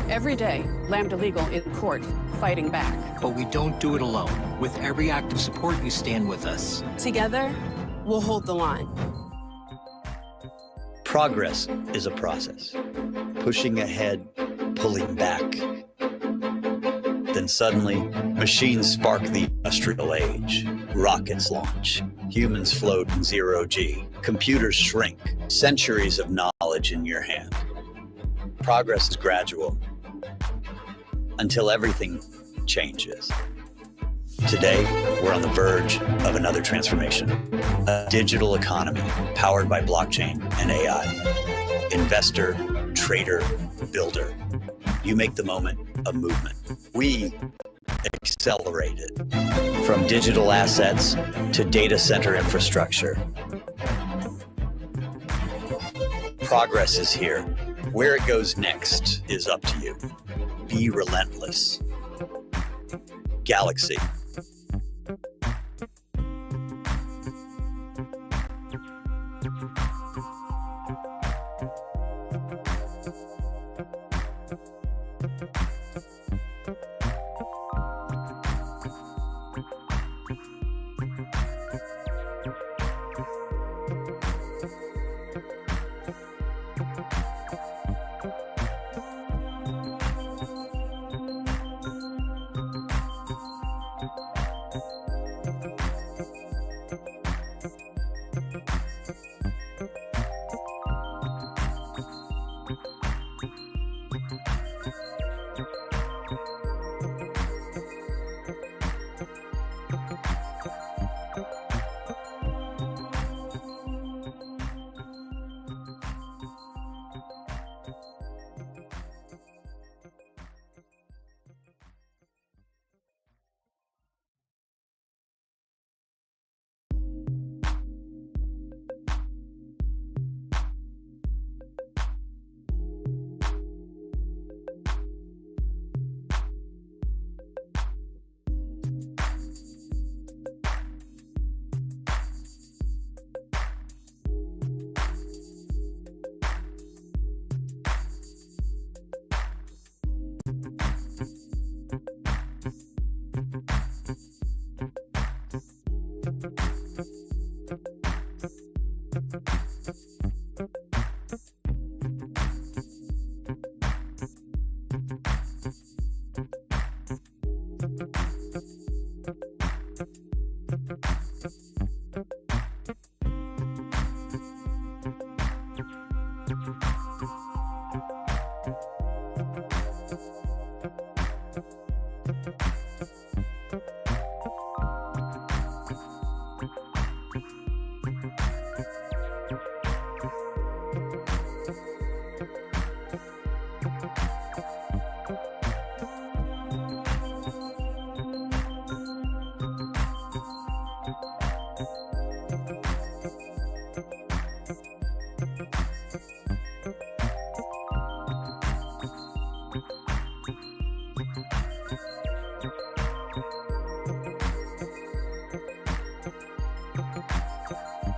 Every day, Lambda Legal in court, fighting back. But we don't do it alone. With every act of support, you stand with us. Together, we'll hold the line. Progress is a process. Pushing ahead, pulling back. Then suddenly, machines spark the industrial age. Rockets launch. Humans float in zero-G. Computers shrink. Centuries of knowledge in your hand. Progress is gradual. Until everything changes. Today, we're on the verge of another transformation. A digital economy powered by blockchain and AI. Investor, trader, builder. You make the moment a movement. We accelerated. From digital assets to data center infrastructure. Progress is here. Where it goes next is up to you. Be relentless. Galaxy.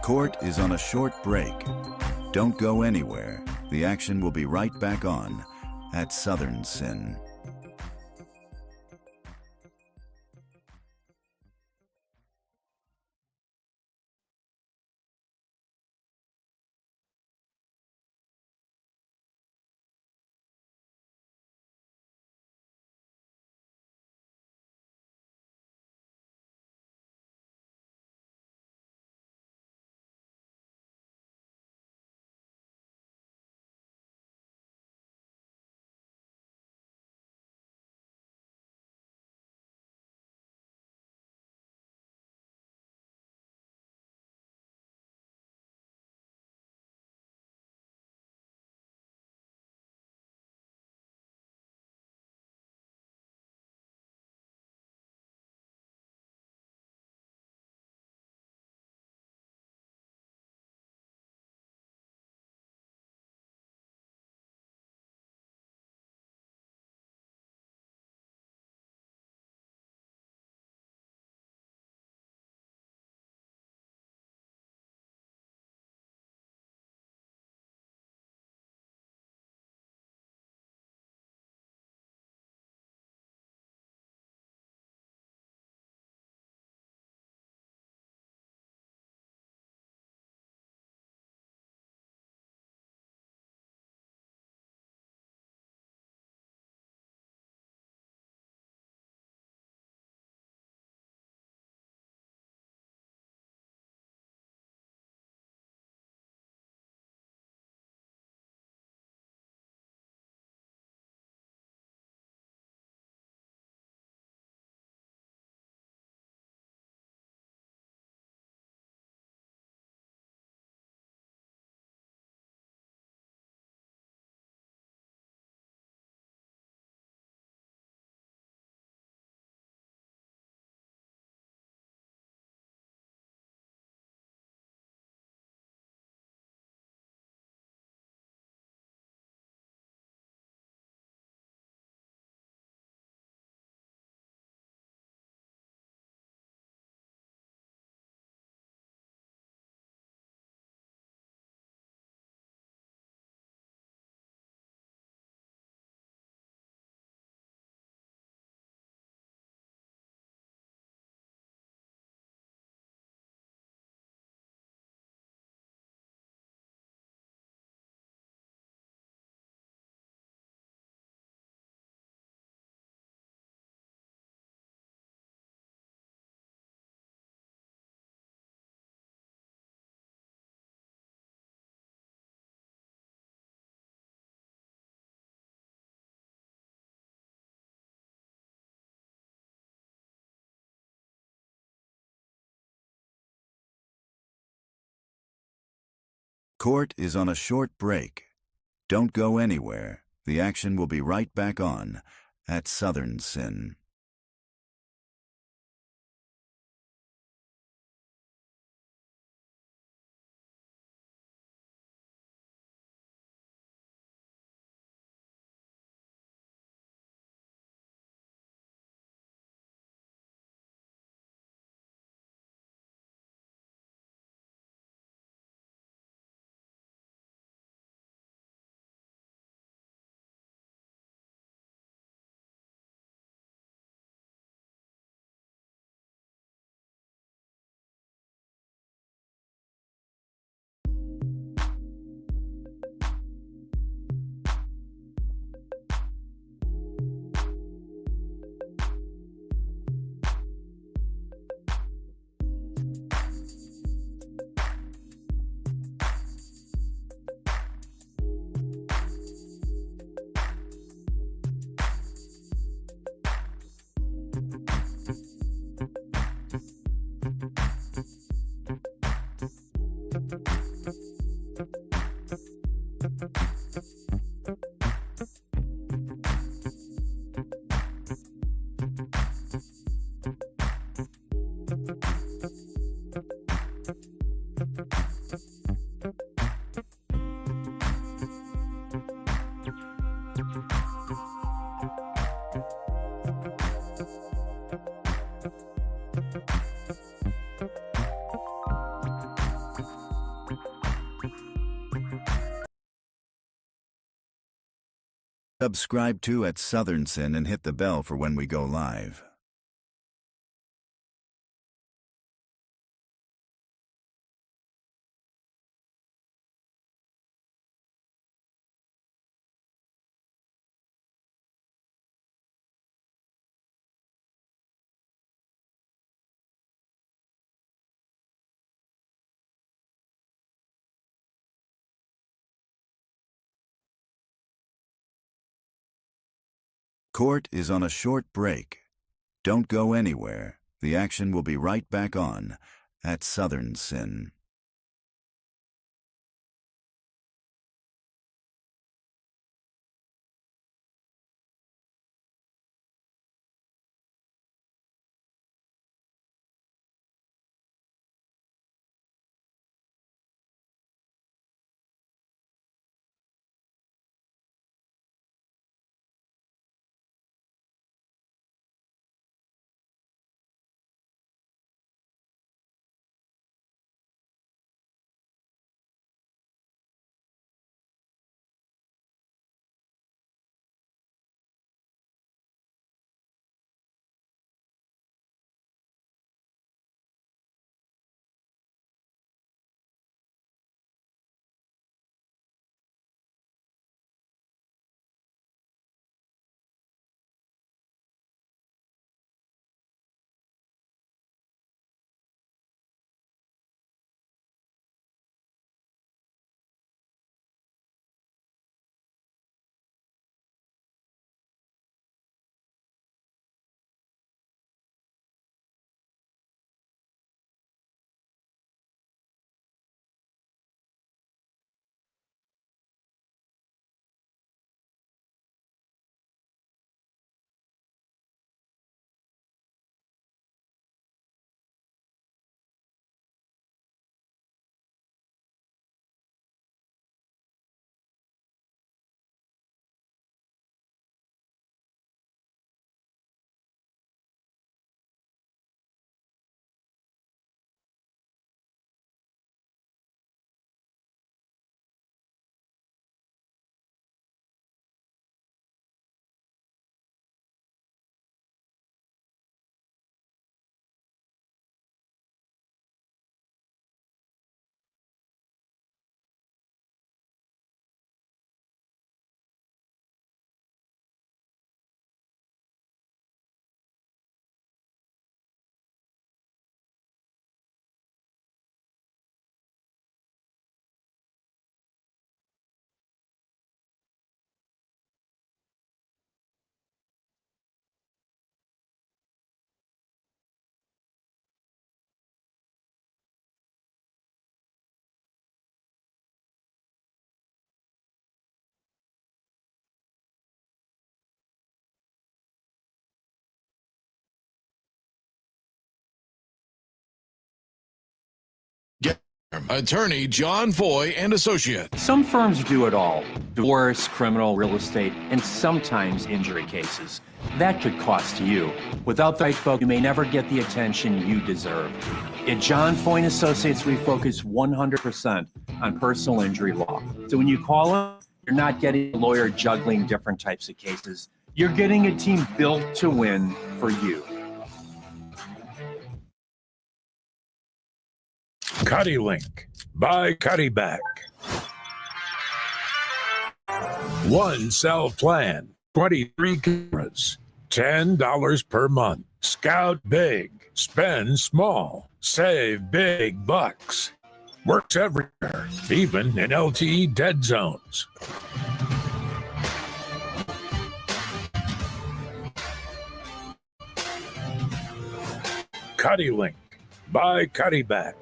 Court is on a short break. Don't go anywhere. The action will be right back on at Southern Sin. Court is on a short break. Don't go anywhere. The action will be right back on at Southern Sin. Subscribe to at Southern Sin and hit the bell for when we go live. Court is on a short break. Don't go anywhere. The action will be right back on at Southern Sin. Attorney John Foy and Associates. Some firms do it all: divorce, criminal, real estate, and sometimes injury cases. That could cost you. Without the right folk, you may never get the attention you deserve. At John Foy and Associates, we focus 100% on personal injury law. So when you call us, you're not getting a lawyer juggling different types of cases. You're getting a team built to win for you. Cuddy Link by Cuddyback. One cell plan, 23 cameras, $10 per month. Scout big, spend small, save big bucks. Works everywhere, even in LTE dead zones. Cuddy Link by Cuddyback.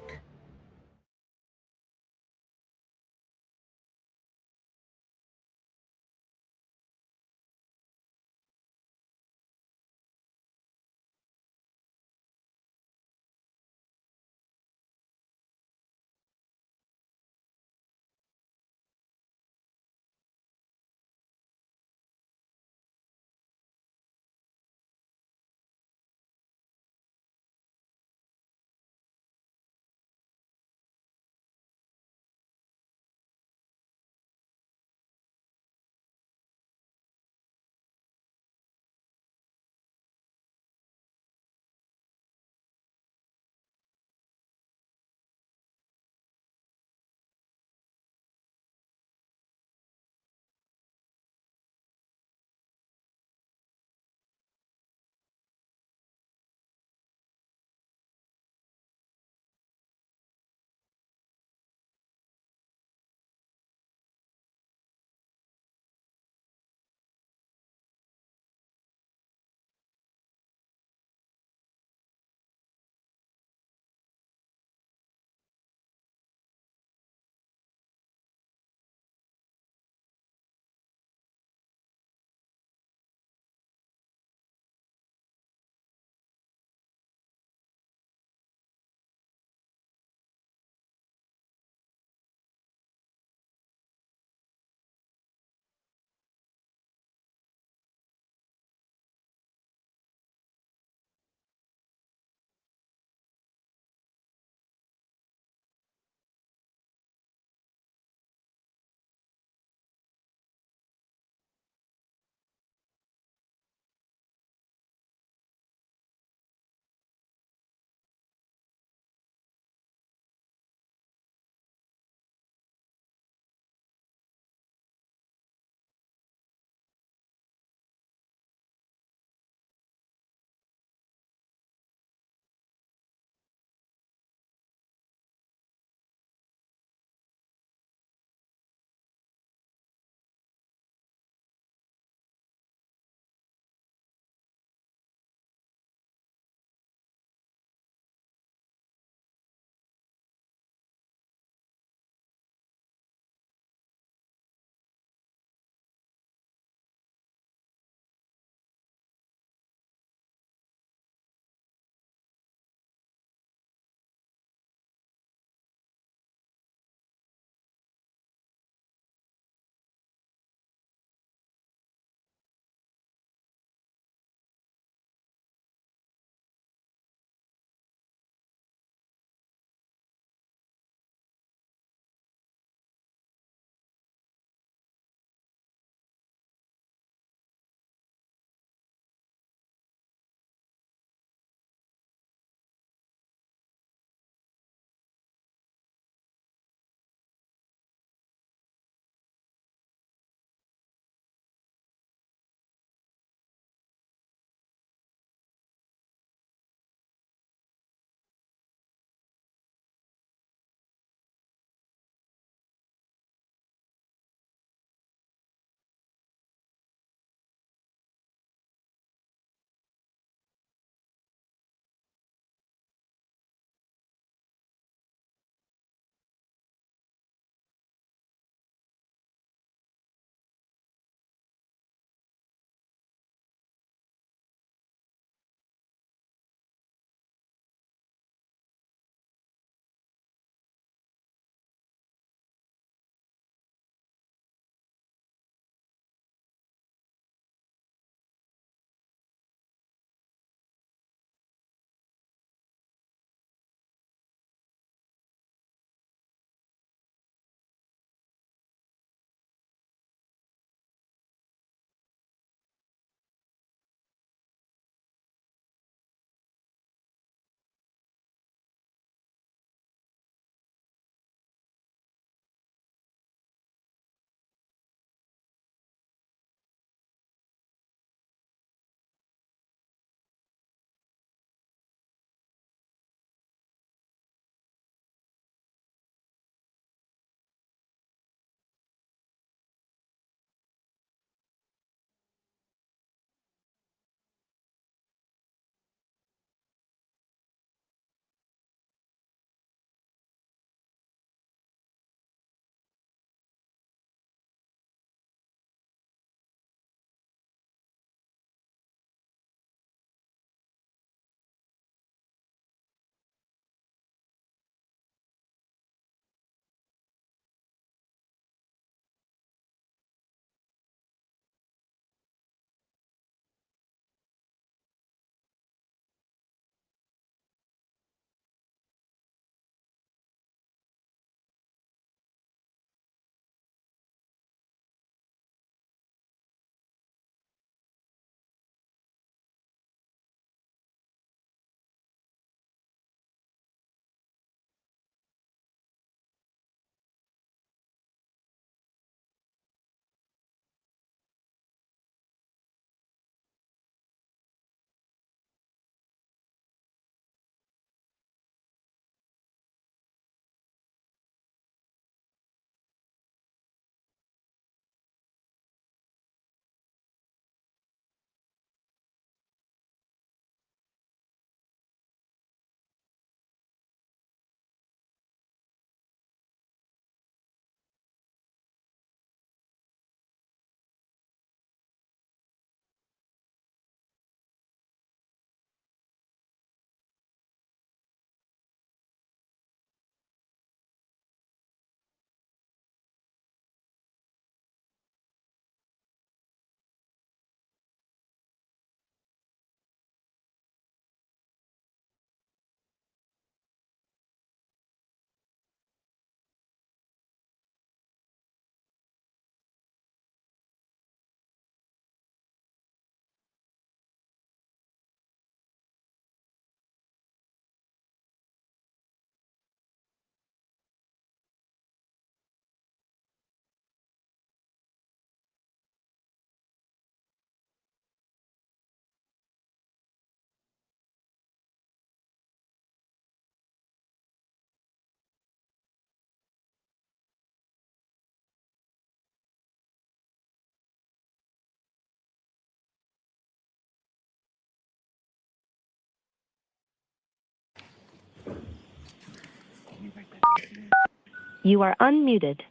You are unmuted.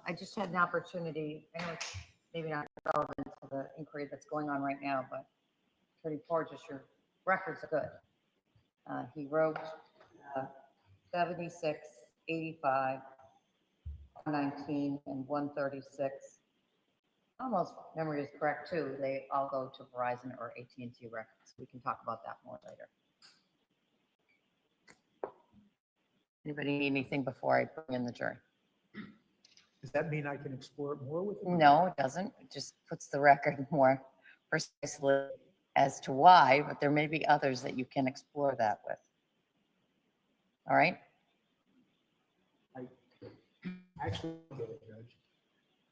I just had an opportunity, I know it's maybe not relevant to the inquiry that's going on right now, but Attorney Porges, your records are good. He wrote 76, 85, 119, and 136. Almost memory is correct too. They all go to Verizon or AT&T records. We can talk about that more later. Anybody need anything before I bring in the jury? Does that mean I can explore it more with them? No, it doesn't. It just puts the record more precisely as to why, but there may be others that you can explore that with. All right? I actually don't get it, Judge.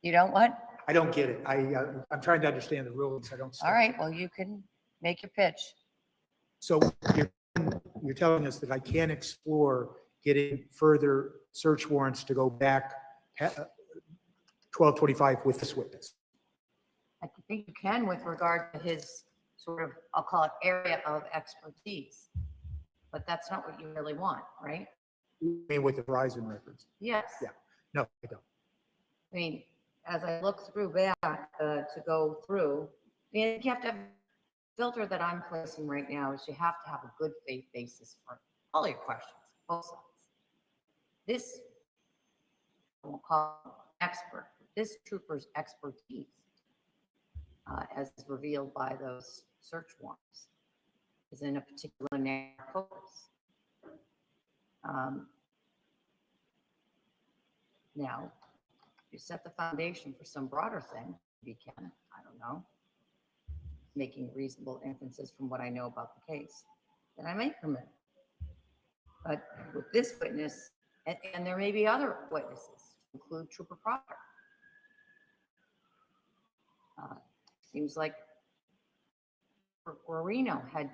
You don't what? I don't get it. I'm trying to understand the rulings. I don't. All right, well, you can make your pitch. So you're telling us that I can explore getting further search warrants to go back 1225 with this witness? I think you can with regard to his sort of, I'll call it area of expertise, but that's not what you really want, right? You mean with the Verizon records? Yes. Yeah. No, I don't. I mean, as I look through back to go through, I mean, you have to have a filter that I'm placing right now is you have to have a good faith basis for all your questions, both sides. This, we'll call expert, this trooper's expertise, as revealed by those search warrants, is in a particular narrow focus. Now, you set the foundation for some broader thing, if you can, I don't know, making reasonable inferences from what I know about the case, then I may permit. But with this witness, and there may be other witnesses, include Trooper Proctor. Seems like Guarino had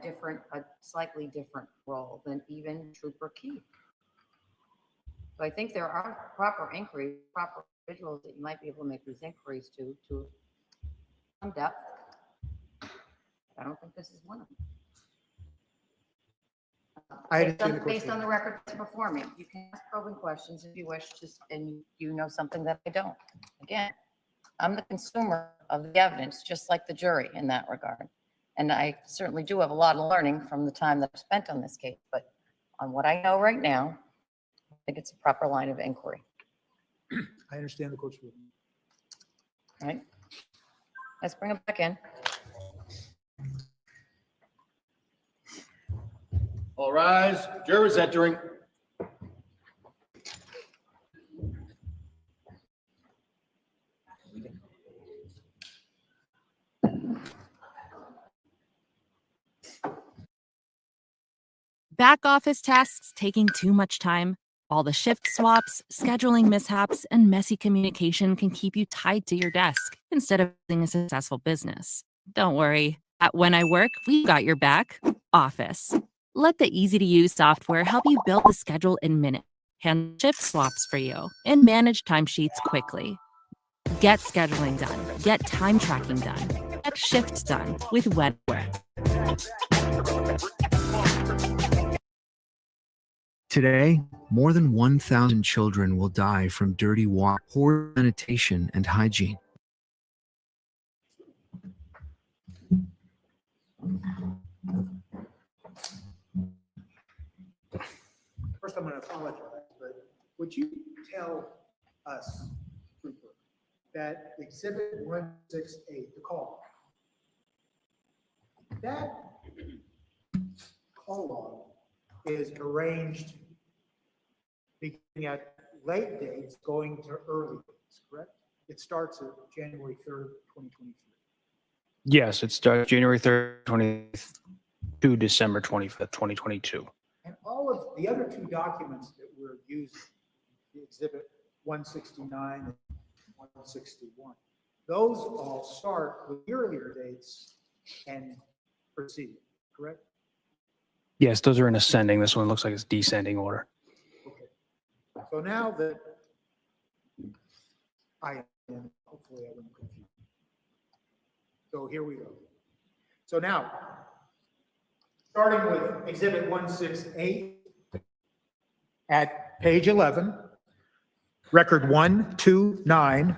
a slightly different role than even Trooper Key. So I think there are proper inquiries, proper individuals that you might be able to make these inquiries to some depth. I don't think this is one of them. Based on the record before me, you can ask probing questions if you wish, and you know something that I don't. Again, I'm the consumer of the evidence, just like the jury in that regard. And I certainly do have a lot of learning from the time that I've spent on this case, but on what I know right now, I think it's a proper line of inquiry. I understand the court's ruling. All right. Let's bring him back in. All rise. Jurors entering. Back office tasks taking too much time? All the shift swaps, scheduling mishaps, and messy communication can keep you tied to your desk instead of building a successful business. Don't worry. At When I Work, we got your back. Office. Let the easy-to-use software help you build a schedule in minutes, handle shift swaps for you, and manage timesheets quickly. Get scheduling done. Get time tracking done. Get shifts done with When I Work. Today, more than 1,000 children will die from dirty water, poor sanitation, and hygiene. First, I'm going to apologize, but would you tell us, Trooper, that Exhibit 168, the call, that call log is arranged beginning at late dates going to early dates, correct? It starts at January 3rd, 2023. Yes, it starts January 3rd, 20th to December 25th, 2022. And all of the other two documents that we're using, the Exhibit 169 and 161, those all start with earlier dates and proceed, correct? Yes, those are in ascending. This one looks like it's descending order. So now that I am, hopefully I won't confuse. So here we go. So now, starting with Exhibit 168 at page 11, record 129,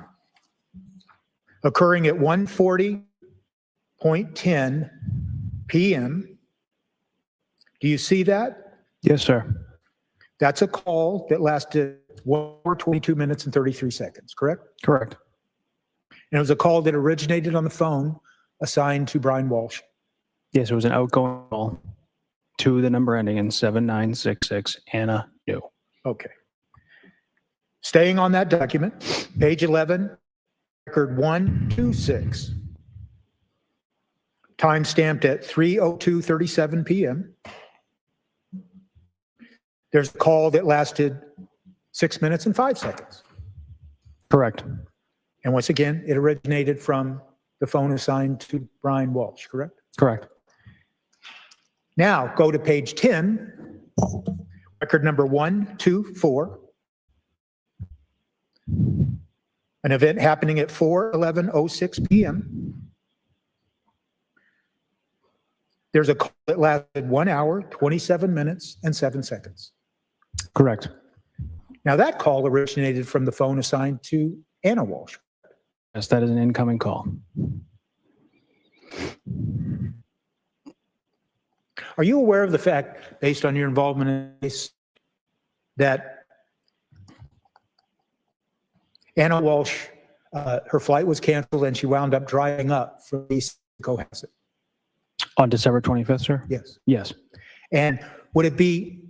occurring at 1:40.10 p.m. Do you see that? Yes, sir. That's a call that lasted 1 hour, 22 minutes and 33 seconds, correct? Correct. And it was a call that originated on the phone assigned to Brian Walshe. Yes, it was an outgoing call to the number ending in 7966, Anna New. Okay. Staying on that document, page 11, record 126, time stamped at 3:02:37 p.m. There's a call that lasted 6 minutes and 5 seconds. Correct. And once again, it originated from the phone assigned to Brian Walshe, correct? Correct. Now go to page 10, record number 124. An event happening at 4:11:06 p.m. There's a call that lasted 1 hour, 27 minutes, and 7 seconds. Correct. Now that call originated from the phone assigned to Anna Walshe. Yes, that is an incoming call. Are you aware of the fact, based on your involvement in this, that Anna Walshe, her flight was canceled and she wound up driving up from DC to Cohasset? On December 25th, sir? Yes. Yes. And would it be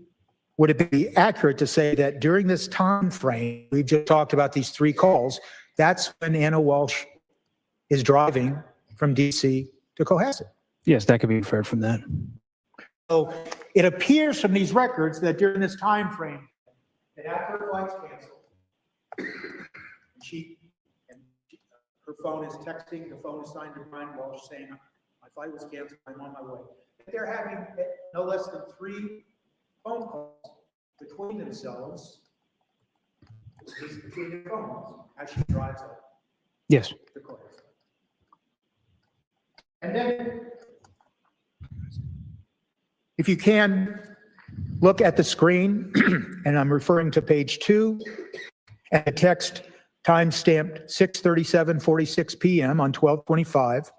accurate to say that during this time frame, we've just talked about these 3 calls, that's when Anna Walshe is driving from DC to Cohasset? Yes, that could be inferred from that. So it appears from these records that during this time frame, that after her flight's canceled, her phone is texting, the phone is signed to Brian Walshe saying, my flight was canceled, I'm on my way. They're having no less than 3 phone calls between themselves, between their phones, as she drives up. Yes. And then, if you can, look at the screen, and I'm referring to page 2, and the text time-stamped 6:37:46 p.m. on 12/25.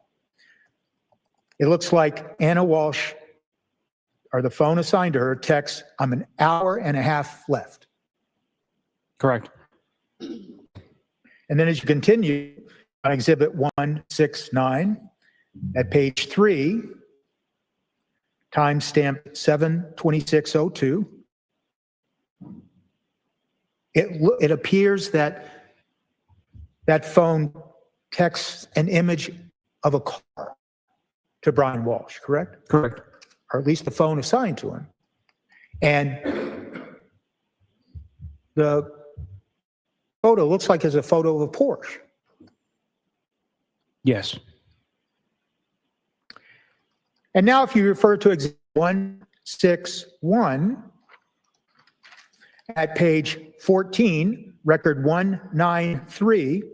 It looks like Anna Walshe, or the phone assigned to her, texts, I'm an hour and a half left. Correct. And then as you continue on Exhibit 169, at page 3, time-stamped 7:26:02, it appears that that phone texts an image of a car to Brian Walshe, correct? Correct. Or at least the phone assigned to him. And the photo looks like it's a photo of a Porsche. Yes. And now if you refer to Exhibit 161 at page 14, record 193,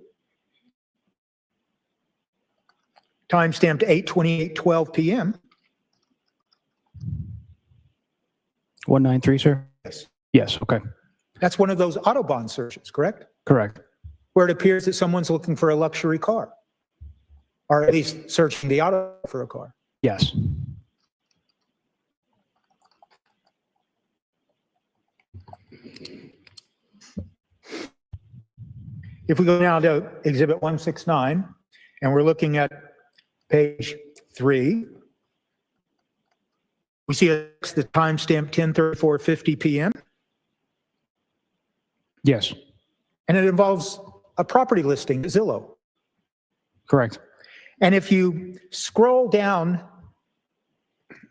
time-stamped 8:28:12 p.m. 193, sir? Yes. Yes, okay. That's one of those Autobahn searches, correct? Correct. Where it appears that someone's looking for a luxury car, or at least searching the auto for a car. Yes. If we go now to Exhibit 169, and we're looking at page 3, we see the timestamp 10:34:50 p.m. Yes. And it involves a property listing, Zillow. Correct. And if you scroll down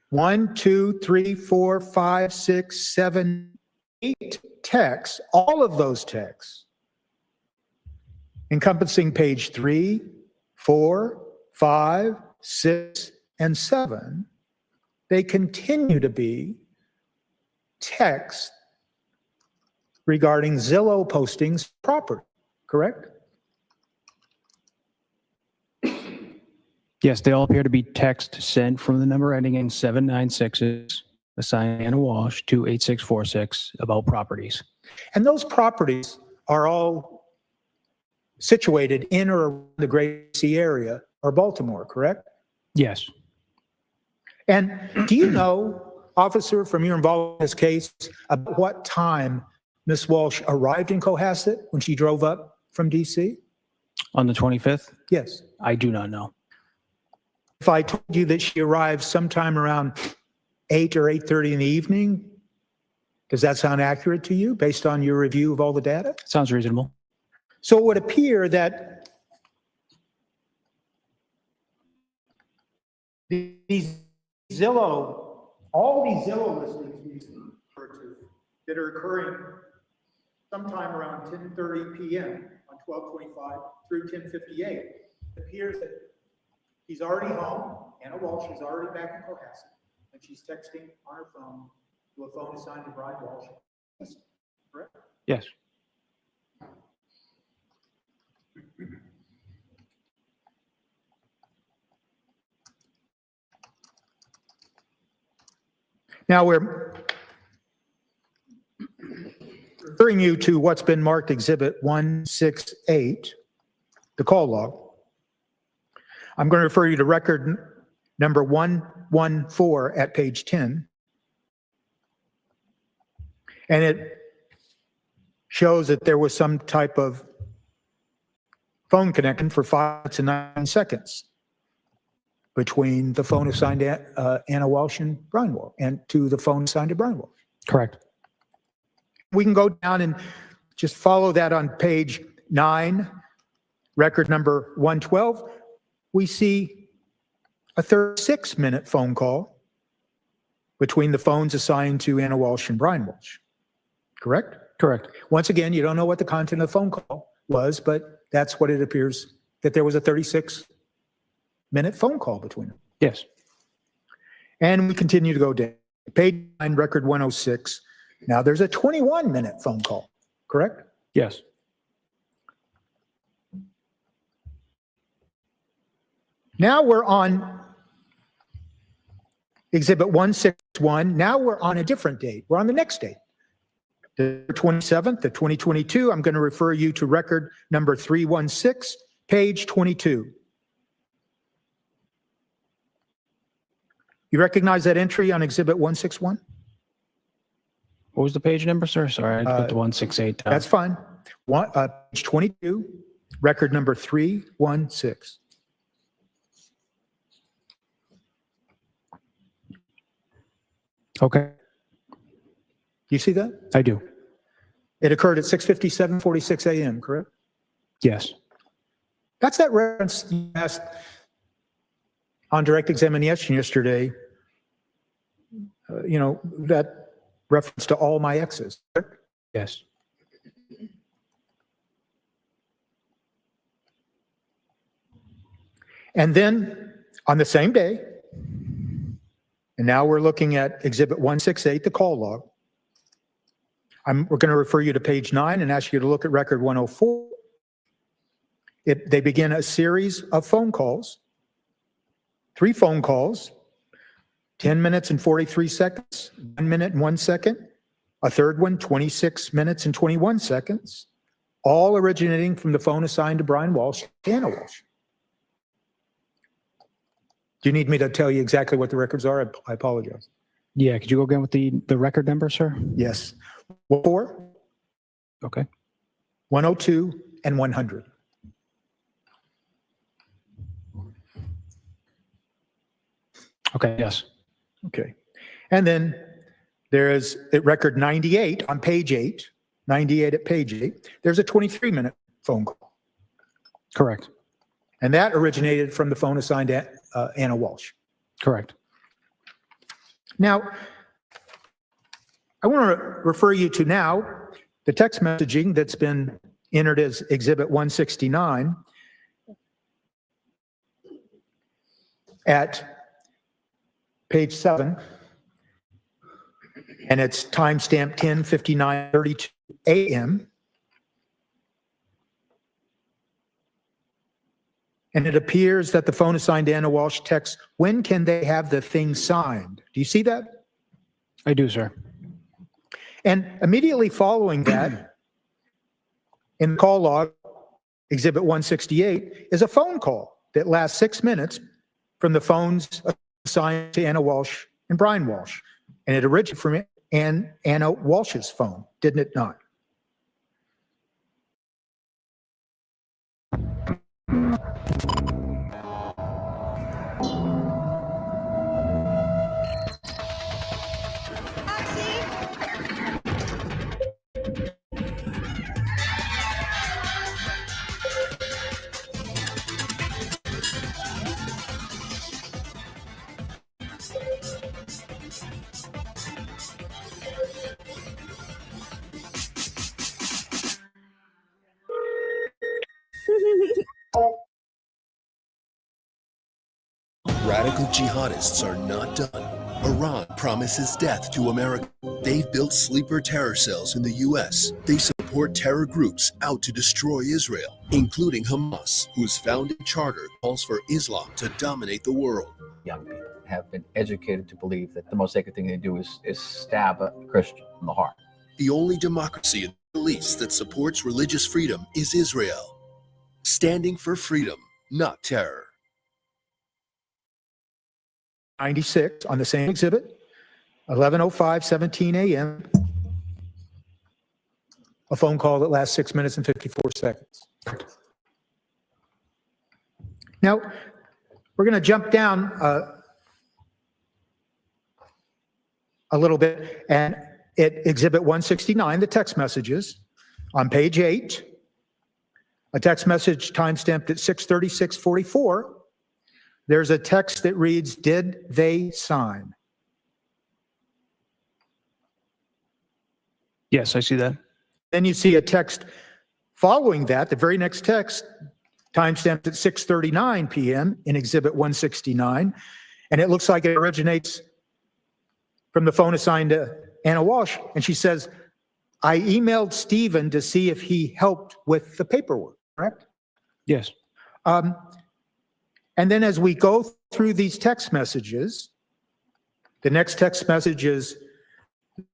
1, 2, 3, 4, 5, 6, 7, 8 texts, all of those texts encompassing page 3, 4, 5, 6, and 7, they continue to be texts regarding Zillow postings property, correct? Yes, they all appear to be text sent from the number ending in 796, assigned Anna Walsh to 8646 about properties. And those properties are all situated in or around the Greater DC area or Baltimore, correct? Yes. And do you know, officer, from your involvement in this case, about what time Ms. Walsh arrived in Cohasset when she drove up from DC? On the 25th? Yes. I do not know. If I told you that she arrived sometime around 8 or 8:30 in the evening, does that sound accurate to you based on your review of all the data? Sounds reasonable. So it would appear that these all these Zillow listings we refer to that are occurring sometime around 10:30 p.m. on 12/25 through 10:58, it appears that he's already home. Anna Walsh is already back in Cohasset, and she's texting on her phone to a phone assigned to Brian Walsh. Correct? Yes. Now we're referring you to what's been marked Exhibit 168, the call log. I'm going to refer you to record number 114 at page 10. And it shows that there was some type of phone connection for 5 minutes and 9 seconds between the phone assigned to Anna Walsh and Brian Walsh, and to the phone assigned to Brian Walsh. Correct. We can go down and just follow that on page 9, record number 112. We see a 36-minute phone call between the phones assigned to Anna Walsh and Brian Walsh. Correct? Correct. Once again, you don't know what the content of the phone call was, but that's what it appears, that there was a 36-minute phone call between them. Yes. And we continue to go down. Page 9, record 106. Now there's a 21-minute phone call, correct? Yes. Now we're on Exhibit 161. Now we're on a different date. We're on the next date. The 27th of 2022. I'm going to refer you to record number 316, page 22. You recognize that entry on Exhibit 161? What was the page number, sir? Sorry, I put the 168 down. That's fine. Page 22, record number 316. Okay. You see that? I do. It occurred at 6:57:46 a.m., correct? Yes. That's that reference you asked on direct examination yesterday, that reference to all my exes, correct? Yes. And then on the same day, and now we're looking at Exhibit 168, the call log. We're going to refer you to page 9 and ask you to look at record 104. They begin a series of phone calls, 3 phone calls, 10 minutes and 43 seconds, 1 minute and 1 second, a third one, 26 minutes and 21 seconds, all originating from the phone assigned to Brian Walsh, Anna Walsh. Do you need me to tell you exactly what the records are? I apologize. Yeah, could you go again with the record number, sir? Yes. 4, okay, 102, and 100. Okay, yes. Okay. And then there is at record 98 on page 8, 98 at page 8, there's a 23-minute phone call. Correct. And that originated from the phone assigned to Anna Walsh. Correct. Now, I want to refer you to now the text messaging that's been entered as Exhibit 169 at page 7, and it's timestamp 10:59:32 a.m. And it appears that the phone assigned to Anna Walsh texts, when can they have the thing signed? Do you see that? I do, sir. And immediately following that, in the call log, Exhibit 168, is a phone call that lasts 6 minutes from the phones assigned to Anna Walsh and Brian Walsh. And it originated from Anna Walsh's phone, didn't it not? Radical jihadists are not done. Iran promises death to America. They've built sleeper terror cells in the U.S. They support terror groups out to destroy Israel, including Hamas, whose founding charter calls for Islam to dominate the world. Young people have been educated to believe that the most sacred thing they do is stab a Christian in the heart. The only democracy in the Middle East that supports religious freedom is Israel, standing for freedom, not terror. 96 on the same exhibit, 11:05:17 a.m. A phone call that lasts 6 minutes and 54 seconds. Now, we're going to jump down a little bit, and at Exhibit 169, the text messages, on page 8, a text message timestamped at 6:36:44. There's a text that reads, "Did they sign?" Yes, I see that. Then you see a text following that, the very next text, timestamped at 6:39 p.m. in Exhibit 169, and it looks like it originates from the phone assigned to Anna Walsh, and she says, "I emailed Stephen to see if he helped with the paperwork," correct? Yes. And then as we go through these text messages, the next text message is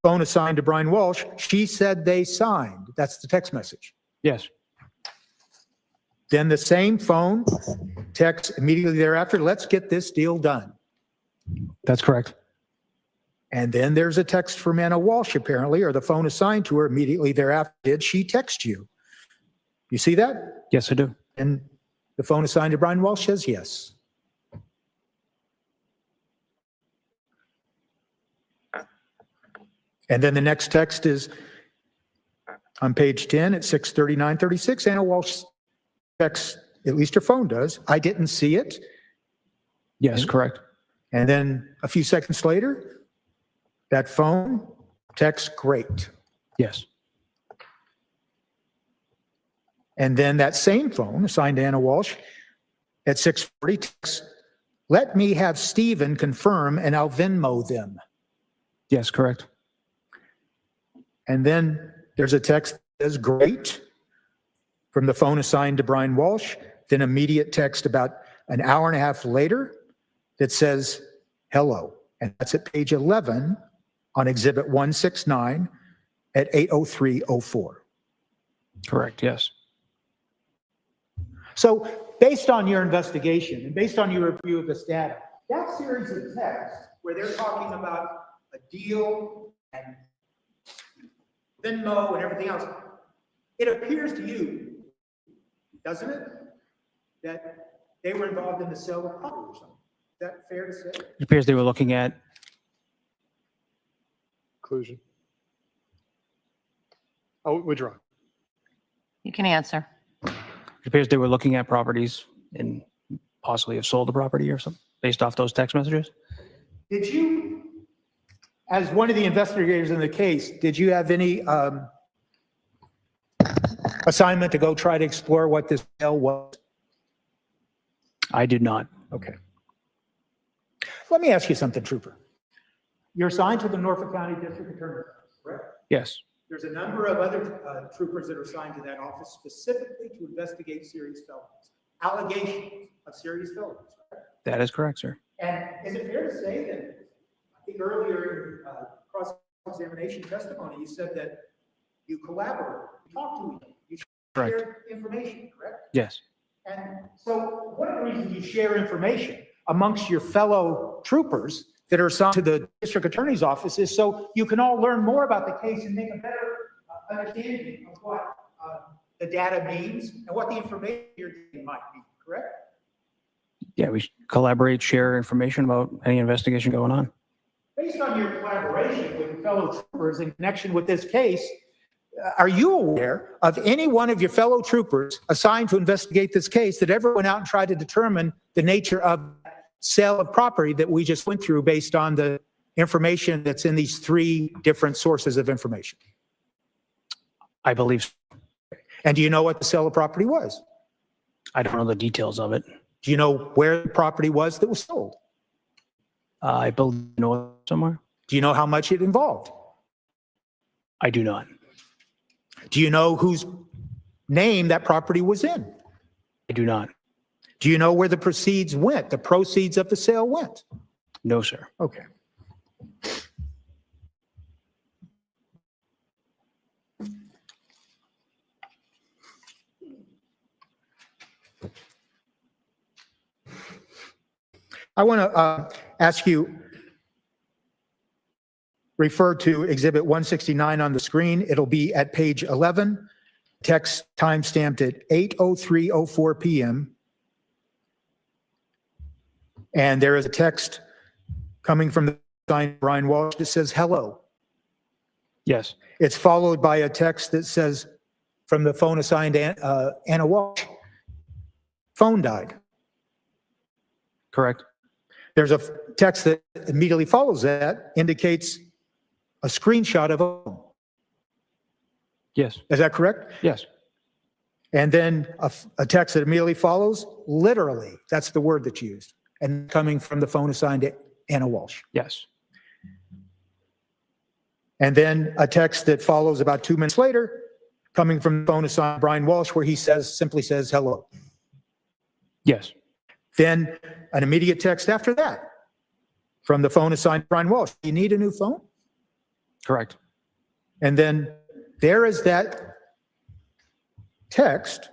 phone assigned to Brian Walsh. She said they signed. That's the text message. Yes. Then the same phone text immediately thereafter, "Let's get this deal done." That's correct. And then there's a text from Anna Walsh, apparently, or the phone assigned to her immediately thereafter. Did she text you? You see that? Yes, I do. And the phone assigned to Brian Walsh says yes. And then the next text is on page 10 at 6:39:36. Anna Walsh texts, at least her phone does, "I didn't see it." Yes, correct. And then a few seconds later, that phone texts, "Great." Yes. And then that same phone assigned to Anna Walsh at 6:40 texts, "Let me have Stephen confirm and I'll Venmo them." Yes, correct. And then there's a text that says, "Great," from the phone assigned to Brian Walsh. Then immediate text about an hour and a half later that says, "Hello." And that's at page 11 on Exhibit 169 at 8:03:04. Correct, yes. So based on your investigation and based on your review of this data, that series of texts where they're talking about a deal and Venmo and everything else, it appears to you, doesn't it, that they were involved in the sale of property or something? Is that fair to say? It appears they were looking at. Conclusion. Oh, withdraw. You can answer. It appears they were looking at properties and possibly have sold the property or something based off those text messages. Did you, as one of the investigators in the case, did you have any assignment to go try to explore what this sale was? I did not. Okay. Let me ask you something, Trooper. You're assigned to the Norfolk County District Attorney's Office, correct? Yes, There's a number of other troopers that are assigned to that office specifically to investigate serious felonies, allegations of serious felonies, correct? that is correct, sir. And is it fair to say that, I think earlier in cross-examination testimony, you said that you collaborate, you talk to each other, you share information, correct? Yes. And so one of the reasons you share information amongst your fellow troopers that are assigned to the district attorney's office is so you can all learn more about the case and make a better understanding of what the data means and what the information you're getting might mean, correct? Yeah, we collaborate, share information about any investigation going on. Based on your collaboration with your fellow troopers in connection with this case, are you aware of any one of your fellow troopers assigned to investigate this case that ever went out and tried to determine the nature of sale of property that we just went through based on the information that's in these three different sources of information? I believe so. And do you know what the sale of property was? I don't know the details of it. Do you know where the property was that was sold? I believe I know it somewhere. Do you know how much it involved? I do not. Do you know whose name that property was in? I do not. Do you know where the proceeds went? The proceeds of the sale went? No, sir. Okay. I want to ask you, refer to Exhibit 169 on the screen. It'll be at page 11, text timestamped at 8:03:04 p.m. And there is a text coming from the sign Brian Walsh that says hello. Yes. It's followed by a text that says from the phone assigned Anna Walsh, phone died. Correct. There's a text that immediately follows that, indicates a screenshot of a phone. Yes. Is that correct? Yes. And then a text that immediately follows, literally, that's the word that's used, and coming from the phone assigned to Anna Walsh. Yes. And then a text that follows about 2 minutes later, coming from the phone assigned Brian Walsh, where he simply says hello. Yes. Then an immediate text after that from the phone assigned Brian Walsh. You need a new phone? Correct. And then there is that text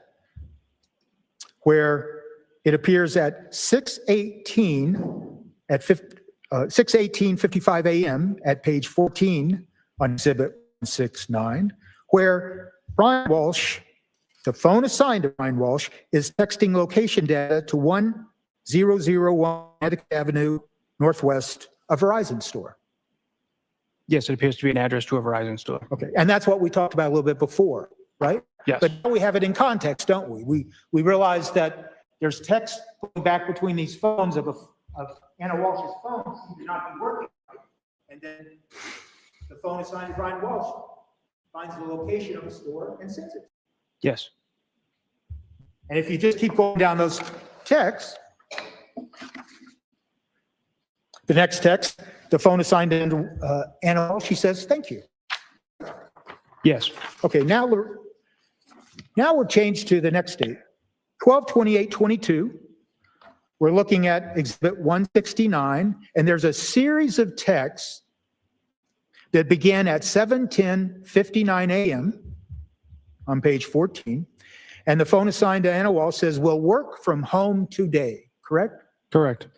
where it appears at 6:18:55 a.m. at page 14 on Exhibit 169, where Brian Walsh, the phone assigned to Brian Walsh, is texting location data to 1001 Attic Avenue Northwest, a Verizon store. Yes, it appears to be an address to a Verizon store. Okay, and that's what we talked about a little bit before, right? Yes. But now we have it in context, don't we? We realize that there's text going back between these phones of Anna Walsh's phone seem to not be working, right? And then the phone assigned to Brian Walsh finds the location of a store and sends it. Yes. And if you just keep going down those texts, the next text, the phone assigned to Anna Walsh, she says, thank you. Yes. Okay, now we're changed to the next date, 12/28/22. We're looking at Exhibit 169, and there's a series of texts that begin at 7:10:59 a.m. on page 14, and the phone assigned to Anna Walsh says, "We'll work from home today," correct? Correct.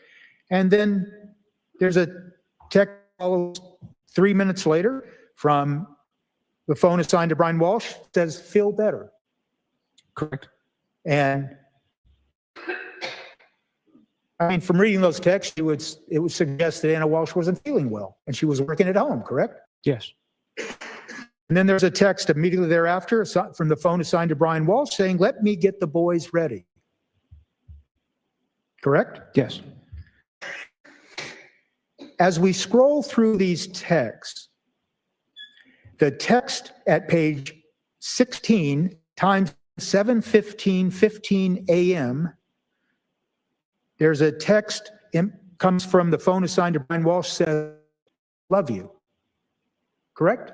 And then there's a text follows 3 minutes later from the phone assigned to Brian Walsh, says, "Feel better." Correct. And I mean, from reading those texts, it would suggest that Anna Walsh wasn't feeling well and she was working at home, correct? Yes. And then there's a text immediately thereafter from the phone assigned to Brian Walsh saying, "Let me get the boys ready." Correct? Yes. As we scroll through these texts, the text at page 16 times 7:15:15 a.m., there's a text comes from the phone assigned to Brian Walsh, says, love you. Correct?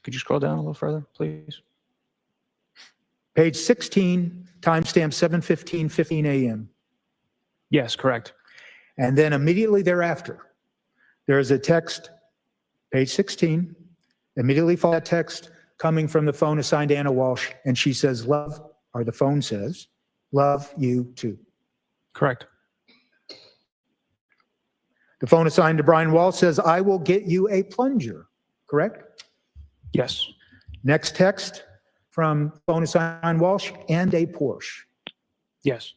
Could you scroll down a little further, please? Page 16, timestamp 7:15 a.m. Yes, correct. And then immediately thereafter, there is a text, page 16, immediately follow that text coming from the phone assigned to Anna Walsh, and she says, love, or the phone says, love you too. Correct. The phone assigned to Brian Walsh says, I will get you a plunger. Correct? Yes. Next text from phone assigned Walsh, and a Porsche. Yes.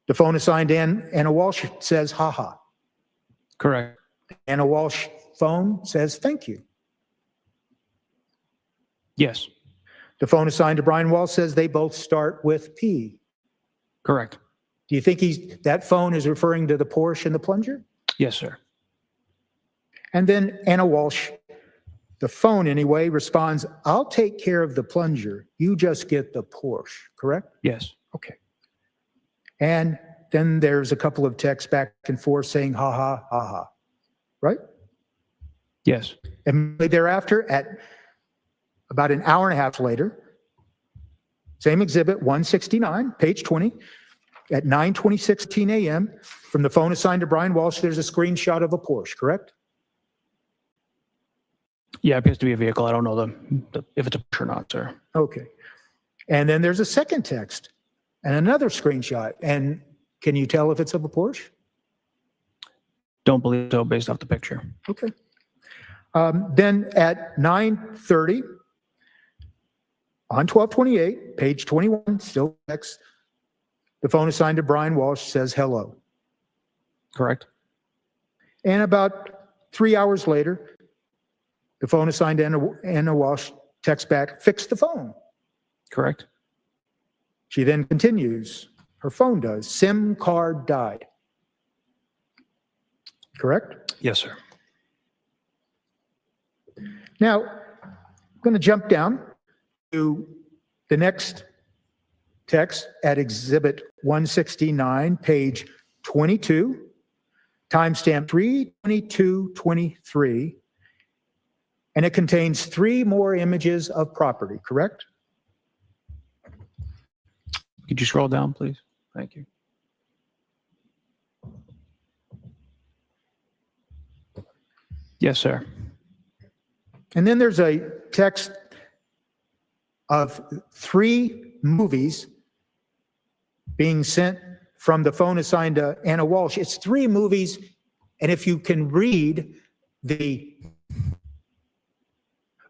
The phone assigned Anna Walsh says, haha. Correct. Anna Walsh phone says, thank you. Yes. The phone assigned to Brian Walsh says they both start with P. Correct. Do you think that phone is referring to the Porsche and the plunger? Yes, sir. And then Anna Walsh, the phone anyway, responds, I'll take care of the plunger. You just get the Porsche, correct? Yes. Okay. And then there's a couple of texts back and forth saying, ha ha, ha ha. Right? Yes. And thereafter, at about an hour and a half later, same exhibit, 169, page 20, at 9:26 a.m., from the phone assigned to Brian Walsh, there's a screenshot of a Porsche, correct? Yeah, it appears to be a vehicle. I don't know if it's a Porsche or not, sir. Okay. And then there's a second text and another screenshot. And can you tell if it's of a Porsche? Don't believe so based off the picture. Okay. Then at 9:30, on 12/28, page 21, still text, the phone assigned to Brian Walsh says hello. Correct. And about 3 hours later, the phone assigned to Anna Walsh texts back, fix the phone. Correct. She then continues, her phone does, SIM card died. Correct? Yes, sir. Now, I'm going to jump down to the next text at Exhibit 169, page 22, timestamp 3/22/23, and it contains 3 more images of property, correct? Could you scroll down, please? Thank you. Yes, sir. And then there's a text of 3 movies being sent from the phone assigned to Anna Walsh. It's 3 movies, and if you can read the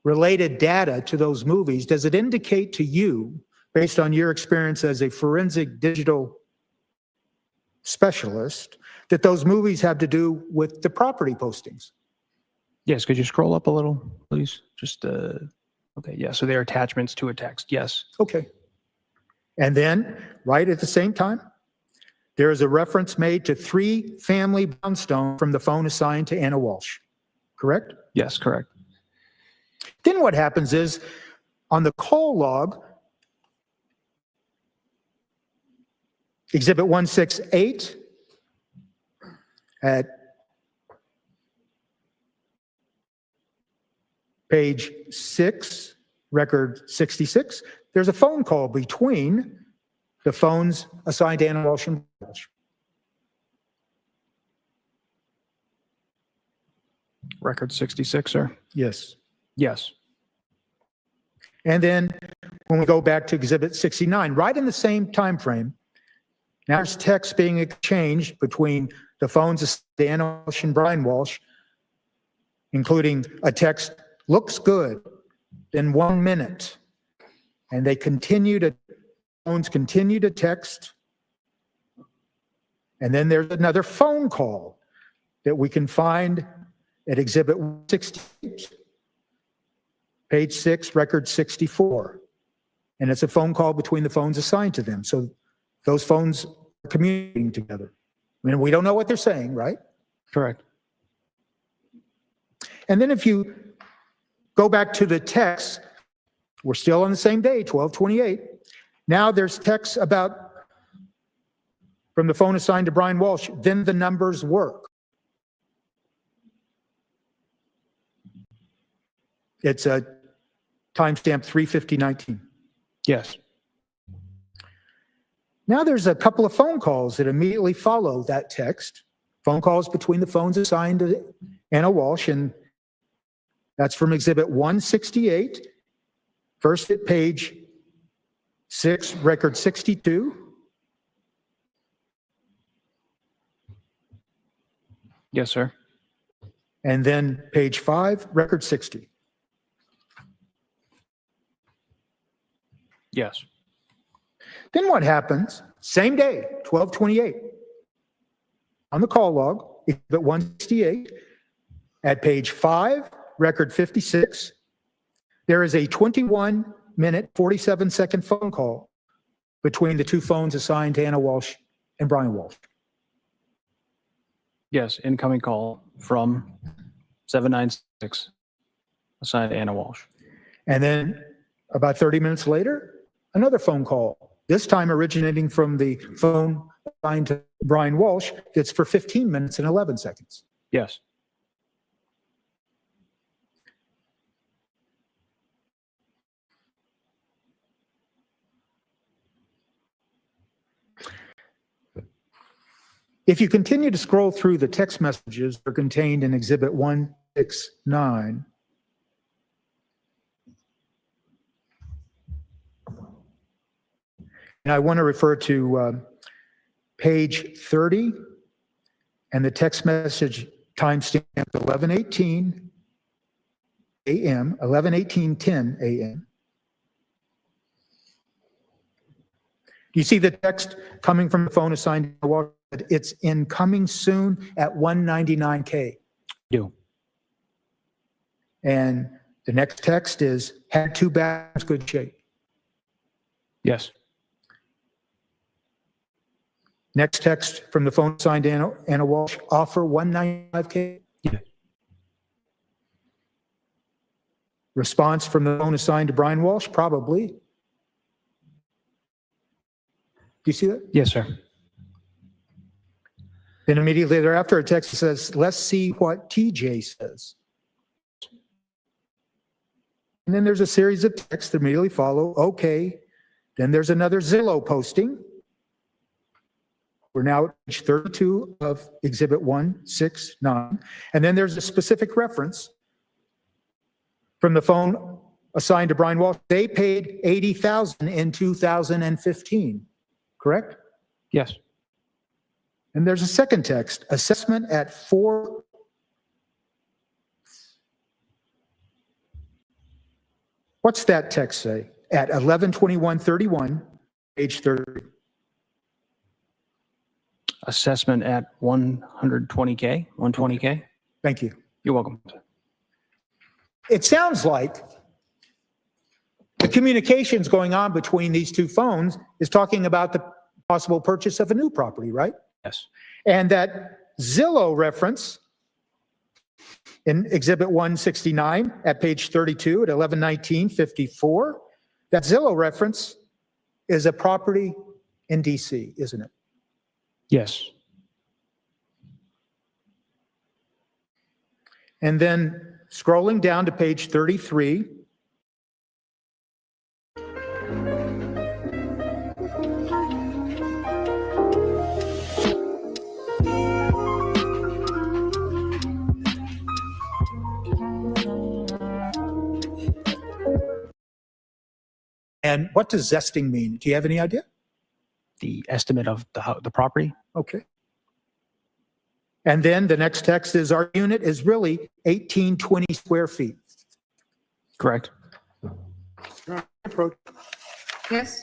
related data to those movies, does it indicate to you, based on your experience as a forensic digital specialist, that those movies have to do with the property postings? Yes, could you scroll up a little, please? Just, okay, yeah, so they're attachments to a text, yes. Okay. And then, right at the same time, there is a reference made to 3 family brownstone from the phone assigned to Anna Walsh, correct? Yes, correct. Then what happens is, on the call log, Exhibit 168 at page 6, record 66, there's a phone call between the phones assigned to Anna Walsh and Walsh. Record 66, sir? Yes. Yes. And then when we go back to Exhibit 69, right in the same time frame, now there's text being exchanged between the phones assigned to Anna Walsh and Brian Walsh, including a text, looks good, then 1 minute. And they phones continue to text. And then there's another phone call that we can find at Exhibit 168, page 6, record 64. And it's a phone call between the phones assigned to them. So those phones are communicating together. I mean, we don't know what they're saying, right? Correct. And then if you go back to the text, we're still on the same day, 12/28. Now there's text about from the phone assigned to Brian Walsh, then the numbers work. It's a timestamp 3:50:19. Yes. Now there's a couple of phone calls that immediately follow that text. Phone calls between the phones assigned to Anna Walsh, and that's from Exhibit 168, first at page 6, record 62. Yes, sir. And then page 5, record 60. Yes. Then what happens? Same day, 12:28. On the call log, Exhibit 168, at page 5, record 56, there is a 21-minute, 47-second phone call between the two phones assigned to Anna Walsh and Brian Walsh. Yes, incoming call from 796, assigned to Anna Walsh. And then about 30 minutes later, another phone call, this time originating from the phone assigned to Brian Walsh, that's for 15 minutes and 11 seconds. Yes. If you continue to scroll through the text messages that are contained in Exhibit 169, and I want to refer to page 30 and the text message timestamp 11:18 a.m., 11:18:10 a.m. Do you see the text coming from the phone assigned to Walsh? It's incoming soon at 199K. Do. And the next text is had two bathrooms, good shape. Yes. Next text from the phone assigned to Anna Walsh, offer 195K. Yeah. Response from the phone assigned to Brian Walsh, probably. Do you see that? Yes, sir. Then immediately thereafter, a text says, let's see what TJ says. And then there's a series of texts that immediately follow. Okay. Then there's another Zillow posting. We're now at page 32 of Exhibit 169. And then there's a specific reference from the phone assigned to Brian Walsh. They paid $80,000 in 2015, correct? Yes. And there's a second text, assessment at 4. What's that text say? At 11/21/31, page 30. Assessment at 120K, 120K. Thank you. You're welcome. It sounds like the communications going on between these two phones is talking about the possible purchase of a new property, right? Yes. And that Zillow reference in Exhibit 169 at page 32 at 11/19/54, that Zillow reference is a property in DC, isn't it? Yes. And then scrolling down to page 33, and what does zesting mean? Do you have any idea? The estimate of the property. Okay. And then the next text is our unit is really 1820 square feet. Correct. Yes.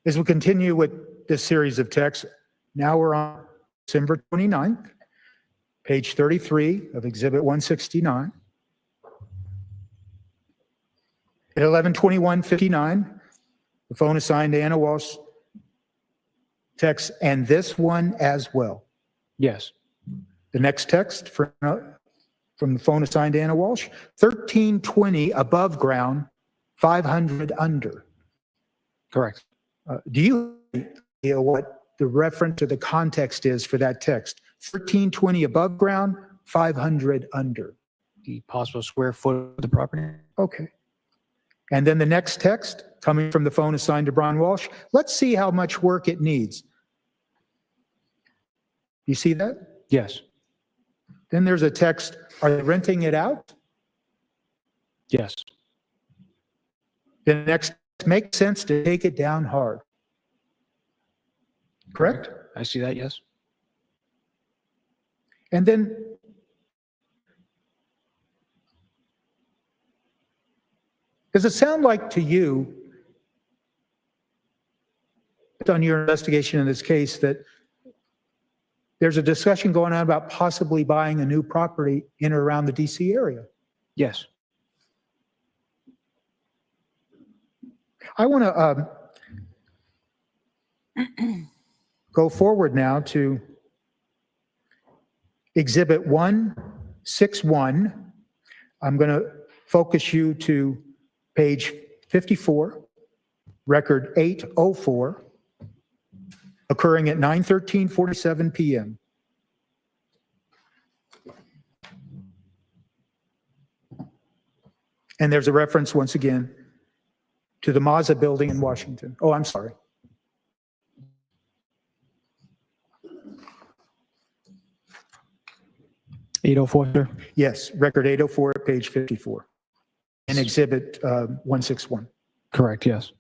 As we continue with this series of texts, now we're on December 29th, page 33 of Exhibit 169. At 11:21:59, the phone assigned to Anna Walsh text, and this one as well. Yes. The next text from the phone assigned to Anna Walsh, 1320 above ground, 500 under. Correct. Do you know what the reference to the context is for that text? 1320 above ground, 500 under. The possible square foot of the property. Okay. And then the next text coming from the phone assigned to Brian Walsh. Let's see how much work it needs. You see that? Yes. Then there's a text, are they renting it out? Yes. The next, makes sense to take it down hard. Correct? I see that, yes. And then does it sound like to you, on your investigation in this case, that there's a discussion going on about possibly buying a new property in or around the DC area? Yes. I want to go forward now to Exhibit 161. I'm going to focus you to page 54, record 804, occurring at 9:13:47 p.m. And there's a reference once again to the Mazda building in Washington. Oh, I'm sorry. $804, sir? Yes, record 804 at page 54. And exhibit 161. Correct, yes.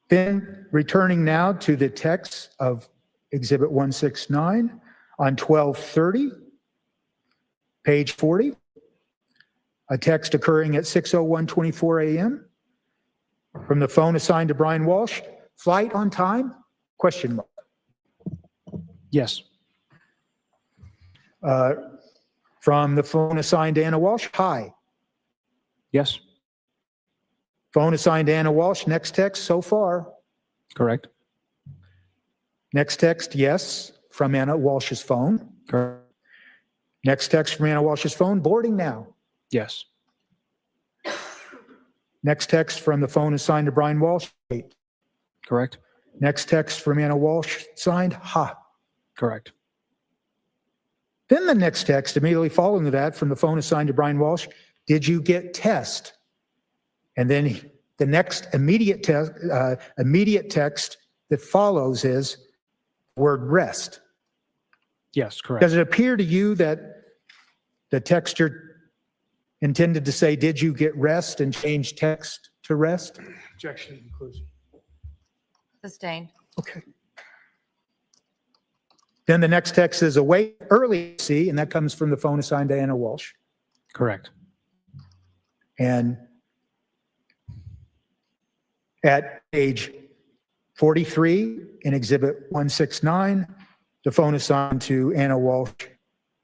Then returning now to the text of exhibit 169 on 12:30, page 40, a text occurring at 6:01:24 a.m. from the phone assigned to Brian Walsh. Flight on time? Question mark. Yes. From the phone assigned to Anna Walsh. Hi. Yes. Phone assigned to Anna Walsh. Next text so far. Correct. Next text, yes, from Anna Walsh's phone. Correct. Next text from Anna Walsh's phone. Boarding now. Yes. Next text from the phone assigned to Brian Walsh. Wait. Correct. Next text from Anna Walsh signed. Ha. Correct. Then the next text immediately following that from the phone assigned to Brian Walsh. Did you get test? And then the next immediate text that follows is word rest. Yes, correct. Does it appear to you that the texture intended to say, did you get rest, and change text to rest? Objection to conclusion. Sustained. Okay. Then the next text is awake early, see, and that comes from the phone assigned to Anna Walsh. Correct. And at page 43 in Exhibit 169, the phone assigned to Anna Walsh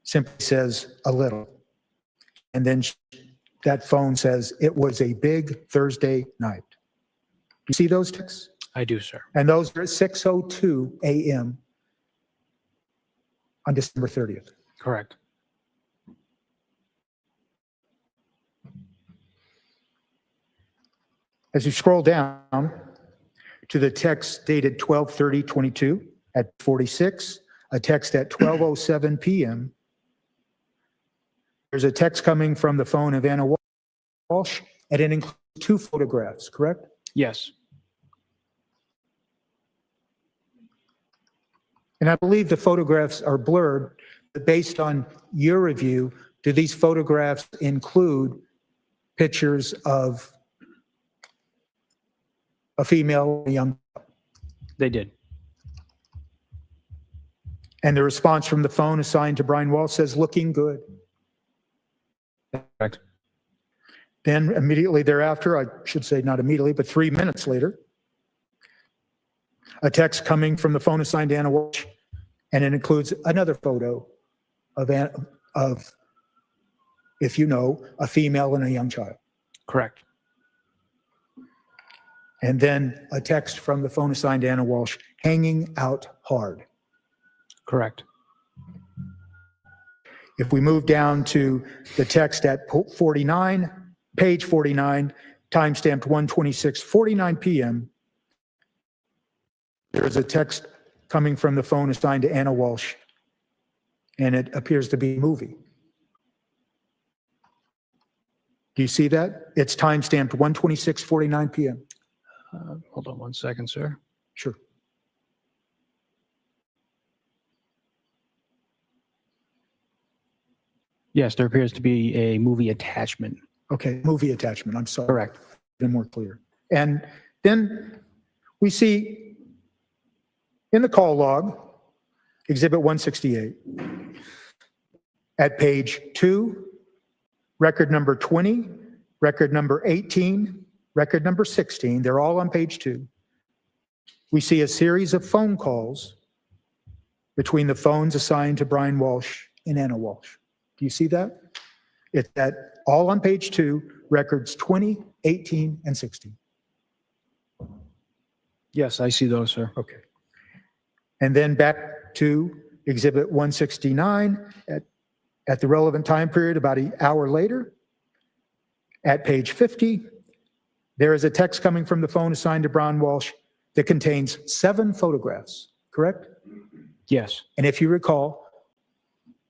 simply says a little. And then that phone says it was a big Thursday night. You see those texts? I do, sir. And those are at 6:02 a.m. on December 30th. Correct. As you scroll down to the text dated 12/30/22 at 46, a text at 12:07 p.m., there's a text coming from the phone of Anna Walsh, and it includes 2 photographs, correct? Yes. And I believe the photographs are blurred, but based on your review, do these photographs include pictures of a female, a young? They did. And the response from the phone assigned to Brian Walsh says, looking good. Correct. Then immediately thereafter, I should say not immediately, but 3 minutes later, a text coming from the phone assigned to Anna Walsh, and it includes another photo of, if you know, a female and a young child. Correct. And then a text from the phone assigned to Anna Walsh, hanging out hard. Correct. If we move down to the text at 49, page 49, timestamped 1:26:49 p.m., there is a text coming from the phone assigned to Anna Walsh, and it appears to be a movie. Do you see that? It's timestamped 1:26:49 p.m. Hold on one second, sir. Sure. Yes, there appears to be a movie attachment. Okay, movie attachment. I'm sorry. Correct. Been more clear. And then we see in the call log, Exhibit 168, at page 2, record number 20, record number 18, record number 16, they're all on page 2. We see a series of phone calls between the phones assigned to Brian Walsh and Anna Walsh. Do you see that? It's all on page 2, records 20, 18, and 16. Yes, I see those, sir. Okay. And then back to Exhibit 169 at the relevant time period, about an hour later, at page 50, there is a text coming from the phone assigned to Brian Walsh that contains 7 photographs, correct? Yes. And if you recall,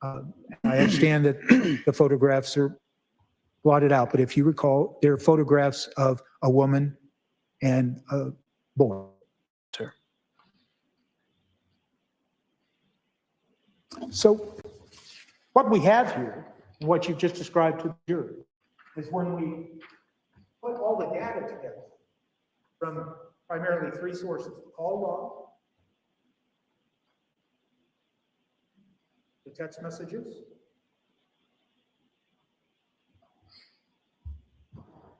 I understand that the photographs are blotted out, but if you recall, they're photographs of a woman and a boy. Sure. So what we have here, what you've just described to the jury, is when we put all the data together from primarily 3 sources: the call log, the text messages,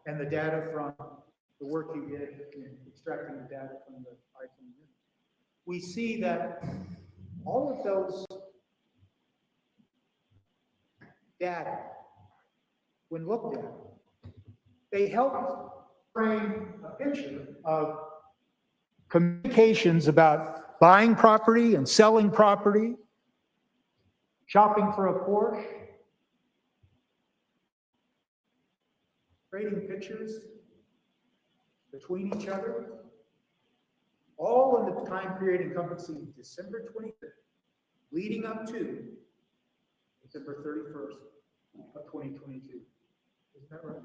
and the data from the work you did in extracting the data from the iPhone. We see that all of those data, when looked at, they help frame a picture of communications about buying property and selling property, shopping for a Porsche, trading pictures between each other, all in the time period encompassing December 25th, leading up to December 31st of 2022. Isn't that right?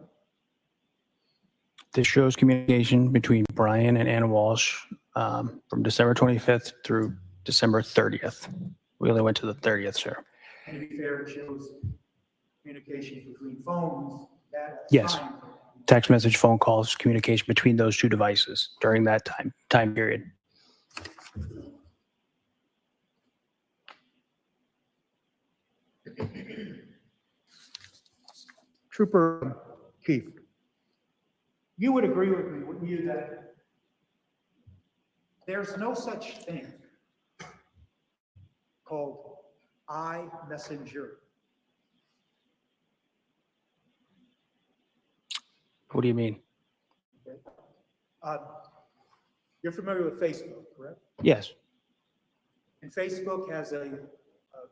This shows communication between Brian and Anna Walsh from December 25th through December 30th. We only went to the 30th, sir. And to be fair, it shows communication between phones. Yes. Text message, phone calls, communication between those 2 devices during that time period. Trooper Keith, you would agree with me, wouldn't you, that there's no such thing called iMessenger? What do you mean? Okay. You're familiar with Facebook, correct? Yes. And Facebook has a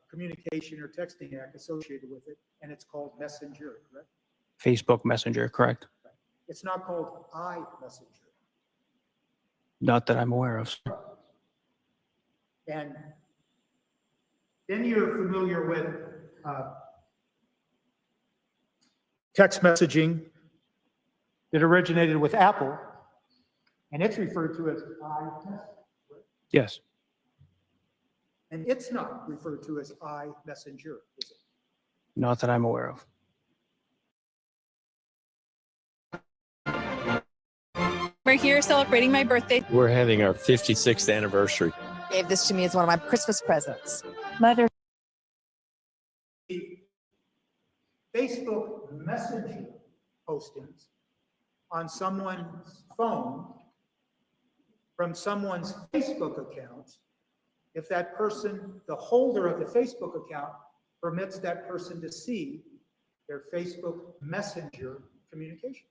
communication or texting app associated with it, and it's called Messenger, correct? Facebook Messenger, correct? It's not called iMessenger. Not that I'm aware of, sir. And then you're familiar with text messaging that originated with Apple, and it's referred to as iMessage. Yes. And it's not referred to as iMessenger, is it? Not that I'm aware of. We're here celebrating my birthday. We're having our 56th anniversary. Gave this to me as one of my Christmas presents. Mother. Facebook Messenger postings on someone's phone from someone's Facebook account if that person, the holder of the Facebook account, permits that person to see their Facebook Messenger communications.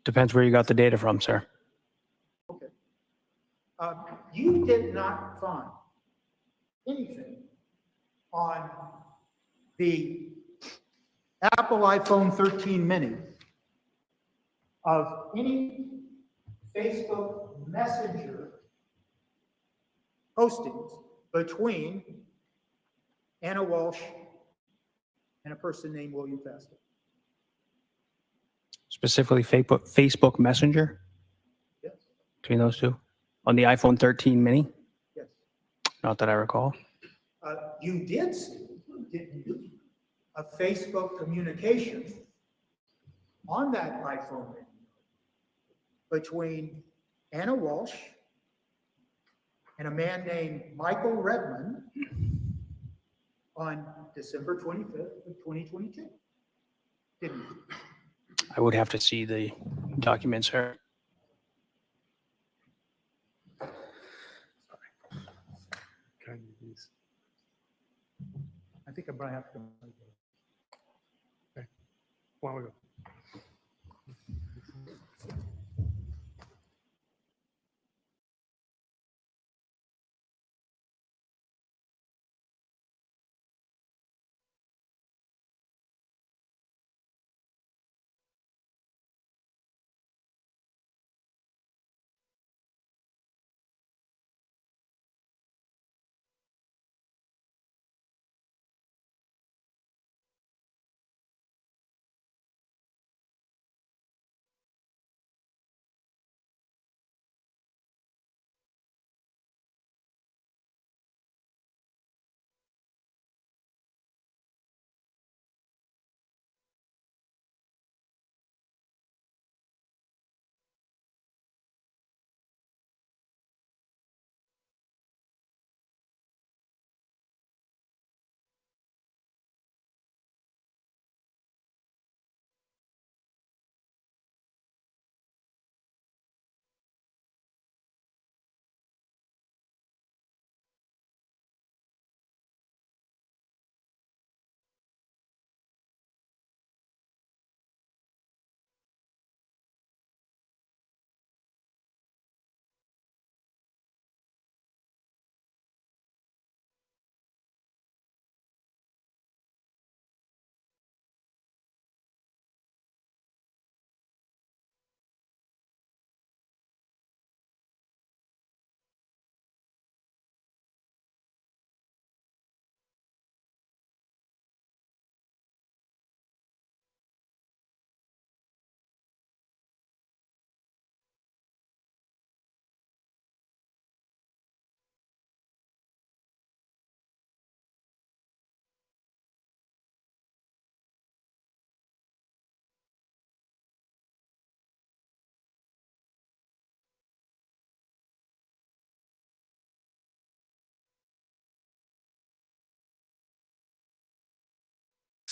Depends where you got the data from, sir. Okay. You did not find anything on the Apple iPhone 13 mini of any Facebook Messenger postings between Anna Walsh and a person named William Faster. Specifically Facebook Messenger? Yes. Between those two? On the iPhone 13 mini? Yes. Not that I recall. You did see, didn't you, a Facebook communication on that iPhone mini between Anna Walsh and a man named Michael Redmond on December 25th of 2022. Didn't you? I would have to see the documents, sir. Can I do these? I think I'm gonna have to. Okay. Why don't we go?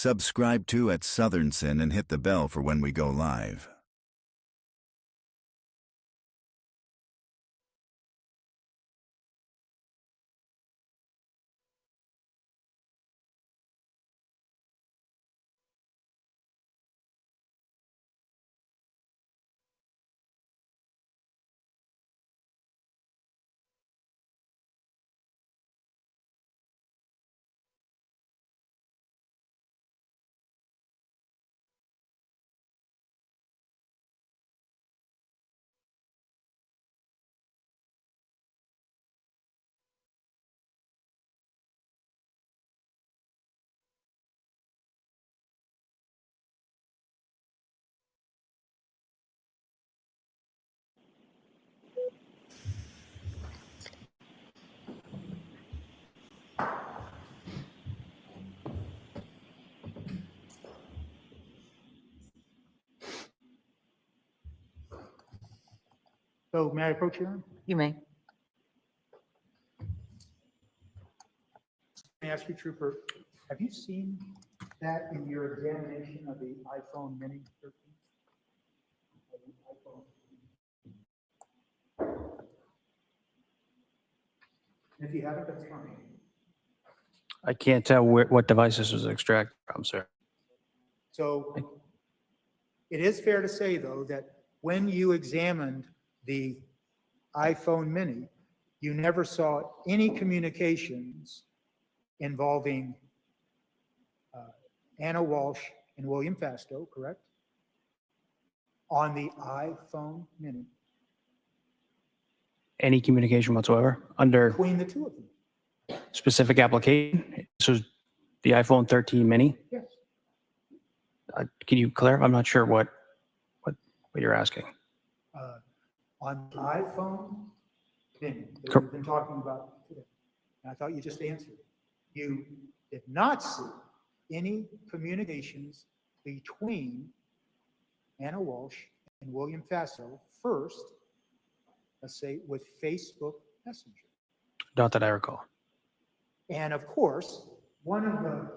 Subscribe to at Southern Sin and hit the bell for when we go live. So may I approach you? You may. May I ask you, Trooper, have you seen that in your examination of the iPhone Mini 13? If you haven't, that's fine. I can't tell what device this was extracted from, sir. So it is fair to say, though, that when you examined the iPhone Mini, you never saw any communications involving Anna Walsh and William Fastow, correct? On the iPhone Mini. Any communication whatsoever under Between the two of them? specific application? This was the iPhone 13 mini? Yes. Can you clarify? I'm not sure what you're asking. On the iPhone Mini that we've been talking about today, and I thought you just answered it. You did not see any communications between Anna Walsh and William Fastow first, let's say, with Facebook Messenger. Not that I recall. And of course, one of the,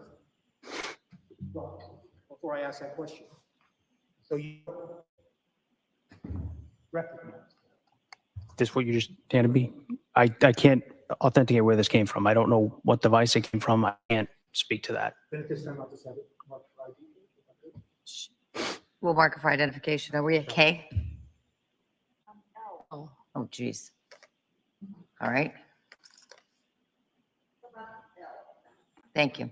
well, before I ask that question, so you recognize This what you just handed me? I can't authenticate where this came from. I don't know what device it came from. I can't speak to that. then at this time I'll just have it marked for ID. We'll mark it for identification. Are we okay? Oh, geez. All right. Thank you.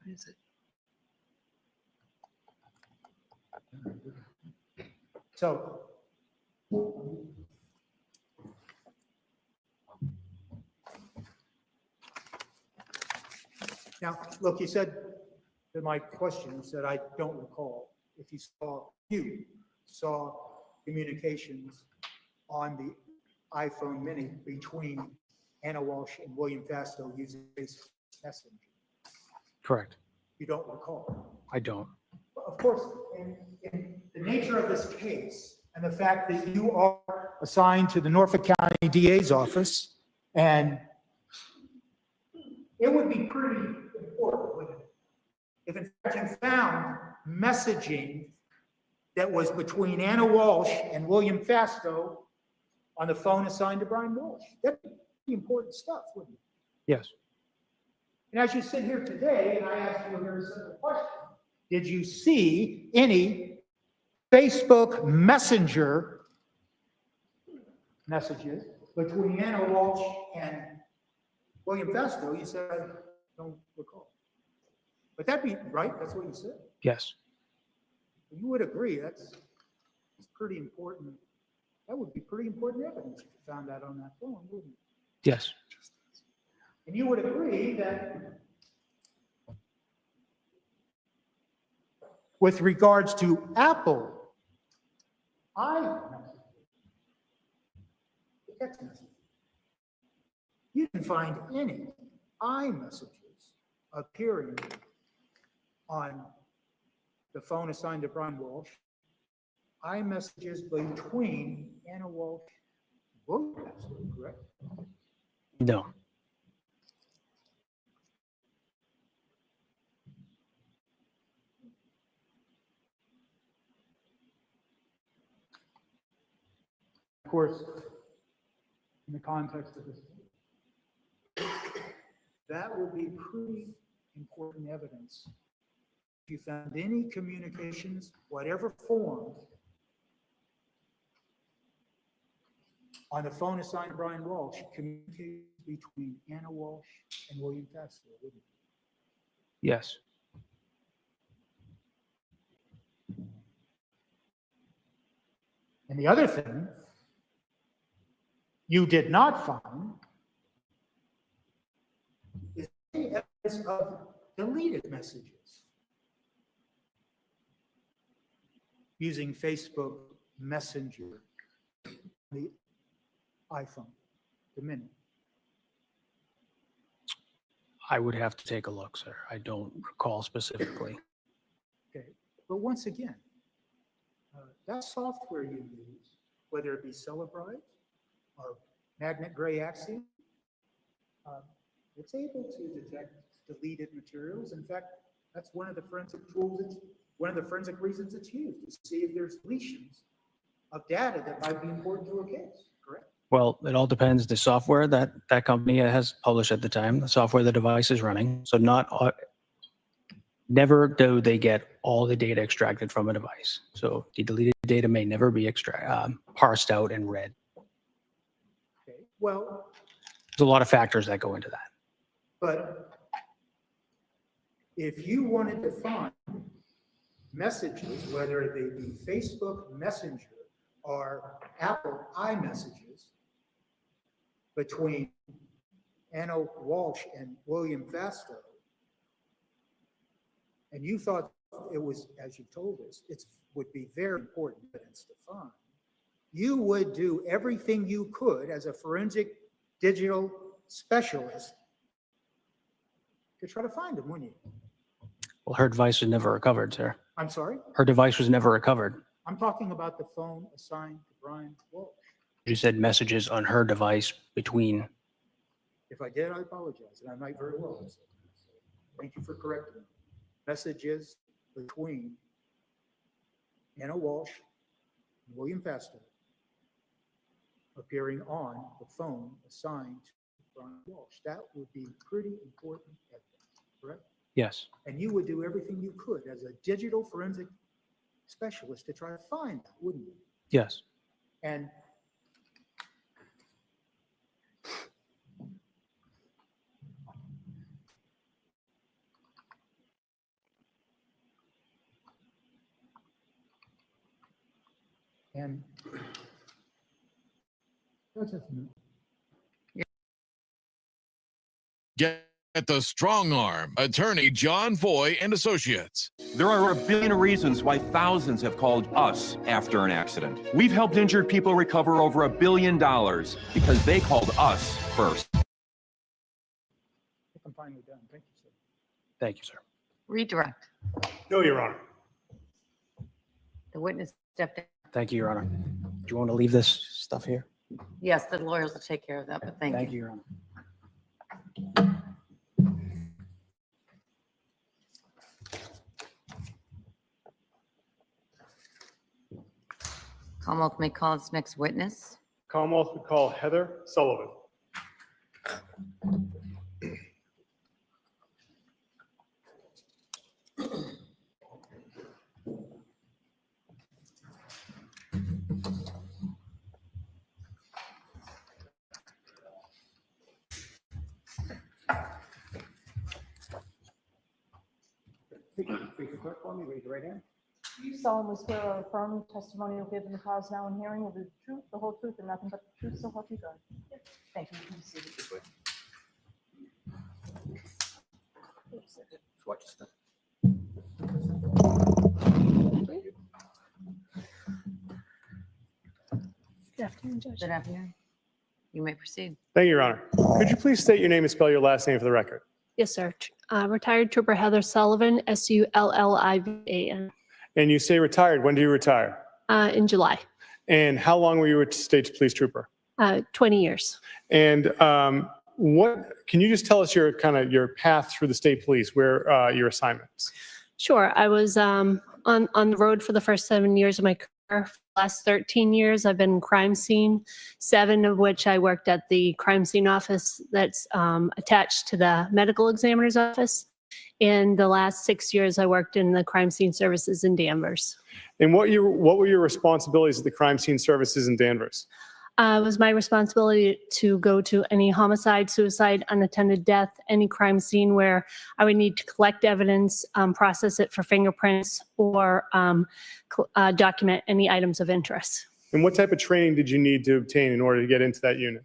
What is it? So, now, look, you said to my question, said I don't recall if you saw communications on the iPhone Mini between Anna Walsh and William Fastow using Facebook Messenger. Correct. You don't recall. I don't. Of course, in the nature of this case and the fact that you are assigned to the Norfolk County DA's office, and it would be pretty important, wouldn't it, if in fact you found messaging that was between Anna Walsh and William Fastow on the phone assigned to Brian Walsh. That'd be important stuff, wouldn't it? Yes. And as you sit here today, and I ask you a very simple question, did you see any Facebook Messenger messages between Anna Walsh and William Fastow? You said, I don't recall. But that'd be right, that's what you said. Yes. You would agree that's pretty important. That would be pretty important evidence if you found that on that phone, wouldn't it? Yes. And you would agree that with regards to Apple iMessage, text message, you didn't find any iMessages appearing on the phone assigned to Brian Walsh, iMessages between Anna Walsh and William Fastow, correct? No. Of course, in the context of this, that would be pretty important evidence. If you found any communications, whatever form, on the phone assigned to Brian Walsh, communications between Anna Walsh and William Fastow, wouldn't it? Yes. And the other thing you did not find is any evidence of deleted messages using Facebook Messenger, the iPhone, the Mini. I would have to take a look, sir. I don't recall specifically. Okay, but once again, that software you use, whether it be Celebrite or Magnet Gray Axiom, it's able to detect deleted materials. In fact, That's one of the forensic tools, one of the forensic reasons it's used, is to see if there's deletions of data that might be important to a case, correct? Well, it all depends. The software that that company has published at the time, the software the device is running. So never do they get all the data extracted from a device. So the deleted data may never be parsed out and read. Okay, well, There's a lot of factors that go into that. but if you wanted to find messages, whether they be Facebook Messenger or Apple iMessages between Anna Walsh and William Fastow, and you thought it was, as you told us, it would be very important evidence to find, you would do everything you could as a forensic digital specialist to try to find them, wouldn't you? Well, her device was never recovered, sir. I'm sorry? Her device was never recovered. I'm talking about the phone assigned to Brian Walsh. You said messages on her device between. If I did, I apologize, and I might very well have said that. Thank you for correcting me. Messages between Anna Walsh and William Fastow appearing on the phone assigned to Brian Walsh. That would be pretty important evidence, correct? Yes. And you would do everything you could as a digital forensic specialist to try to find that, wouldn't you? Yes. And that's it for me. Get the strong arm, attorney John Foy and Associates. There are a billion reasons why thousands have called us after an accident. We've helped injured people recover over $1 billion because they called us first. I'm finally done. Thank you, sir. Thank you, sir. Redirect. No, Your Honor. The witness stepped down. Thank you, Your Honor. Do you want to leave this stuff here? Yes, the lawyers will take care of that, but thank you. Thank you, Your Honor. Commonwealth may call its next witness. Commonwealth would call Heather Sullivan. Please clerk for me, raise your right hand. You solemnly swear or affirm testimony you'll give in the cause now and hearing will be the truth, the whole truth, and nothing but the truth, so help you God. Thank you. You can see it. Watch your step. Good afternoon, Judge. Good afternoon. You may proceed. Thank you, Your Honor. Could you please state your name and spell your last name for the record? Yes, sir. Retired Trooper Heather Sullivan, Sullivan. And you say retired. When do you retire? In July, And how long were you a state police trooper? 20 years. And what can you just tell us your your path through the state police, where your assignments? Sure. I was on the road for the first 7 years of my career. For the last 13 years, I've been in crime scene, 7 of which I worked at the crime scene office that's attached to the medical examiner's office. In the last 6 years, I worked in the crime scene services in Danvers. And what were your responsibilities at the crime scene services in Danvers? It was my responsibility to go to any homicide, suicide, unattended death, any crime scene where I would need to collect evidence, process it for fingerprints, or document any items of interest. And what type of training did you need to obtain in order to get into that unit?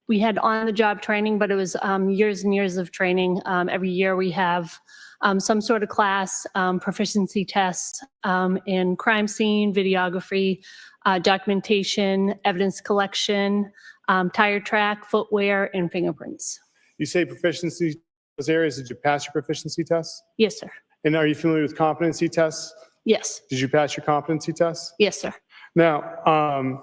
We had on-the-job training, but it was years and years of training. Every year we have some sort of class, proficiency tests in crime scene, videography, documentation, evidence collection, tire track, footwear, and fingerprints. You say proficiency, those areas, did you pass your proficiency tests? Yes, sir. And are you familiar with competency tests? Yes. Did you pass your competency tests? Yes, sir. Now,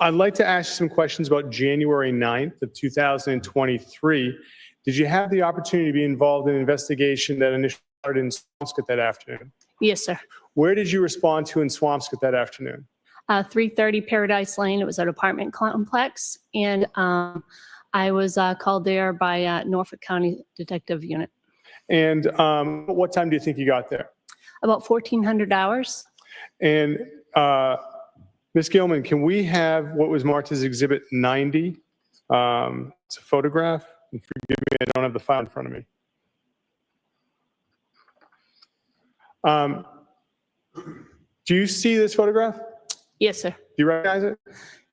I'd like to ask you some questions about January 9th of 2023. Did you have the opportunity to be involved in an investigation that initially started in Swampscott that afternoon? Yes, sir. Where did you respond to in Swampscott that afternoon? 330 Paradise Lane. It was an apartment complex, and I was called there by Norfolk County Detective Unit. And what time do you think you got there? About 1,400 hours. And Ms. Gilman, can we have what was marked as Exhibit 90? It's a photograph. And forgive me, I don't have the file in front of me. Do you see this photograph? Yes, sir. Do you recognize it?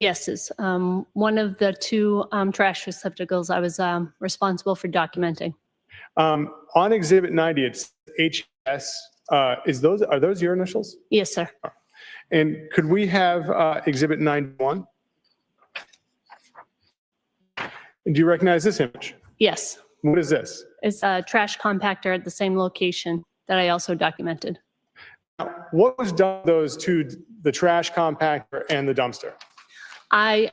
Yes, it's one of the two trash receptacles I was responsible for documenting. On Exhibit 90, it's HS. Are those your initials? Yes, sir. And could we have Exhibit 91? And do you recognize this image? Yes. What is this? It's a trash compactor at the same location that I also documented. Now, what was done with those two, the trash compactor and the dumpster? I,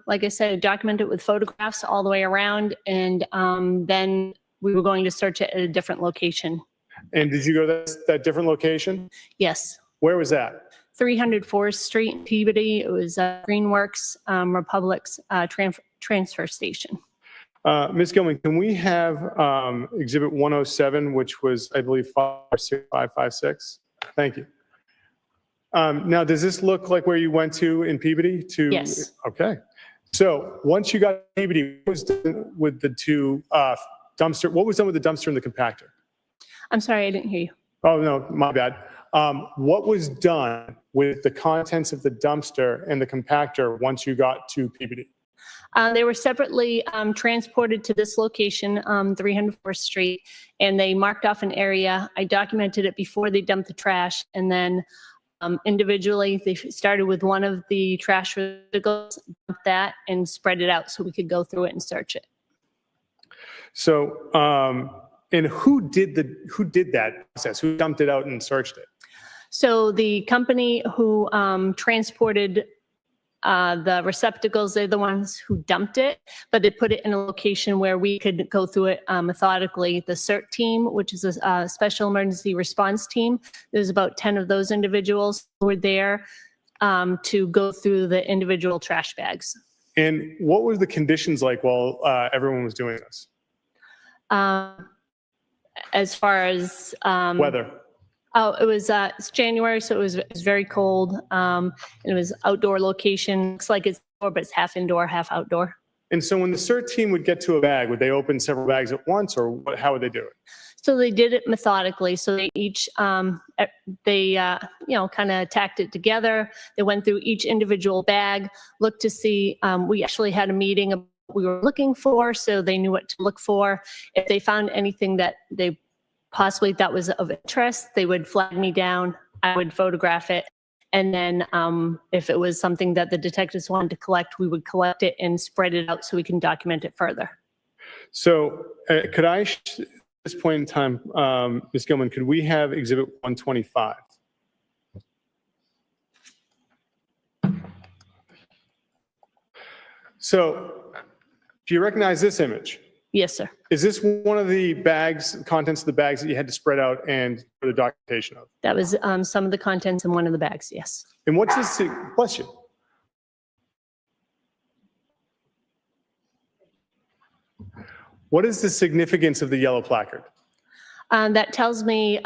like I said, documented with photographs all the way around, and then we were going to search it at a different location. And did you go to that different location? Yes. Where was that? 300 Forest Street in Peabody. It was Greenworks Republic's transfer station. Ms. Gilman, can we have Exhibit 107, which was, I believe, 56556? Thank you. Now, does this look like where you went to in Peabody? Yes. Okay. So once you got to Peabody, what was done with the two dumpster? What was done with the dumpster and the compactor? I'm sorry, I didn't hear you. Oh, no, my bad. What was done with the contents of the dumpster and the compactor once you got to Peabody? They were separately transported to this location, 304th Street, and they marked off an area. I documented it before they dumped the trash, and then individually, they started with one of the trash receptacles, dumped that, and spread it out so we could go through it and search it. So, and who did that process? Who dumped it out and searched it? So the company who transported the receptacles, they're the ones who dumped it, but they put it in a location where we could go through it methodically. The CERT team, which is a special emergency response team, there's about 10 of those individuals who were there to go through the individual trash bags. And what were the conditions like while everyone was doing this? As far as weather. Oh, it was it's January, so it was very cold. And it was outdoor location. Looks like it's indoor, but it's half indoor, half outdoor. And so when the CERT team would get to a bag, would they open several bags at once, or how would they do it? So they did it methodically. So they each, kind of tacked it together. They went through each individual bag, looked to see. We actually had a meeting about what we were looking for, so they knew what to look for. If they found anything that they possibly that was of interest, they would flag me down, I would photograph it, and then if it was something that the detectives wanted to collect, we would collect it and spread it out so we can document it further. So could I, at this point in time, Ms. Gilman, could we have Exhibit 125? So do you recognize this image? Yes, sir. Is this one of the bags, contents of the bags that you had to spread out and for the documentation of? That was some of the contents in one of the bags, yes. And what's this, bless you. What is the significance of the yellow placard? That tells me,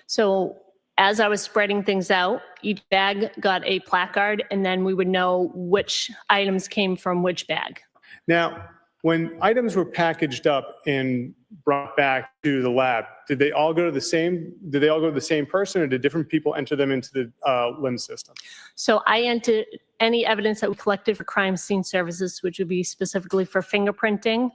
so as I was spreading things out, each bag got a placard, and then we would know which items came from which bag. Now, when items were packaged up and brought back to the lab, did they all go to the same person, or did different people enter them into the LIMS system? So I entered any evidence that we collected for crime scene services, which would be specifically for fingerprinting.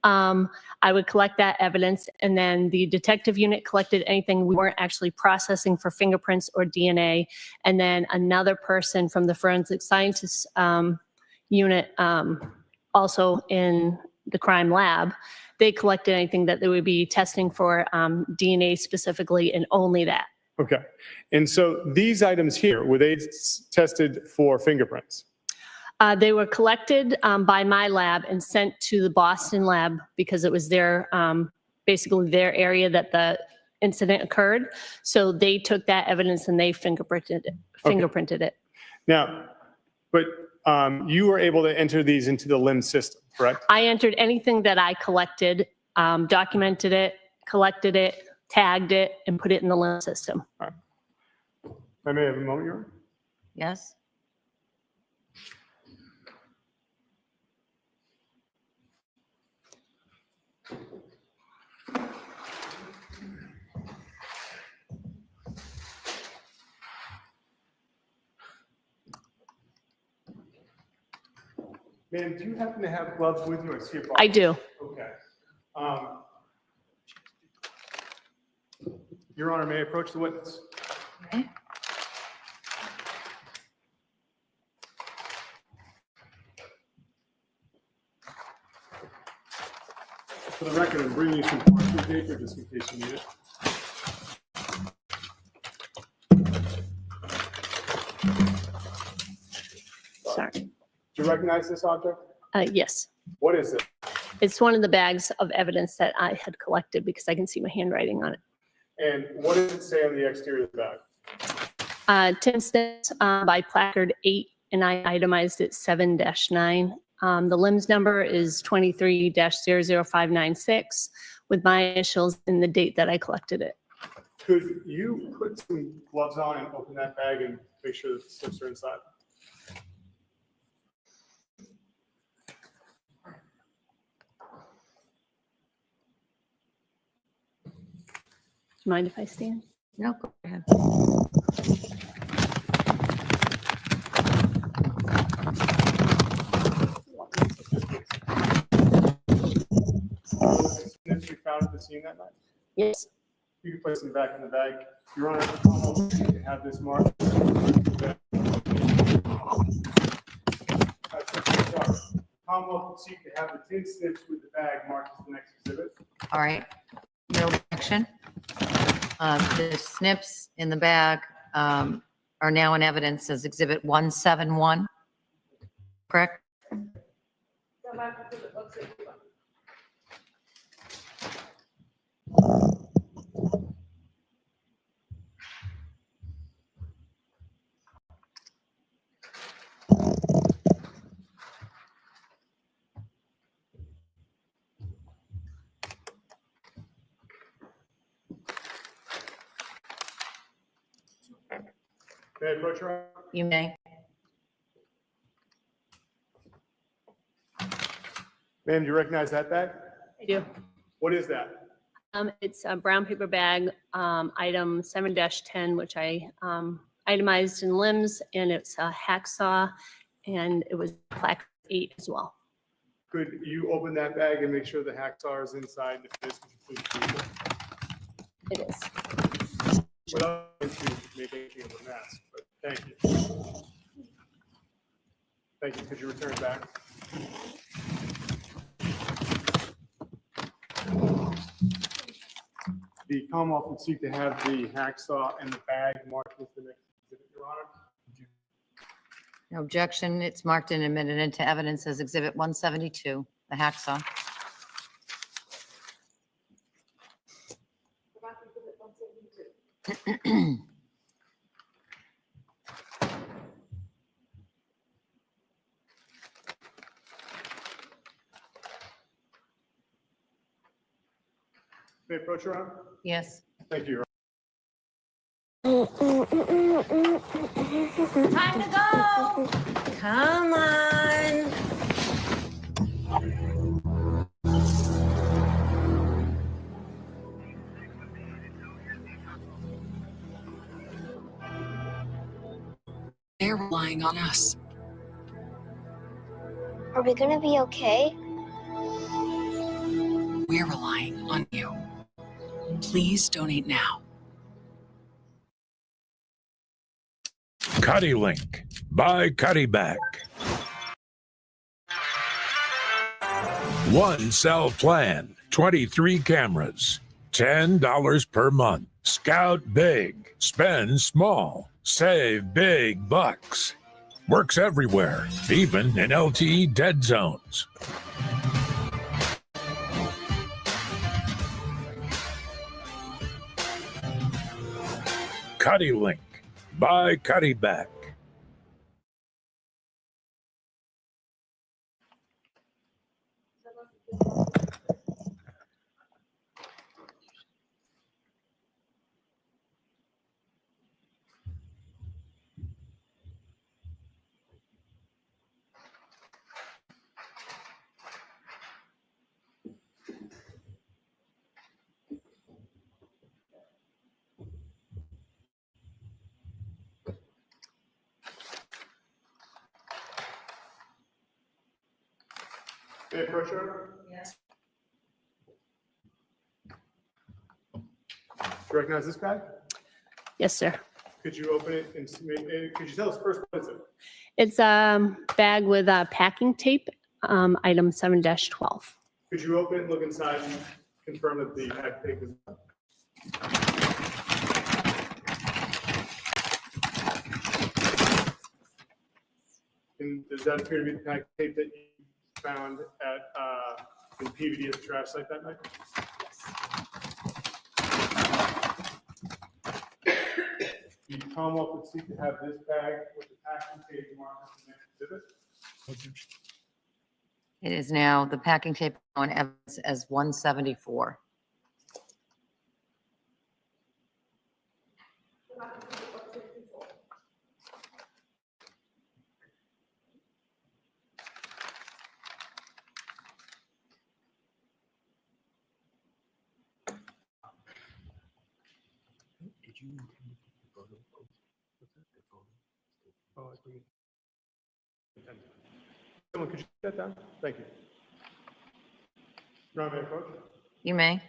I would collect that evidence, and then the detective unit collected anything we weren't actually processing for fingerprints or DNA. And then another person from the forensic scientists unit, also in the crime lab, they collected anything that they would be testing for DNA specifically, and only that. Okay. And so these items here, were they tested for fingerprints? They were collected by my lab and sent to the Boston lab because it was their, basically their area that the incident occurred. So they took that evidence and they fingerprinted it. Now, but you were able to enter these into the LIMS system, correct? I entered anything that I collected, documented it, collected it, tagged it, and put it in the LIMS system. All right. I may have a moment, Your Honor. Yes? Ma'am, do you happen to have gloves with you? I see a box. I do. Okay. Your Honor, may I approach the witness? Okay. For the record, I'm bringing you some parking paper just in case you need it. Sorry. Do you recognize this object? Yes. What is it? It's one of the bags of evidence that I had collected because I can see my handwriting on it. And what does it say on the exterior of the bag? Tin snips by placard 8, and I itemized it 7-9. The LIMS number is 23-00596 with my initials and the date that I collected it. Could you put some gloves on and open that bag and make sure that the slips are inside? Do you mind if I stand? No, go ahead. Snips you found at the scene that night? Yes. You can place them back in the bag. Your Honor, you have this marked. Commonwealth would seek to have the tin snips with the bag marked as the next exhibit. All right, no objection. The snips in the bag are now in evidence as Exhibit 171, correct? May I approach Your Honor? You may. Ma'am, do you recognize that bag? I do. What is that? It's a brown paper bag, item 7-10, which I itemized in LIMS, and it's a hacksaw, and it was placard 8 as well. Could you open that bag and make sure the hacksaw is inside? If it is, could you please do so? It is. Without going to make anything of a mess, but thank you. Thank you. Could you return it back? The Commonwealth would seek to have the hacksaw and the bag marked as the next exhibit, Your Honor. No objection. It's marked and admitted into evidence as Exhibit 172, the hacksaw. May I approach, Your Honor? Yes. Thank you, Your Time to go. Come on. They're relying on us. Are we gonna be okay? We're relying on you. Please donate now. Cuddy Link by Cuddy Back. One cell plan, 23 cameras, $10 per month. Scout big, spend small, save big bucks. Works everywhere, even in LTE dead zones. Cuddy Link by Cuddy Back. May I approach her? Yes. Do you recognize this bag? Yes, sir. Could you open it and could you tell us first what is it? It's a bag with packing tape, item 7-12. Could you open it and look inside and confirm that the bag tape is up? And does that appear to be the pack tape that you found at in PVD at the trash site that night? The Commonwealth would seek to have this bag with the packing tape marked as the next exhibit. It is now, the packing tape on evidence as 174. Oh, I think. Someone, could you put that down? Thank you. Your Honor, may I approach? You may.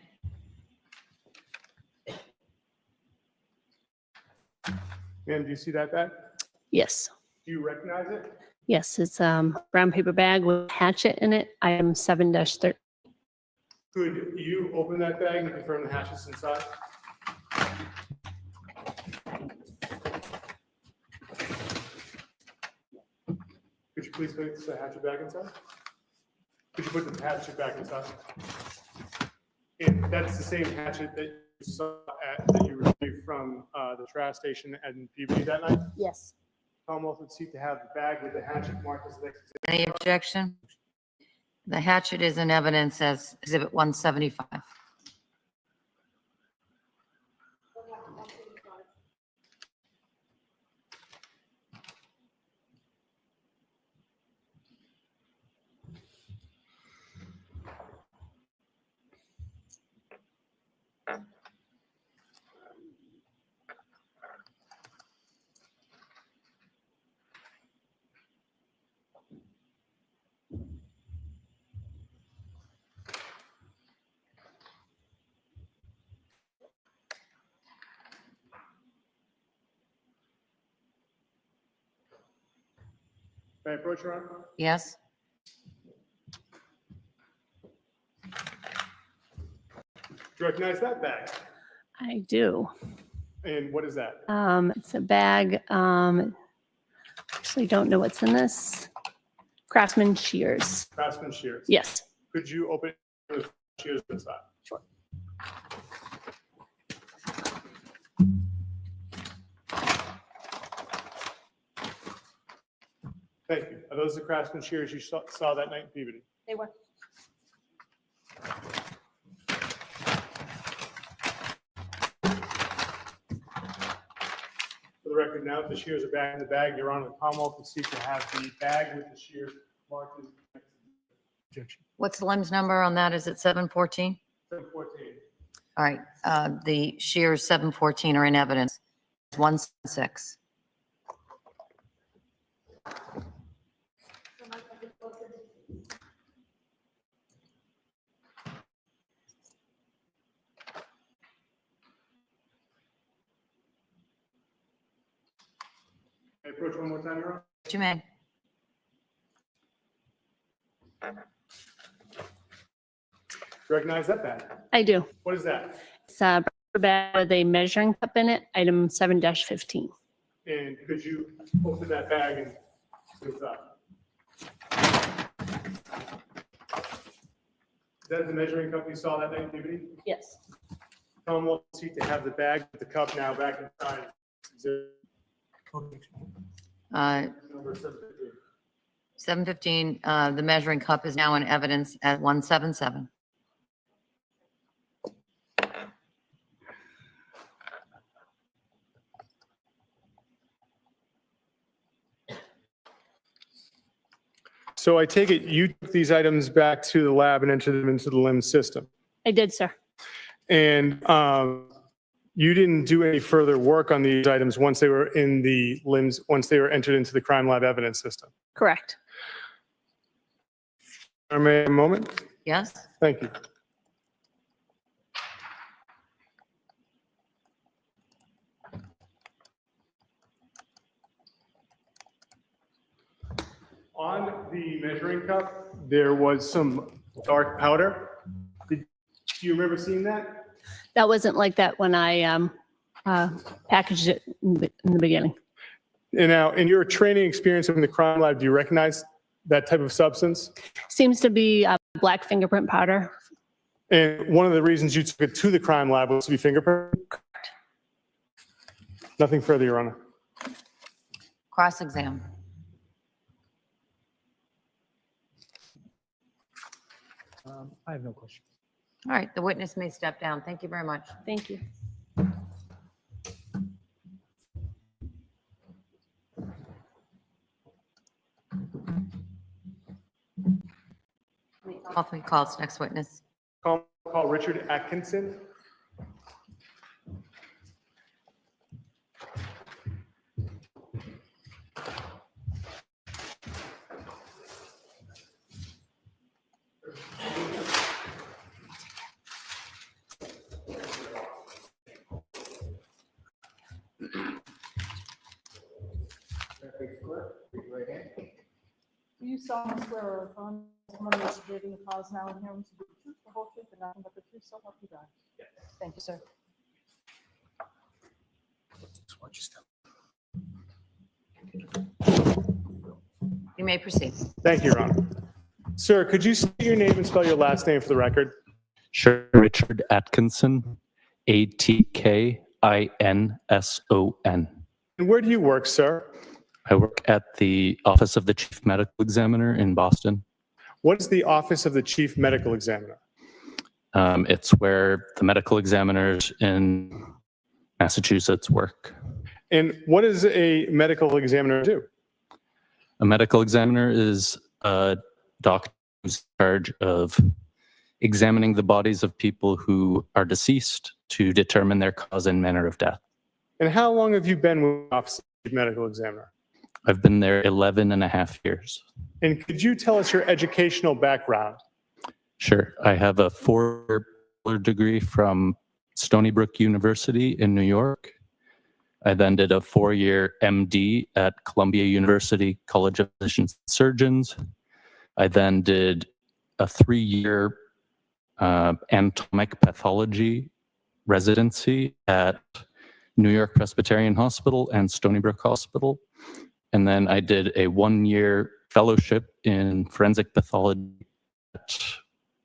Ma'am, do you see that bag? Yes. Do you recognize it? Yes, it's a brown paper bag with a hatchet in it, item 7-13. Could you open that bag and confirm the hatchet's inside? Could you please put the hatchet back inside? Could you put the hatchet back inside? And that's the same hatchet that you saw that you retrieved from the trash station at PVD that night? Yes. Commonwealth would seek to have the bag with the hatchet marked as the next exhibit. Any objection? The hatchet is in evidence as exhibit 175. May I approach, Your Honor? Yes? Do you recognize that bag? I do. And what is that? It's a bag. Actually, don't know what's in this. Craftsman shears. Craftsman shears. Yes. Could you open the shears inside? Sure. Thank you. Are those the Craftsman shears you saw that night in Peabody? They were. For the record now, if the shears are back in the bag, Your Honor, the Commonwealth would seek to have the bag with the shears marked as the next objection. What's the LIMS number on that? Is it 714? 714. All right, the shears 714 are in evidence. 176. May I approach one more time, Your Honor? You may. Recognize that bag? I do. What is that? It's a bag with a measuring cup in it, item 7-15. And could you open that bag and Is that the measuring cup you saw that night, David? Yes. Tell them we'll seek to have the bag with the cup now back inside. Number 715. 715, the measuring cup is now in evidence at 177. So I take it you took these items back to the lab and entered them into the LIMS system. I did, sir. And you didn't do any further work on these items once they were in the LIMS, once they were entered into the crime lab evidence system. Correct. May I have a moment? Yes? Thank you. On the measuring cup, there was some dark powder. Do you remember seeing that? That wasn't like that when I packaged it in the beginning. And now, in your training experience in the crime lab, do you recognize that type of substance? Seems to be black fingerprint powder. And one of the reasons you took it to the crime lab was to be fingerprinted? Nothing further, Your Honor. Cross-exam. I have no question. All right, the witness may step down. Thank you very much. Thank you. Call 3 calls. Next witness. Call Richard Atkinson. Do you solemnly swear or affirm testimony that you're giving the cause now and hearing to be the truth, the whole truth, and nothing but the truth, so help you God? Yes. Thank you, sir. You may proceed. Thank you, Your Honor. Sir, could you state your name and spell your last name for the record? Sure. Richard Atkinson, Atkinson. And where do you work, sir? I work at the Office of the Chief Medical Examiner in Boston. What is the Office of the Chief Medical Examiner? It's where the medical examiners in Massachusetts work. And what does a medical examiner do? A medical examiner is a doctor who's in charge of examining the bodies of people who are deceased to determine their cause and manner of death. And how long have you been with the Office of the Chief Medical Examiner? I've been there 11 and a half years. And could you tell us your educational background? Sure. I have a 4-year degree from Stony Brook University in New York. I then did a 4-year MD at Columbia University College of Physicians and Surgeons. I then did a 3-year anatomic pathology residency at New York Presbyterian Hospital and Stony Brook Hospital. And then I did a 1-year fellowship in forensic pathology at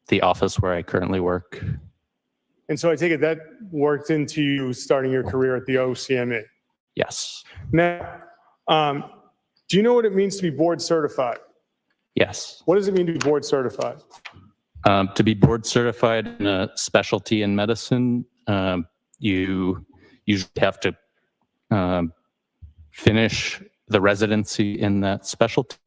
the office where I currently work. And so I take it that worked into you starting your career at the OCME? Yes. Now, do you know what it means to be board certified? Yes. What does it mean to be board certified? To be board certified in a specialty in medicine, you usually have to finish the residency in that specialty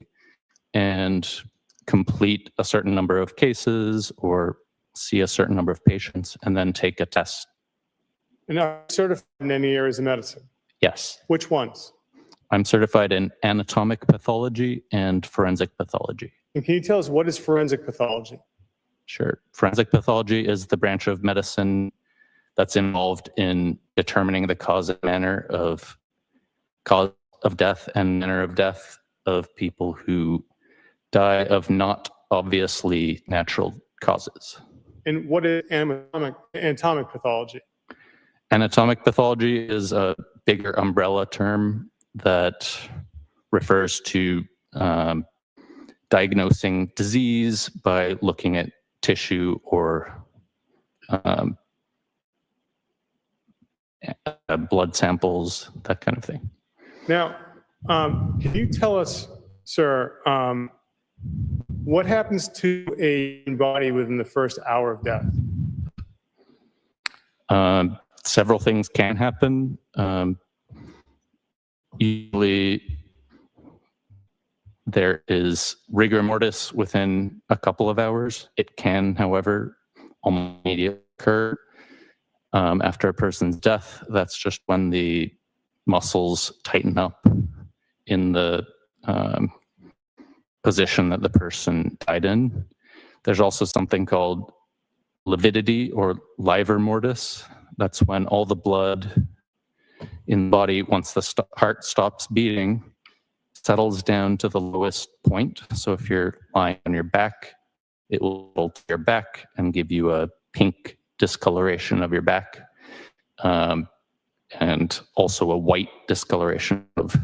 and complete a certain number of cases or see a certain number of patients and then take a test. And are you certified in any areas of medicine? Yes. Which ones? I'm certified in anatomic pathology and forensic pathology. And can you tell us what is forensic pathology? Sure. Forensic pathology is the branch of medicine that's involved in determining the cause and manner of death and manner of death of people who die of not obviously natural causes. And what is anatomic pathology? Anatomic pathology is a bigger umbrella term that refers to diagnosing disease by looking at tissue or blood samples, that kind of thing. Now, can you tell us, sir, what happens to a body within the first hour of death? Several things can happen. Usually there is rigor mortis within a couple of hours. It can, however, almost immediately occur after a person's death. That's just when the muscles tighten up in the position that the person died in. There's also something called lividity or livor mortis. That's when all the blood in the body, once the heart stops beating, settles down to the lowest point. So if you're lying on your back, it will roll to your back and give you a pink discoloration of your back, and also a white discoloration of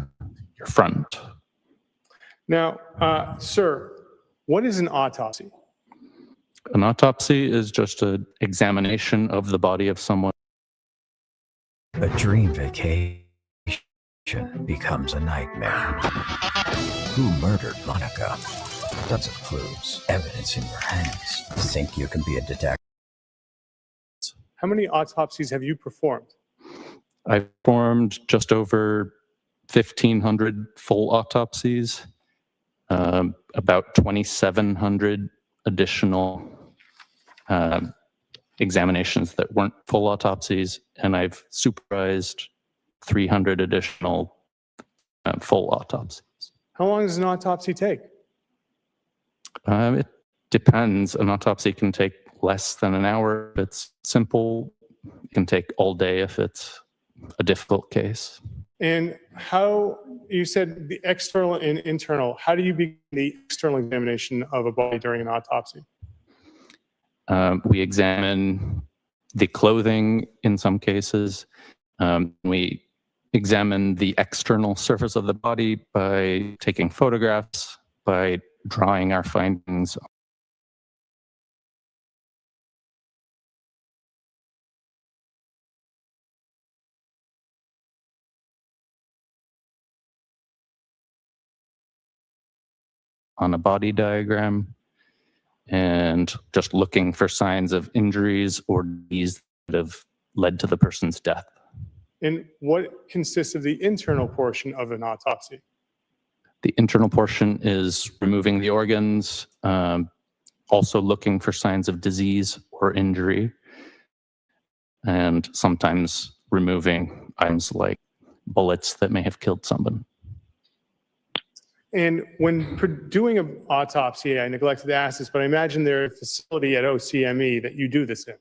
your front. Now, sir, what is an autopsy? An autopsy is just an examination of the body of someone. A dream vacation becomes a nightmare. Who murdered Monica? Tons of clues, evidence in your hands. Think you can be a detective? How many autopsies have you performed? I've performed just over 1,500 full autopsies, about 2,700 additional examinations that weren't full autopsies, and I've supervised 300 additional full autopsies. How long does an autopsy take? It depends. An autopsy can take less than an hour if it's simple. It can take all day if it's a difficult case. And how, you said the external and internal, how do you begin the external examination of a body during an autopsy? We examine the clothing in some cases. We examine the external surface of the body by taking photographs, by drawing our findings on a body diagram, and just looking for signs of injuries or disease that have led to the person's death. And what consists of the internal portion of an autopsy? The internal portion is removing the organs, also looking for signs of disease or injury, and sometimes removing items like bullets that may have killed someone. And when doing an autopsy, I neglected to ask this, but I imagine there's a facility at OCME that you do this in.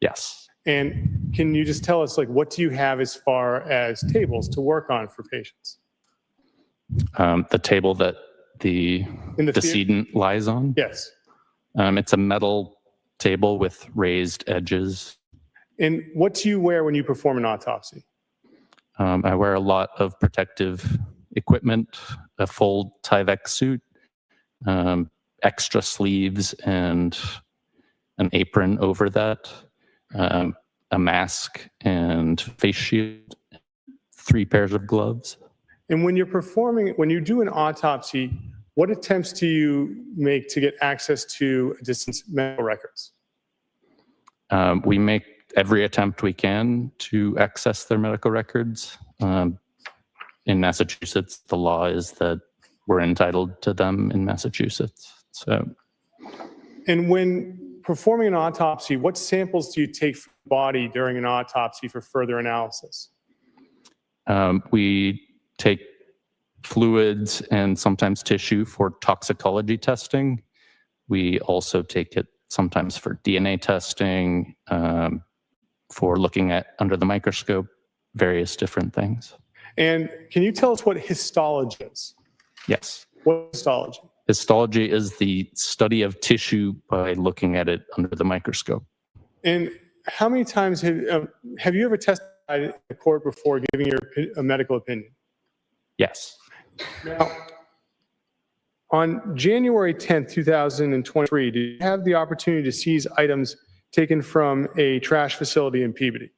Yes. And can you just tell us, like, what do you have as far as tables to work on for patients? The table that the decedent lies on? Yes. It's a metal table with raised edges. And what do you wear when you perform an autopsy? I wear a lot of protective equipment, a full Tyvek suit, extra sleeves and an apron over that, a mask and face shield, 3 pairs of gloves. And when you do an autopsy, what attempts do you make to get access to distant medical records? We make every attempt we can to access their medical records. In Massachusetts, the law is that we're entitled to them in Massachusetts. So, and when performing an autopsy, what samples do you take from the body during an autopsy for further analysis? We take fluids and sometimes tissue for toxicology testing. We also take it sometimes for DNA testing, for looking at under the microscope, various different things. And can you tell us what histology is? Yes. What is histology? Histology is the study of tissue by looking at it under the microscope. And how many times have you ever testified in court before giving your medical opinion? Yes. Now, On January 10th, 2023, did you have the opportunity to seize items taken from a trash facility in Peabody?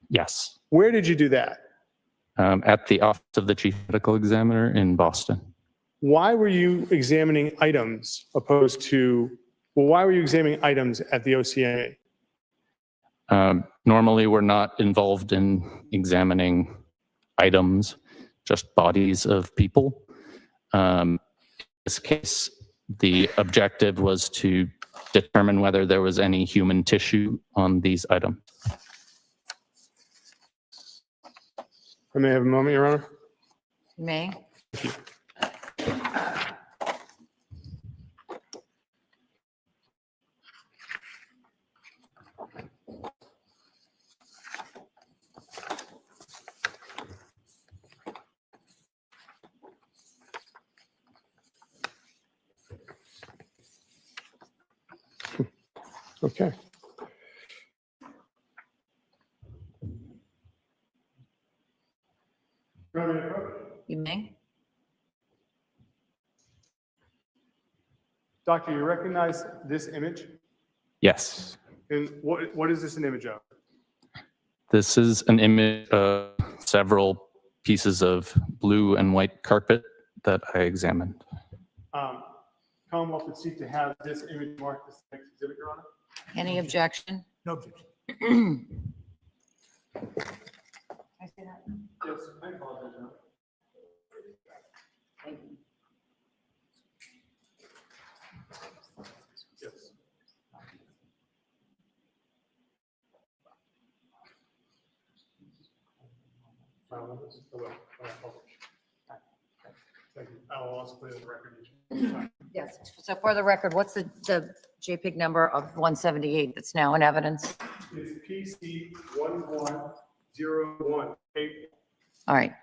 Yes. Where did you do that? At the Office of the Chief Medical Examiner in Boston. Why were you examining items opposed to, well, why were you examining items at the OCMA? Normally, we're not involved in examining items, just bodies of people. In this case, the objective was to determine whether there was any human tissue on these items. I may have a moment, Your Honor. You may. Thank you. Okay. You may. Doctor, you recognize this image? Yes. And what is this an image of? This is an image of several pieces of blue and white carpet that I examined. Commonwealth would seek to have this image marked as the next exhibit, Your Honor. Any objection? No objection. I see that? Yes, I apologize, Your Honor. Thank you. Yes. Thank you. I will also put it in the record. Yes, so for the record, what's the JPEG number of 178 that's now in evidence? It's PC 1101. All right,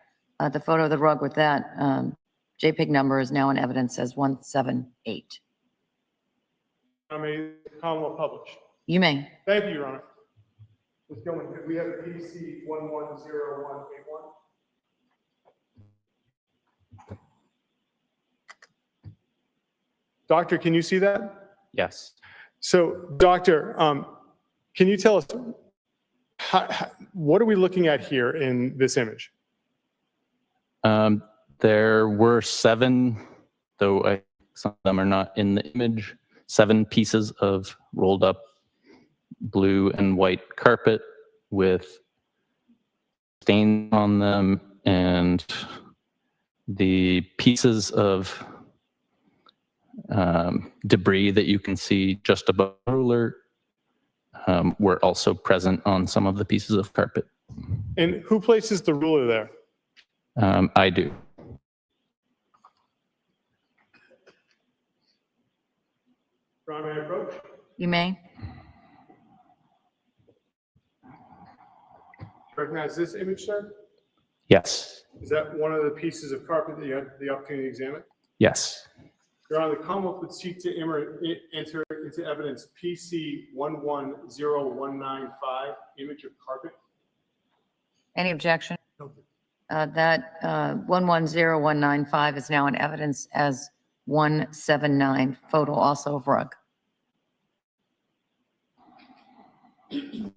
the photo of the rug with that JPEG number is now in evidence as 178. I may Commonwealth publish. You may. Thank you, Your Honor. Let's go. We have PC 110181. Doctor, can you see that? Yes. So, Doctor, can you tell us what are we looking at here in this image? There were 7, though some of them are not in the image, 7 pieces of rolled up blue and white carpet with stains on them, and the pieces of debris that you can see just above the ruler were also present on some of the pieces of carpet. And who places the ruler there? I do. Ron, may I approach? You may. Recognize this image, sir? Yes. Is that one of the pieces of carpet that you had the opportunity to examine? Yes. Your Honor, the Commonwealth would seek to enter into evidence PC 110195, image of carpet. Any objection? That 110195 is now in evidence as 179, photo also of rug. And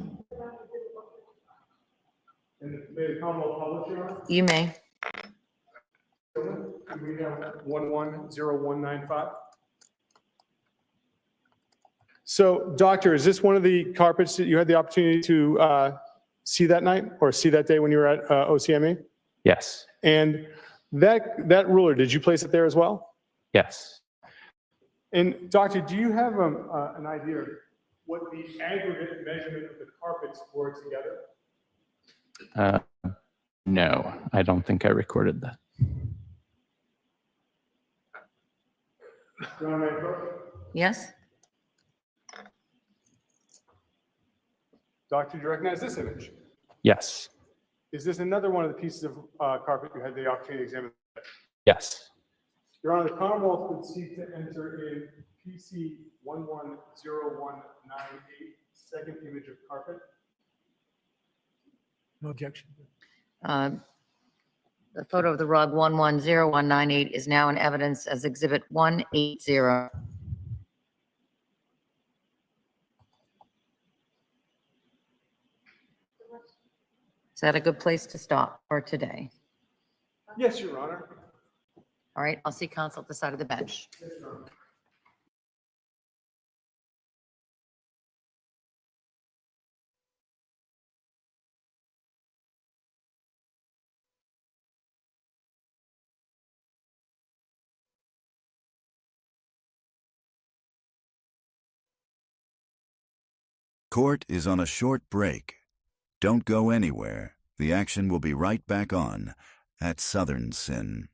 may the Commonwealth publish, Your Honor? You may. We have 110195. So, Doctor, is this one of the carpets that you had the opportunity to see that night or see that day when you were at OCME? Yes. And that ruler, did you place it there as well? Yes. And Doctor, do you have an idea of what the aggregate measurement of the carpets were together? No, I don't think I recorded that. Yes? Doctor, do you recognize this image? Yes. Is this another one of the pieces of carpet you had the opportunity to examine? Yes. Your Honor, the Commonwealth would seek to enter in PC 110198, second image of carpet. No objection. The photo of the rug 110198 is now in evidence as Exhibit 180. Is that a good place to stop for today? Yes, Your Honor. All right, I'll see counsel at the side of the bench. Court is on a short break. Don't go anywhere. The action will be right back on at Southern Sin.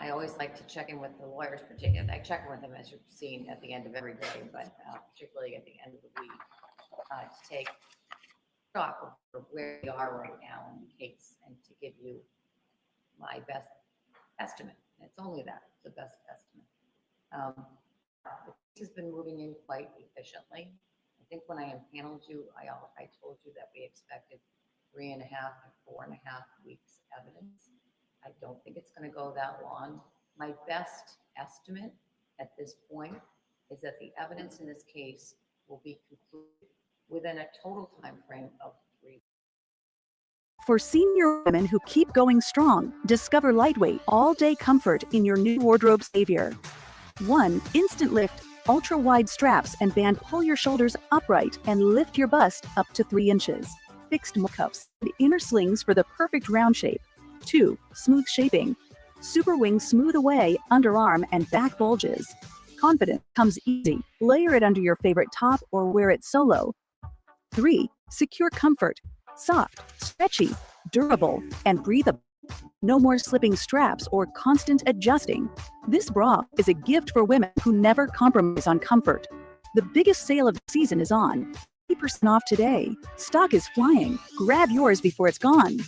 I always like to check in with the lawyers, particularly, I check in with them, as you've seen, at the end of every day, but particularly at the end of the week, to take stock of where we are right now in the case and to give you my best estimate. It's only that, it's the best estimate. The case has been moving in quite efficiently. I think when I impaneled you, I told you that we expected 3.5 to 4.5 weeks evidence. I don't think it's going to go that long. My best estimate at this point is that the evidence in this case will be concluded within a total time frame of 3 weeks. For senior women who keep going strong, discover lightweight, all-day comfort in your new wardrobe savior. 1. Instant lift, ultra-wide straps and band pull your shoulders upright and lift your bust up to 3 inches. Fixed cuffs and inner slings for the perfect round shape. 2. Smooth shaping. Super wings smooth away underarm and back bulges. Confidence comes easy. Layer it under your favorite top or wear it solo. 3. Secure comfort. Soft, stretchy, durable, and breathable. No more slipping straps or constant adjusting. This bra is a gift for women who never compromise on comfort. The biggest sale of the season is on. 50% off today. Stock is flying. Grab yours before it's gone.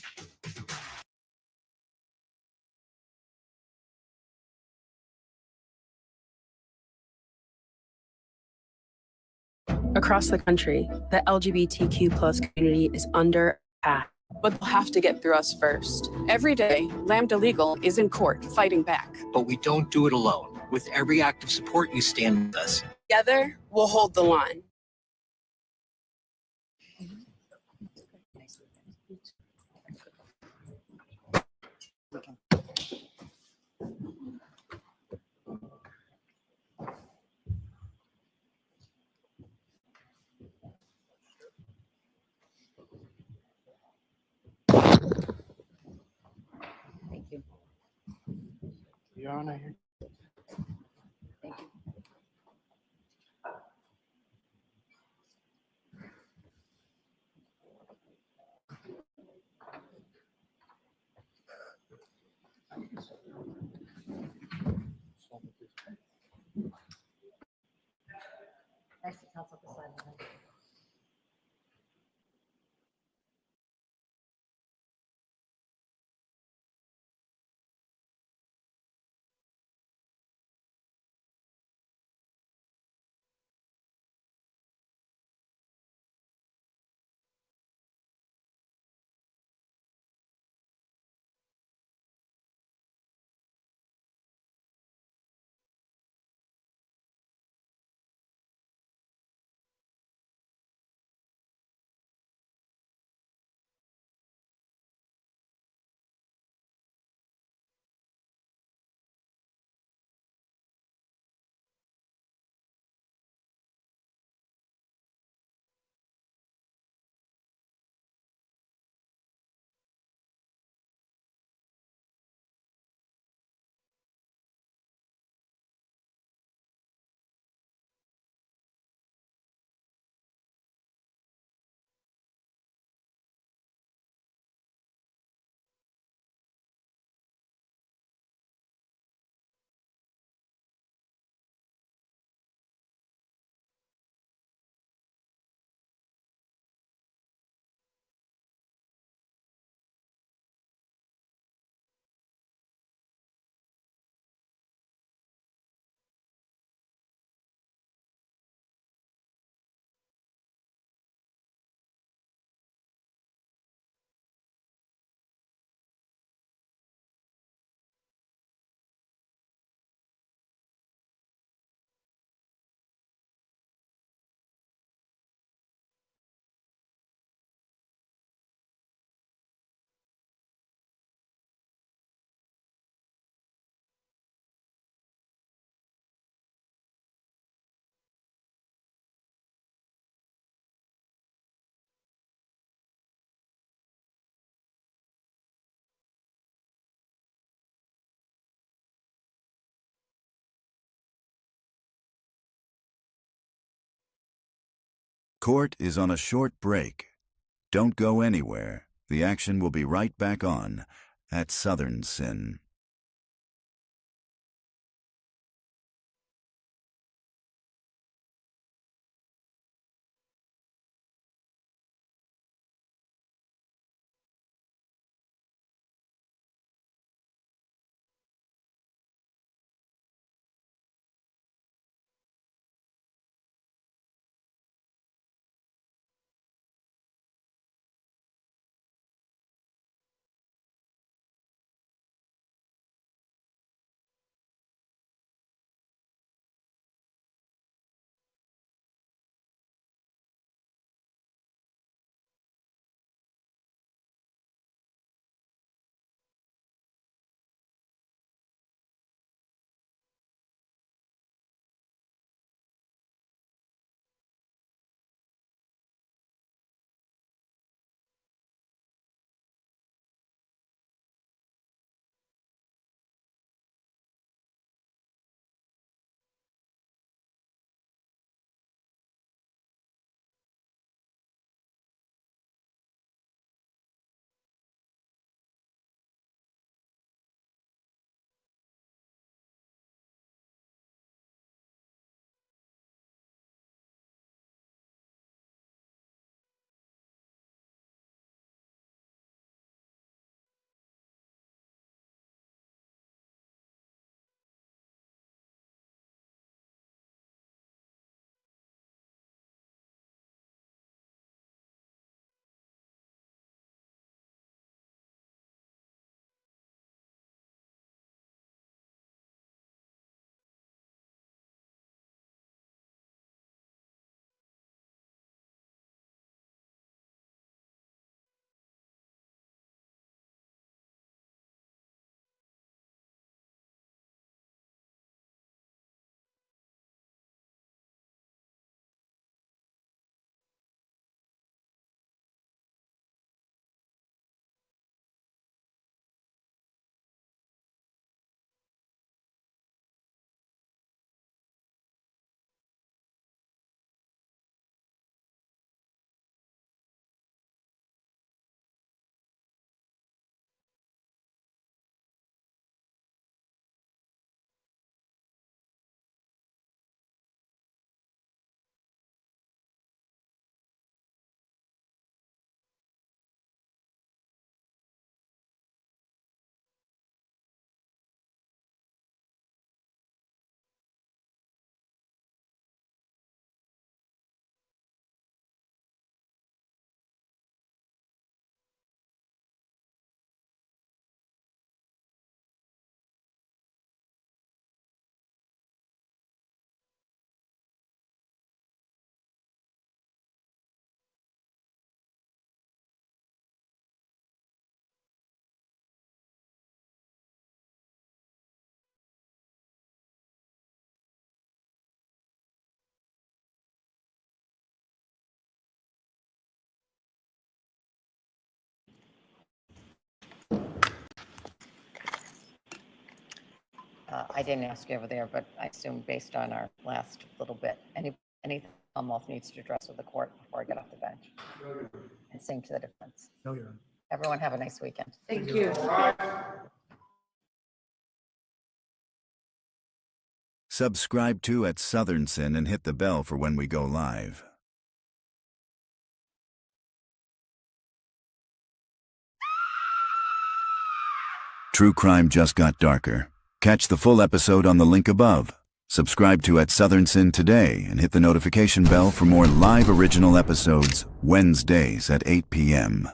Across the country, the LGBTQ+ community is under attack, but they'll have to get through us first. Every day, Lambda Legal is in court fighting back. But we don't do it alone. With every act of support, you stand with us. Together, we'll hold the line. Your Honor. Thank you. Nice to counsel beside me. Court is on a short break. Don't go anywhere. The action will be right back on at Southern Sin. I didn't ask you over there, but I assume based on our last little bit, anything Commonwealth needs to address with the court before I get off the bench? And same to the defense. No, Your Honor. Everyone have a nice weekend. Thank you. Subscribe to at Southern Sin and hit the bell for when we go live. True crime just got darker. Catch the full episode on the link above. Subscribe to at Southern Sin today and hit the notification bell for more live original episodes Wednesdays at 8 p.m.